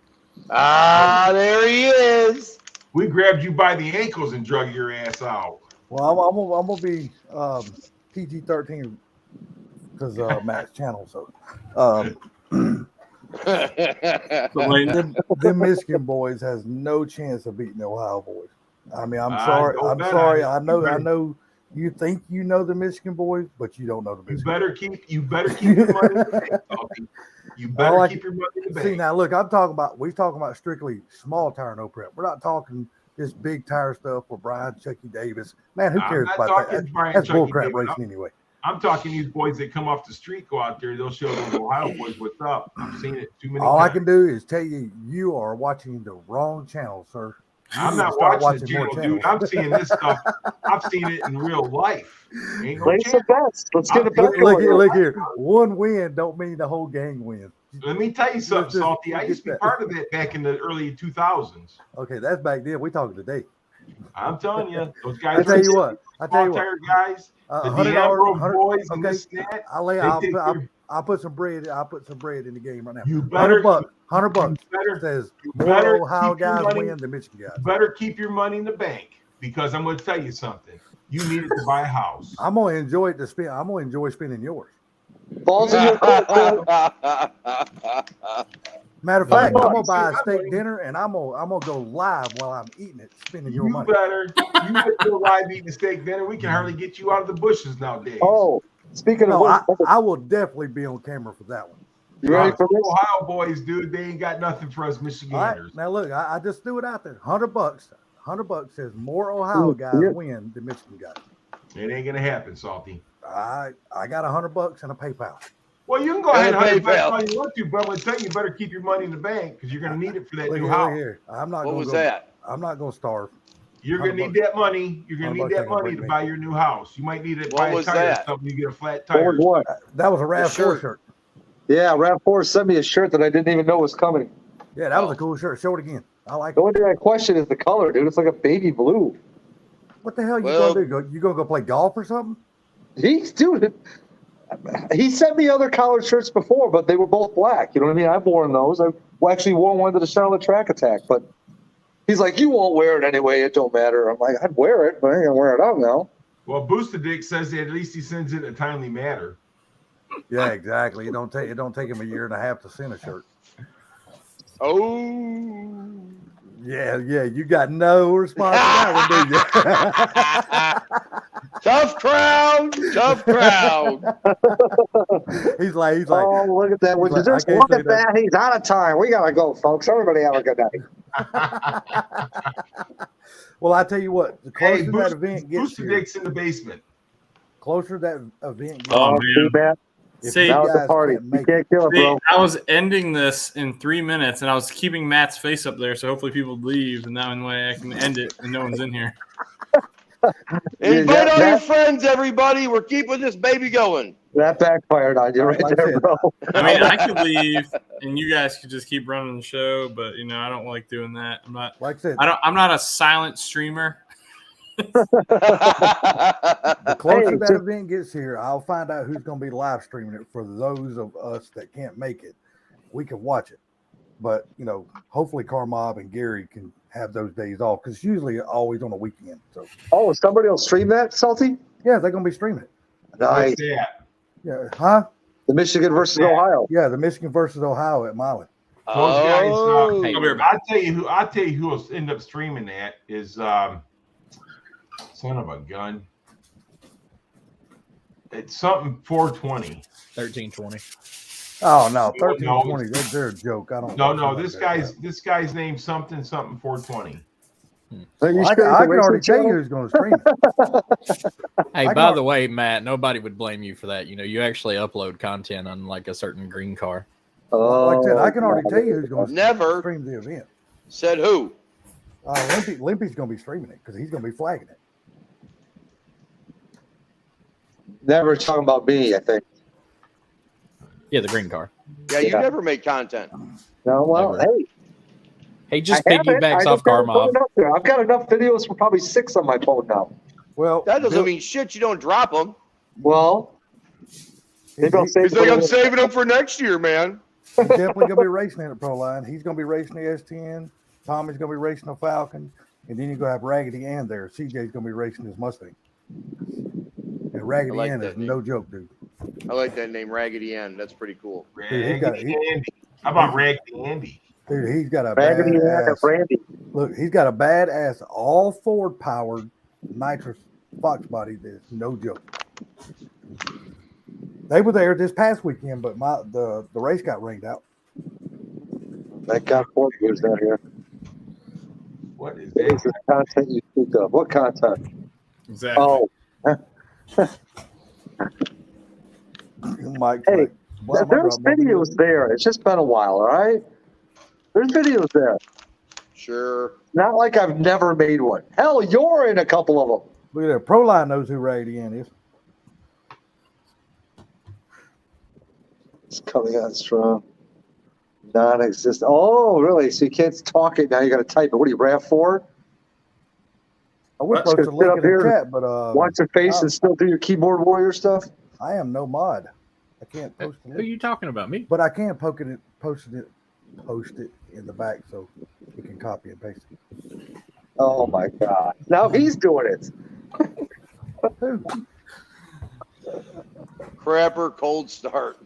Ah, there he is. We grabbed you by the ankles and drug your ass out. Well, I'm gonna be PG-13 because Matt's channel. So, them Michigan boys has no chance of beating the Ohio boys. I mean, I'm sorry. I'm sorry. I know. You think you know the Michigan boys, but you don't know the Michigan. You better keep your money in the bank. You better keep your money in the bank. See, now look, we're talking about strictly small tire no prep. We're not talking this big tire stuff with Brian Chucky Davis. Man, who cares I'm not about talking that? Brian That's Chucky bullcrap Davis. racing anyway. I'm talking these boys that come off the street, go out there, they'll show those Ohio boys what's up. I've seen it too many All times. I can do is tell you, you are watching the wrong channel, sir. I'm not watching the channel, dude. I'm seeing this stuff. I've seen it in real life. Ain't no Place the chance. bets. Let's get a bet Look here. One win don't mean the whole gang wins. Let me tell you something, Salty. I used to be part of that back in the early 2000s. Okay, that's back then. We talking today. I'm telling you, those guys. I tell you what. Guys, the D'Ambro boys, and this and that. I'll put some bread. I'll put some bread in the game right now. You better, $100 says more Ohio guys win than Michigan guys. You better keep your money in the bank because I'm going to tell you something. You need it to buy a house. I'm going to enjoy it to spend. I'm going to enjoy spending yours. Balls in your court. Matter of fact, I'm gonna buy a steak dinner and I'm gonna go live while I'm eating it, spending your money. You better go live eating a steak dinner. We can hardly get you out of the bushes nowadays. Oh, speaking of, I will definitely be on camera for that one. You ready for this? Ohio boys, dude, they ain't got nothing for us Michiganders. All right, now look, I just threw it out there. $100. $100 says more Ohio guys win than Michigan guys. It ain't gonna happen, Salty. I got $100 and a PayPal. Well, you can go ahead and $100 all you want to, but I'm gonna tell you, you better keep your money in the bank because you're gonna need it for that new house. I'm not. What was that? I'm not gonna starve. You're gonna need that money. You're gonna need that money to buy your new house. You might need it to buy a tire or something. You get a flat tire. What? That was a RAV4 shirt. Yeah, RAV4 sent me a shirt that I didn't even know was coming. Yeah, that was a cool shirt. Show it again. I like it. The only thing I question is the color, dude. It's like a baby blue. What the hell you gonna do? You gonna go play golf or something? He sent me other collared shirts before, but they were both black. You know what I mean? I've worn those. I actually wore one to the Charlotte Track Attack, but he's like, you won't wear it anyway. It don't matter. I'm like, I'd wear it, but I ain't gonna wear it out now. Well, Booster Dick says that at least he sends it in a timely manner. Yeah, exactly. It don't take him a year and a half to send a shirt. Oh. Yeah. You got no response to that one, do you? Tough crowd. He's like. Oh, look at that! Look at that! He's out of time. We gotta go, folks. Everybody have a good night. Well, I tell you what. The closer that event gets, Booster Dick's in the basement. Closer that event gets. Oh man. See, that was the party. You can't kill it, bro. I was ending this in 3 minutes, and I was keeping Matt's face up there, so hopefully people leave, and that way I can end it, and no one's in here. Invite all your friends, everybody. We're keeping this baby going. That backfired on you right there, bro. I mean, I could leave, and you guys could just keep running the show, but I don't like doing that. I'm not. Like I said, I'm not a silent streamer. The closer that event gets here, I'll find out who's going to be live streaming it for those of us that can't make it. We can watch it, but hopefully Carmob and Gary can have those days off because it's usually always on a weekend. So, somebody will stream that, Salty? Yeah, they're going to be streaming it. Nice. Yeah, huh? The Michigan versus Ohio. Yeah, the Michigan versus Ohio at Milan. Those guys. I'll tell you who will end up streaming that is. Son of a gun. It's something 420. 1320. Oh no, 1320. They're a joke. I don't. No. This guy's named something 420. I can already tell you who's going to stream it. Hey, by the way, Matt, nobody would blame you for that. You actually upload content on like a certain green car. Like I said, I can already tell you who's going to Never stream the event. Said who? Limpy's going to be streaming it because he's going to be flagging it. Never talking about me, I think. Yeah, the green car. Yeah, you never make content. No, well, Never. He just piggybacks off Carmob. I've got enough videos for probably 6 on my phone now. Well, that doesn't mean shit. You don't drop them. Well, he's like, I'm saving them for next year, man. He's definitely going to be racing in the Pro Line. He's going to be racing the S10. Tommy's going to be racing the Falcon. And then you're going to have Raggedy Ann there. CJ's going to be racing his Mustang. And Raggedy Ann is no joke, dude. I like that name, Raggedy Ann. That's pretty cool. Raggedy Andy. How about Raggedy Andy? Dude, he's got a badass. Look, he's got a badass, all Ford powered nitrous Fox body. That's no joke. They were there this past weekend, but the race got rained out. That got 4 years down here. What is What is that? the content you speak of? What content? Exactly. Oh, Mike's hey, like, well, there's videos there. It's just been a while, all right? There's videos there. Sure. Not like I've never made one. Hell, you're in a couple of them. Look at that. Proline knows who Raggedy Ann is. It's coming on strong. Non-existent. Oh, really? So you can't talk it now. You got to type it. What are you, RAV4? I would Just post gonna a sit link up in the here, chat, but watch your face I, and still do your keyboard warrior stuff. I am no mod. I can't post the Who are link, you talking about? Me? but I can post it in the back so you can copy and paste it. Oh my God! Now he's doing it. Who? Crapper cold start.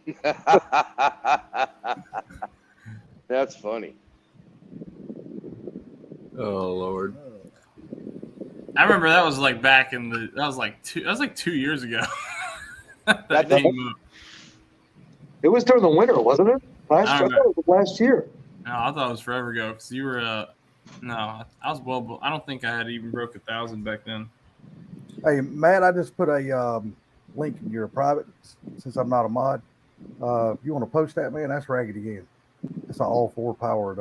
That's funny. Oh Lord. I remember that was like back in the. That was like 2 years ago. that That- came up. It was during the winter, wasn't it? I thought it was last year. No, I thought it was forever ago because you were. No, I was well. I don't think I had even broke 1,000 back then. Hey, Matt, I just put a link in your private since I'm not a mod. If you want to post that, man, that's Raggedy Ann. It's an all 4 powered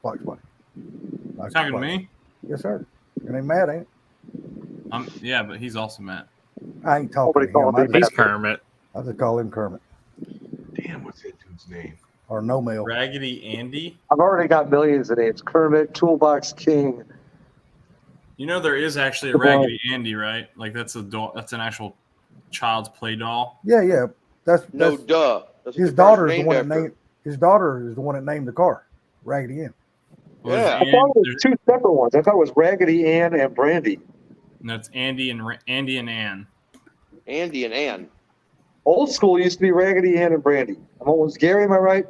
Fox body. You talking to me? Yes, sir. Your name Matt, ain't it? Yeah, but he's also Matt. I ain't talking Nobody to called him. me He's Kermit. I just call him Kermit Damn, what's that dude's name? or No Mail. Raggedy Andy. I've already got millions of names. Kermit, Toolbox King. You know there is actually a Raggedy Andy, right? Like that's a doll. That's an actual child's play doll. Yeah. That's No, duh. That's his what daughter is named the one that after. named his daughter is the one that named the car Raggedy Ann. Well, Yeah. there's I thought it was there's- two separate ones. I thought it was Raggedy Ann and Brandy. no, it's Andy and Ann. Andy and Ann. Old school used to be Raggedy Ann and Brandy. I'm almost Gary. Am I right?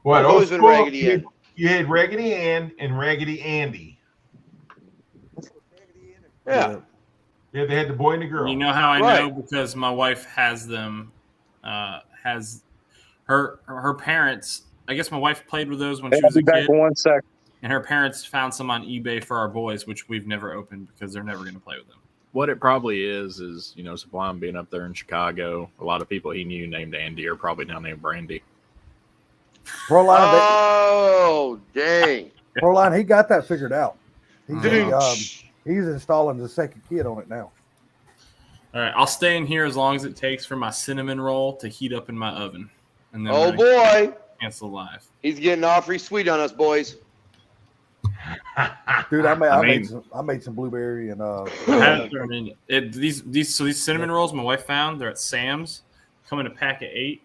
What? I've always been school, Raggedy Ann. You had Raggedy Ann and Raggedy Andy. Yeah. Yeah, they had the boy and the girl. You know how I Right. know because my wife has them. Has her parents. I guess my wife played with those when she I'll was be a back kid, for 1 sec. and her parents found some on eBay for our boys, which we've never opened because they're never going to play with them. What it probably is Sublime being up there in Chicago. A lot of people he knew named Andy are probably now named Brandy. Proline, Oh, dang. Proline, he got that figured out. Dude. He's installing the second kid on it now. All right, I'll stay in here as long as it takes for my cinnamon roll to heat up in my oven, and then Oh, we're gonna boy. cancel live. He's getting awfully sweet on us, boys. Dude, I mean- made some blueberry and These cinnamon rolls my wife found, they're at Sam's, come in a pack of 8,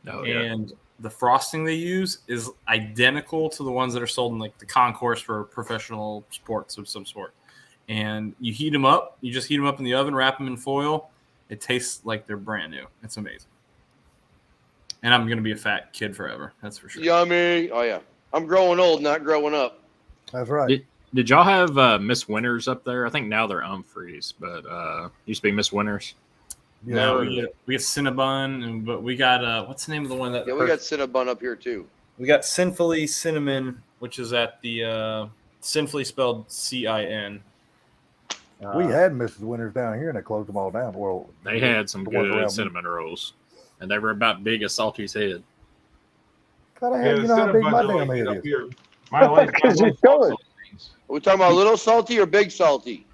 Oh yeah. and the frosting they use is identical to the ones that are sold in like the concourse for professional sports of some sort. And you heat them up. You just heat them up in the oven, wrap them in foil. It tastes like they're brand new. It's amazing. And I'm gonna be a fat kid forever. That's for sure. Yummy. Oh, yeah. I'm growing old, not growing up. that's right. Did y'all have Miss Winters up there? I think now they're Humphreys, but used to be Miss Winters. No, we get Cinnabon, but we got what's the name of the one that? Yeah, we got Cinnabon up here, too. We got Sinfully Cinnamon, which is at the sinfully spelled CIN. We had Mrs. Winters down here and they closed them all down. Well, They had some the ones good around me. cinnamon rolls, and they were about big as Salty's head. God, I Yeah, had, the you know how big my Cinnabons damn only head get up is. here. My wife Because you loves show it. those things. Are we talking about little salty or big salty?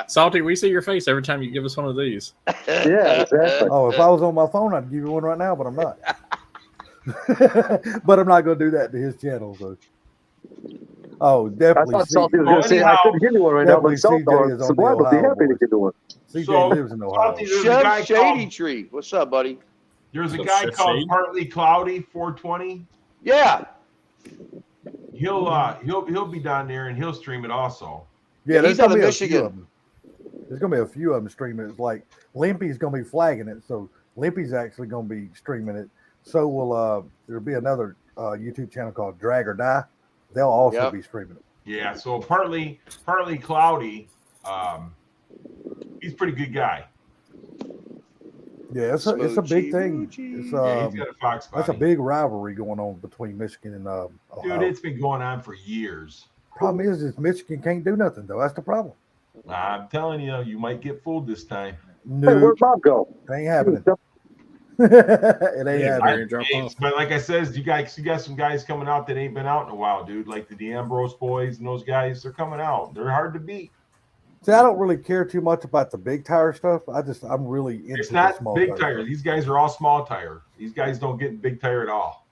Salty, we see your face every time you give us one of these. Yeah, exactly. Oh, if I was on my phone, I'd give you one right now, but I'm not. But I'm not going to do that to his channel. So. Oh, I definitely. thought Salty was Well, going to say, I anyhow, couldn't give you one right now, but definitely CJ is on Sublime the would be Ohio happy to board. give you one. CJ So, lives in Ohio. Salty, there's a guy Chef Shady called, Tree. What's up, buddy? there's a So guy Chef called Shady? Partly Cloudy 420. Yeah. He'll be down there and he'll stream it also. Yeah, there's he's out gonna of be a few Michigan. of them. There's gonna be a few of them streaming. It's like Limpy's gonna be flagging it, so Limpy's actually gonna be streaming it. So will there'll be another YouTube channel called Drag or Die. They'll also Yep. be streaming it. Yeah, so partly Cloudy, he's a pretty good guy. Yeah, it's a big thing. It's Yeah, he's got a Fox body. that's a big rivalry going on between Michigan and Ohio. Dude, it's been going on for years. Problem is Michigan can't do nothing though. That's the problem. I'm telling you, you might get fooled this time. Hey, No, where'd Bob go? it ain't happening. It ain't Yeah, happening. drop off. But like I says, you got some guys coming out that ain't been out in a while, dude. Like the D'Ambrose boys and those guys, they're coming out. They're hard to beat. See, I don't really care too much about the big tire stuff. I'm really into It's the not small big tire tire. stuff. These guys are all small tire. These guys don't get big tire at all.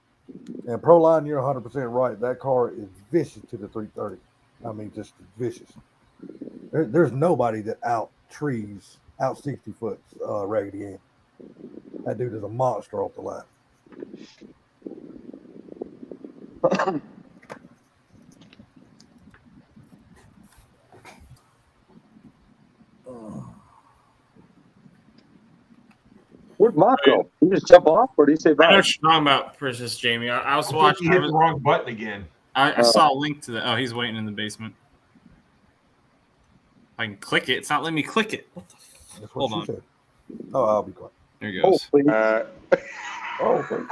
And Proline, you're 100% right. That car is vicious to the 330. I mean, just vicious. There's nobody that out 60 foot Raggedy Ann. That dude is a monster off the line. Where'd Bob go? Did he just jump off, or did he say I know bye? what you're talking about, Princess Jamie. I was I think watching. he hit the wrong button again. I saw a link to that. Oh, he's waiting in the basement. I can click it. It's not letting me click it. What the That's what Hold she on. said. Oh, I'll be quiet. There it Oh, goes. please. Oh, please.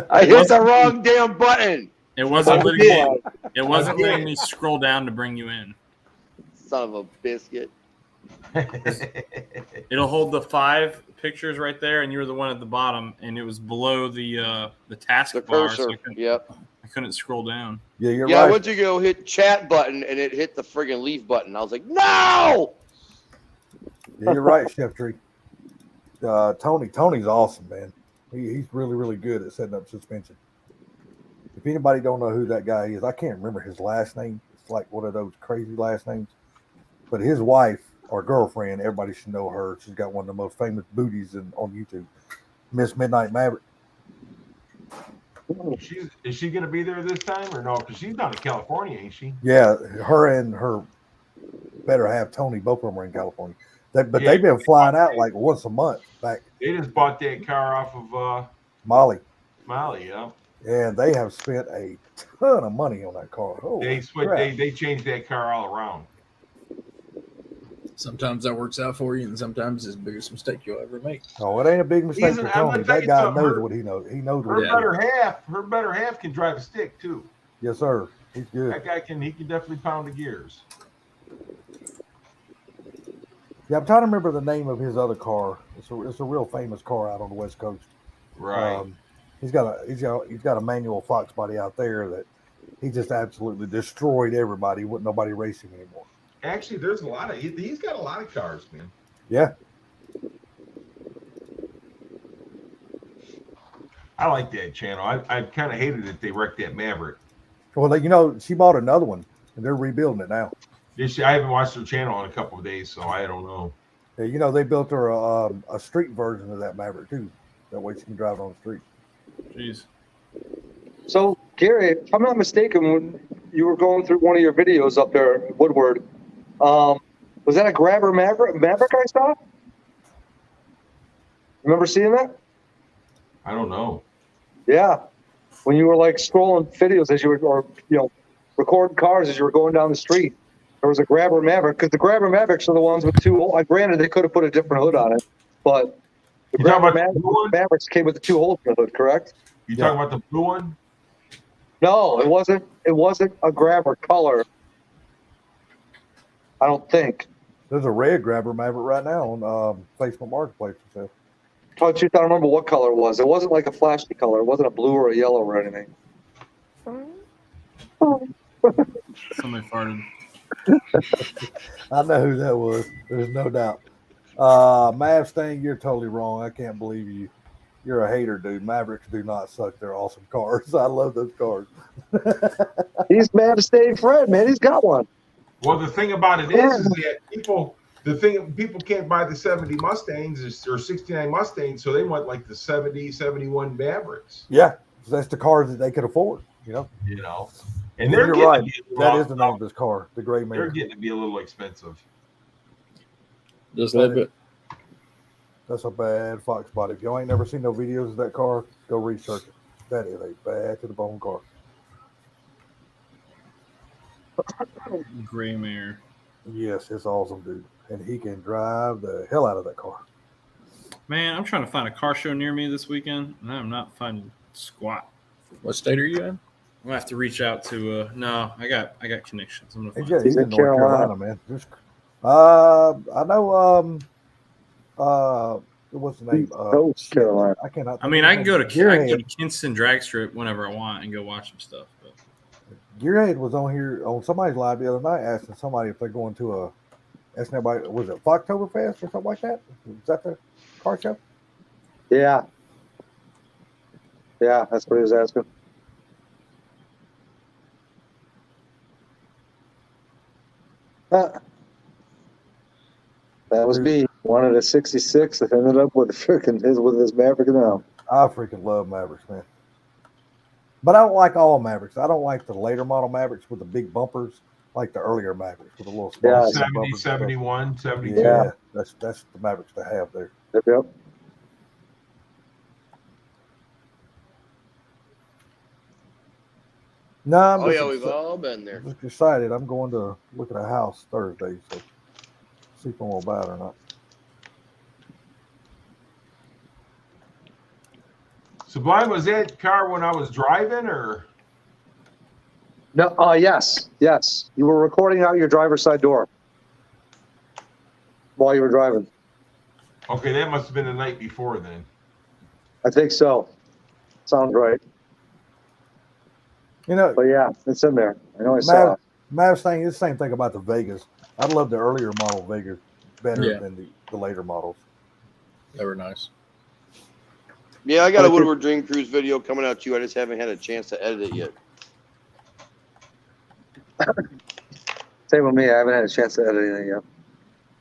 I hit the wrong damn button. It wasn't letting Again. me. It wasn't letting Again. me scroll down to bring you in. Son of a biscuit. It'll hold the 5 pictures right there, and you were the one at the bottom, and it was below the taskbar. The So cursor. Yep. I couldn't scroll down. Yeah, you're Yeah, I right. went to go hit chat button and it hit the friggin' leave button. I was like, no! Yeah, you're right, Chef Tree. Tony's awesome, man. He's really, really good at setting up suspension. If anybody don't know who that guy is, I can't remember his last name. It's like one of those crazy last names. But his wife or girlfriend, everybody should know her. She's got one of the most famous booties on YouTube, Miss Midnight Maverick. Is she going to be there this time or no? Because she's down in California, ain't she? Yeah, her and her better half Tony, both of them are in California. They've Yeah. been flying out like once a month back. They just bought that car off of Molly. Molly, yeah. And they have spent a ton of money on that car. Oh, They changed that car all around. Sometimes that works out for you, and sometimes it's the biggest mistake you'll ever make. Oh, it ain't a big mistake for I'm Tony. gonna tell That you guy something. knows what he knows. He knows what Her he knows. better half can drive a stick too. Yes, sir. He's good. That guy can definitely pound the gears. Yeah, I'm trying to remember the name of his other car. It's a real famous car out on the West Coast. Right. He's got a manual Fox body out there that he just absolutely destroyed everybody. Wouldn't nobody racing anymore. Actually, there's a lot of he's got a lot of cars, man. Yeah. I like that channel. I kind of hated that they wrecked that Maverick. Well, she bought another one and they're rebuilding it now. I haven't watched her channel in a couple of days, so I don't know. Yeah, they built her a street version of that Maverick too. That way she can drive it on the street. Jeez. So, Gary, if I'm not mistaken, when you were going through one of your videos up there, Woodward, was that a grabber Maverick I saw? Remember seeing that? I don't know. Yeah. When you were like scrolling videos as you were, or, recording cars as you were going down the street, there was a grabber Maverick, because the grabber Mavericks are the ones with 2 holes. Granted, they could have put a different hood on it, but the You talking grabber about the blue one? Mavericks came with the 2 holes in the hood, correct? You talking about the blue one? No, it wasn't. It wasn't a grabber color. I don't think. There's a red grabber Maverick right now on Facebook Marketplace. So. Oh, I don't remember what color it was. It wasn't like a flashy color. It wasn't a blue or a yellow or anything. Somebody farted. I know who that was. There's no doubt. Mav Sting, you're totally wrong. I can't believe you. You're a hater, dude. Mavericks do not suck. They're awesome cars. I love those cars. He's mad to stay Fred, man. He's got one. Well, the thing about it is that people can't buy the 70 Mustangs or 69 Mustangs, so they want like the 70, 71 Mavericks. Yeah, that's the cars that they could afford. And you're right. That is the name of this car, the gray They're man. getting to be a little expensive. Just a little bit. That's a bad Fox body. If y'all ain't never seen no videos of that car, go research it. That is a bad to the bone car. Gray mare. Yes, it's awesome, dude. And he can drive the hell out of that car. Man, I'm trying to find a car show near me this weekend, and I'm not finding squat. What state are you in? I'm gonna have to reach out to. No, I got connections. I'm gonna find Yeah, it. he's in in North Carolina. Carolina, man. I know. What's the name? Coast Carolina. I cannot. I mean, I can go to Gearhead. Kinston Drag Strip whenever I want and go watch some stuff. But Gearhead was on here on somebody's live the other night asking somebody if they're going to a. Asking everybody, was it Foxtoberfest or something like that? Was that the car show? Yeah. Yeah, that's what he was asking. That was me. Wanted a 66 and ended up with his Maverick now. I freaking love Mavericks, man. But I don't like all Mavericks. I don't like the later model Mavericks with the big bumpers, like the earlier Mavericks with the little small Yeah. 70, bumpers and stuff. 71, 72. Yeah, that's the Mavericks to have there. Yep. No, I'm Oh just, yeah, we've all been there. just excited. I'm going to look at a house Thursday, so see if I'm gonna buy it or not. Sublime, was that car when I was driving, or? No. Yes. You were recording out your driver's side door while you were driving. Okay, that must have been the night before then. I think so. Sounds right. You know, But yeah, it's in there. I know I saw it. Mav's thing is the same thing about the Vegas. I love the earlier model Vegas better Yeah. than the later models. They were nice. Yeah, I got a Woodward Dream Cruise video coming out too. I just haven't had a chance to edit it yet. Same with me. I haven't had a chance to edit anything yet.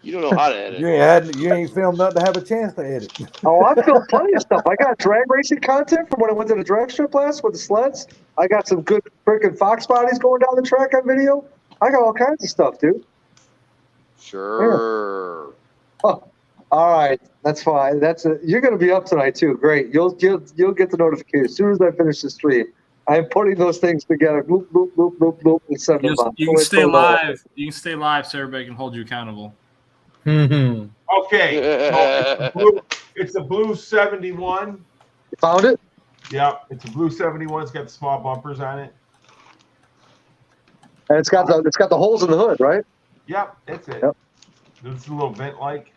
You don't know how to edit. You ain't filmed nothing to have a chance to edit. Oh, I filmed plenty of stuff. I got drag racing content from when I went to the drag strip last with the sleds. I got some good freaking fox bodies going down the track on video. I got all kinds of stuff, dude. Sure. Oh, all right, that's fine. You're going to be up tonight too. Great. You'll get the notification as soon as I finish the stream. I'm putting those things together. Bloop bloop bloop bloop bloop. And send them out. You can stay live. You can stay live, so everybody can hold you accountable. Okay, so it's a blue 71. You found it? Yeah, it's a blue 71. It's got the small bumpers on it. And it's got the holes in the hood, right? Yep, that's it. Yep. It's a little vent like.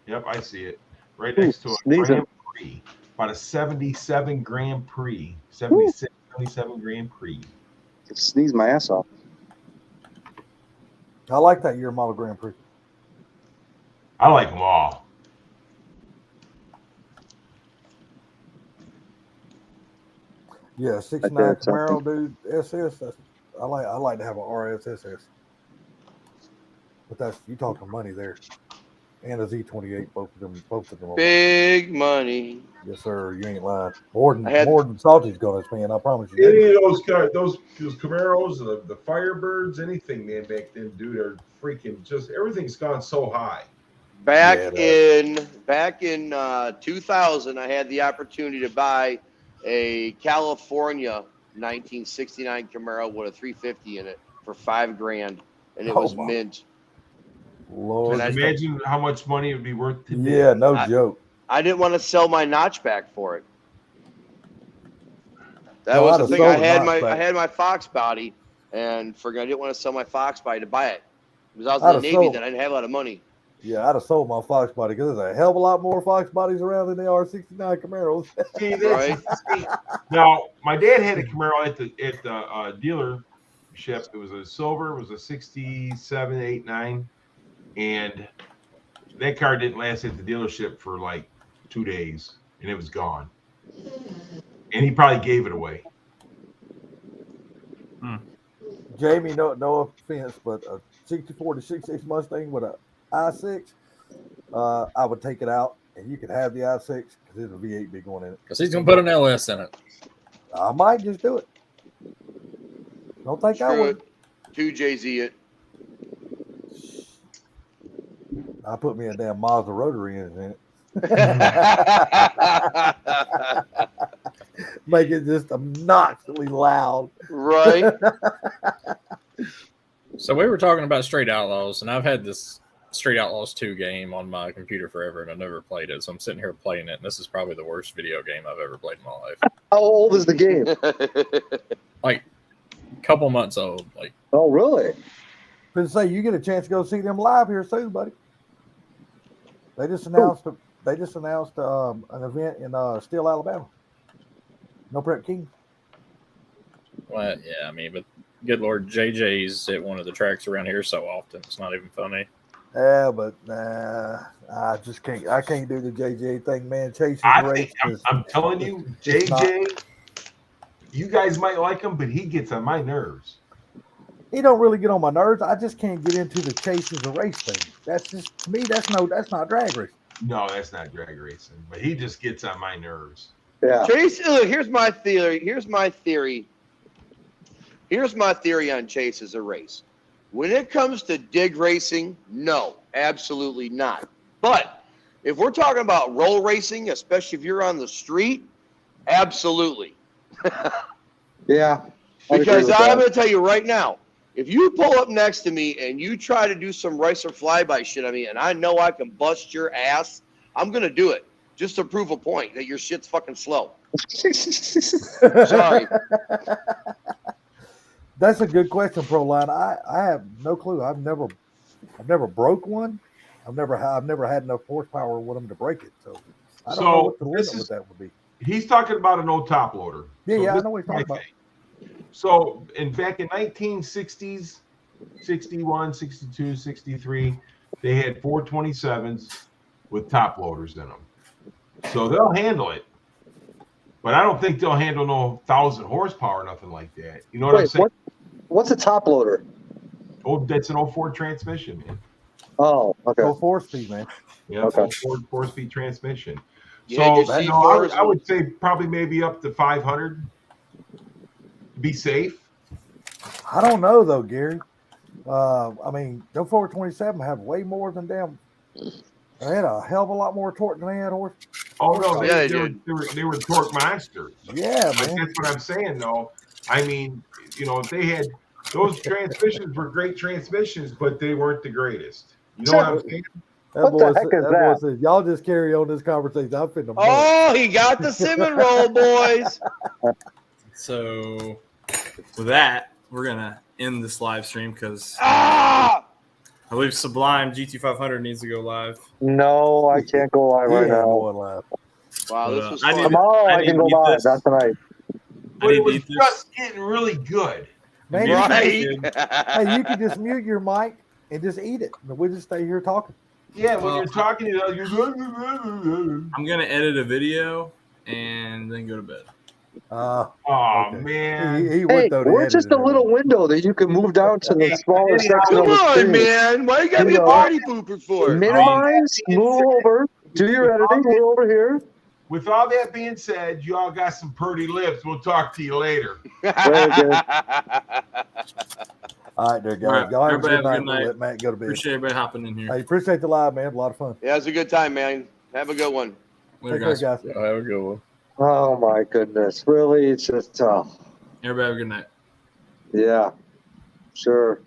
Yep, I see it. Right next to a Sneezing. Grand Prix. About a 77 Grand Prix. 76, 77 Grand Prix. Just sneeze my ass off. I like that year model Grand Prix. I like them all. Yeah, 69 Right there, Camaro, dude. SS. I like to have an RSSS. But that's you talking money there. And a Z28, both of them are Big money. Yes, sir. You ain't lying. More than I had- Salty's gonna spend. I promise you. Any of those Camaros, the Firebirds, anything, man, back then, dude, are freaking just everything's gone so high. Back in 2000, I had the opportunity to buy a California 1969 Camaro with a 350 in it for $5,000, and it was wow. mint. Lord, Just imagine how much money it would be worth today. yeah, no joke. I didn't want to sell my notchback for it. That No, was I'd the have thing. sold I the had notchback. my Fox body, and I didn't want to sell my Fox body to buy it because I was I'd in have the Navy sold- then. I didn't have a lot of money. Yeah, I'd have sold my Fox body because there's a hell of a lot more Fox bodies around than there are 69 Camaros. See, Right. Now, my dad had a Camaro at the dealership. It was a silver. It was a 67, 8, 9. And that car didn't last at the dealership for like 2 days, and it was gone. And he probably gave it away. Jamie, no offense, but a 64 to 66 Mustang with a i6, I would take it out, and you could have the i6 because there's a V8 big one in it. Because he's going to put an LS in it. I might just do it. Don't think I Screw would. it. 2JZ it. I put me a damn Mazda rotary engine in it. Make it just obnoxiously loud. Right. So we were talking about straight outlaws, and I've had this Street Outlaws 2 game on my computer forever, and I never played it. So I'm sitting here playing it, and this is probably the worst video game I've ever played in my life. How old is the game? Like, a couple months old. Like, Oh, really? But say you get a chance to go see them live here soon, buddy. They just announced an event in Steele, Alabama. No Prep King. well, yeah, I mean, but good Lord, JJ's at one of the tracks around here so often, it's not even funny. Yeah, but I just can't. I can't do the JJ thing, man. Chasing race. I'm telling you, JJ, you guys might like him, but he gets on my nerves. He don't really get on my nerves. I just can't get into the chases a race thing. That's just to me. That's not drag racing. No, that's not drag racing, but he just gets on my nerves. Yeah. Chase, look, here's my theory. Here's my theory on Chase as a race. When it comes to dig racing, no, absolutely not. But if we're talking about roll racing, especially if you're on the street, absolutely. Yeah. Because I'm going to tell you right now, if you pull up next to me and you try to do some racer flyby shit on me, and I know I can bust your ass, I'm going to do it just to prove a point that your shit's fucking slow. Sorry. That's a good question, Proline. I have no clue. I've never broke one. I've never had enough horsepower with them to break it. So I don't know what the limit with that would be. He's talking about an old top loader. Yeah, I know what he's talking about. So back in 1960s, 61, 62, 63, they had 427s with top loaders in them. So they'll handle it. But I don't think they'll handle no 1,000 horsepower or nothing like that. You know what I'm saying? What's a top loader? Oh, that's an 04 transmission, man. Oh, okay. Go 4-speed, man. Yeah, Okay. four-speed transmission. Yeah, So you see I would say probably maybe up to 500 to be safe. I don't know though, Gary. I mean, no 427 have way more than them. They had a hell of a lot more torque than they had horse. Oh no, Yeah, they were torque monsters. Yeah, But man. that's what I'm saying, though. I mean, if they had those transmissions were great transmissions, but they weren't the greatest. You know what I'm saying? That What the heck is that? boy says, y'all just carry on this conversation. I'm finna. Oh, he got the cinnamon roll, boys. So with that, we're gonna end this live stream because Ah! I believe Sublime GT500 needs to go live. No, I can't go live right now. Going live. Wow, this was I fun. need- Tomorrow I need can to go eat live. this. Not tonight. But it need to was eat this. just getting really good. Man, Right. hey, you can just mute your mic and just eat it. And we'll just stay here talking. Yeah, when Well, you're talking, you're. I'm gonna edit a video and then go to bed. Oh Okay. man! He Hey, went though. to we're edit just it a and little everything. window that you can move down to the smaller section Come of the on, screen. man. Why you gotta be You a know. party pooper for? Minimize, move over, do your editing, move over here. With all that being said, you all got some pretty lips. We'll talk to you later. Very good. All right, there, guys. All right, Y'all have a everybody good have a night. good We'll night. let Matt go to bed. Appreciate everybody hopping in here. Hey, appreciate the live, man. A lot of fun. Yeah, it's a good time, man. Have a good one. Later, Take care, guys. guys. Yeah, have a good one. Oh my goodness. Really? It's just tough. Everybody have a good night. Yeah. Sure.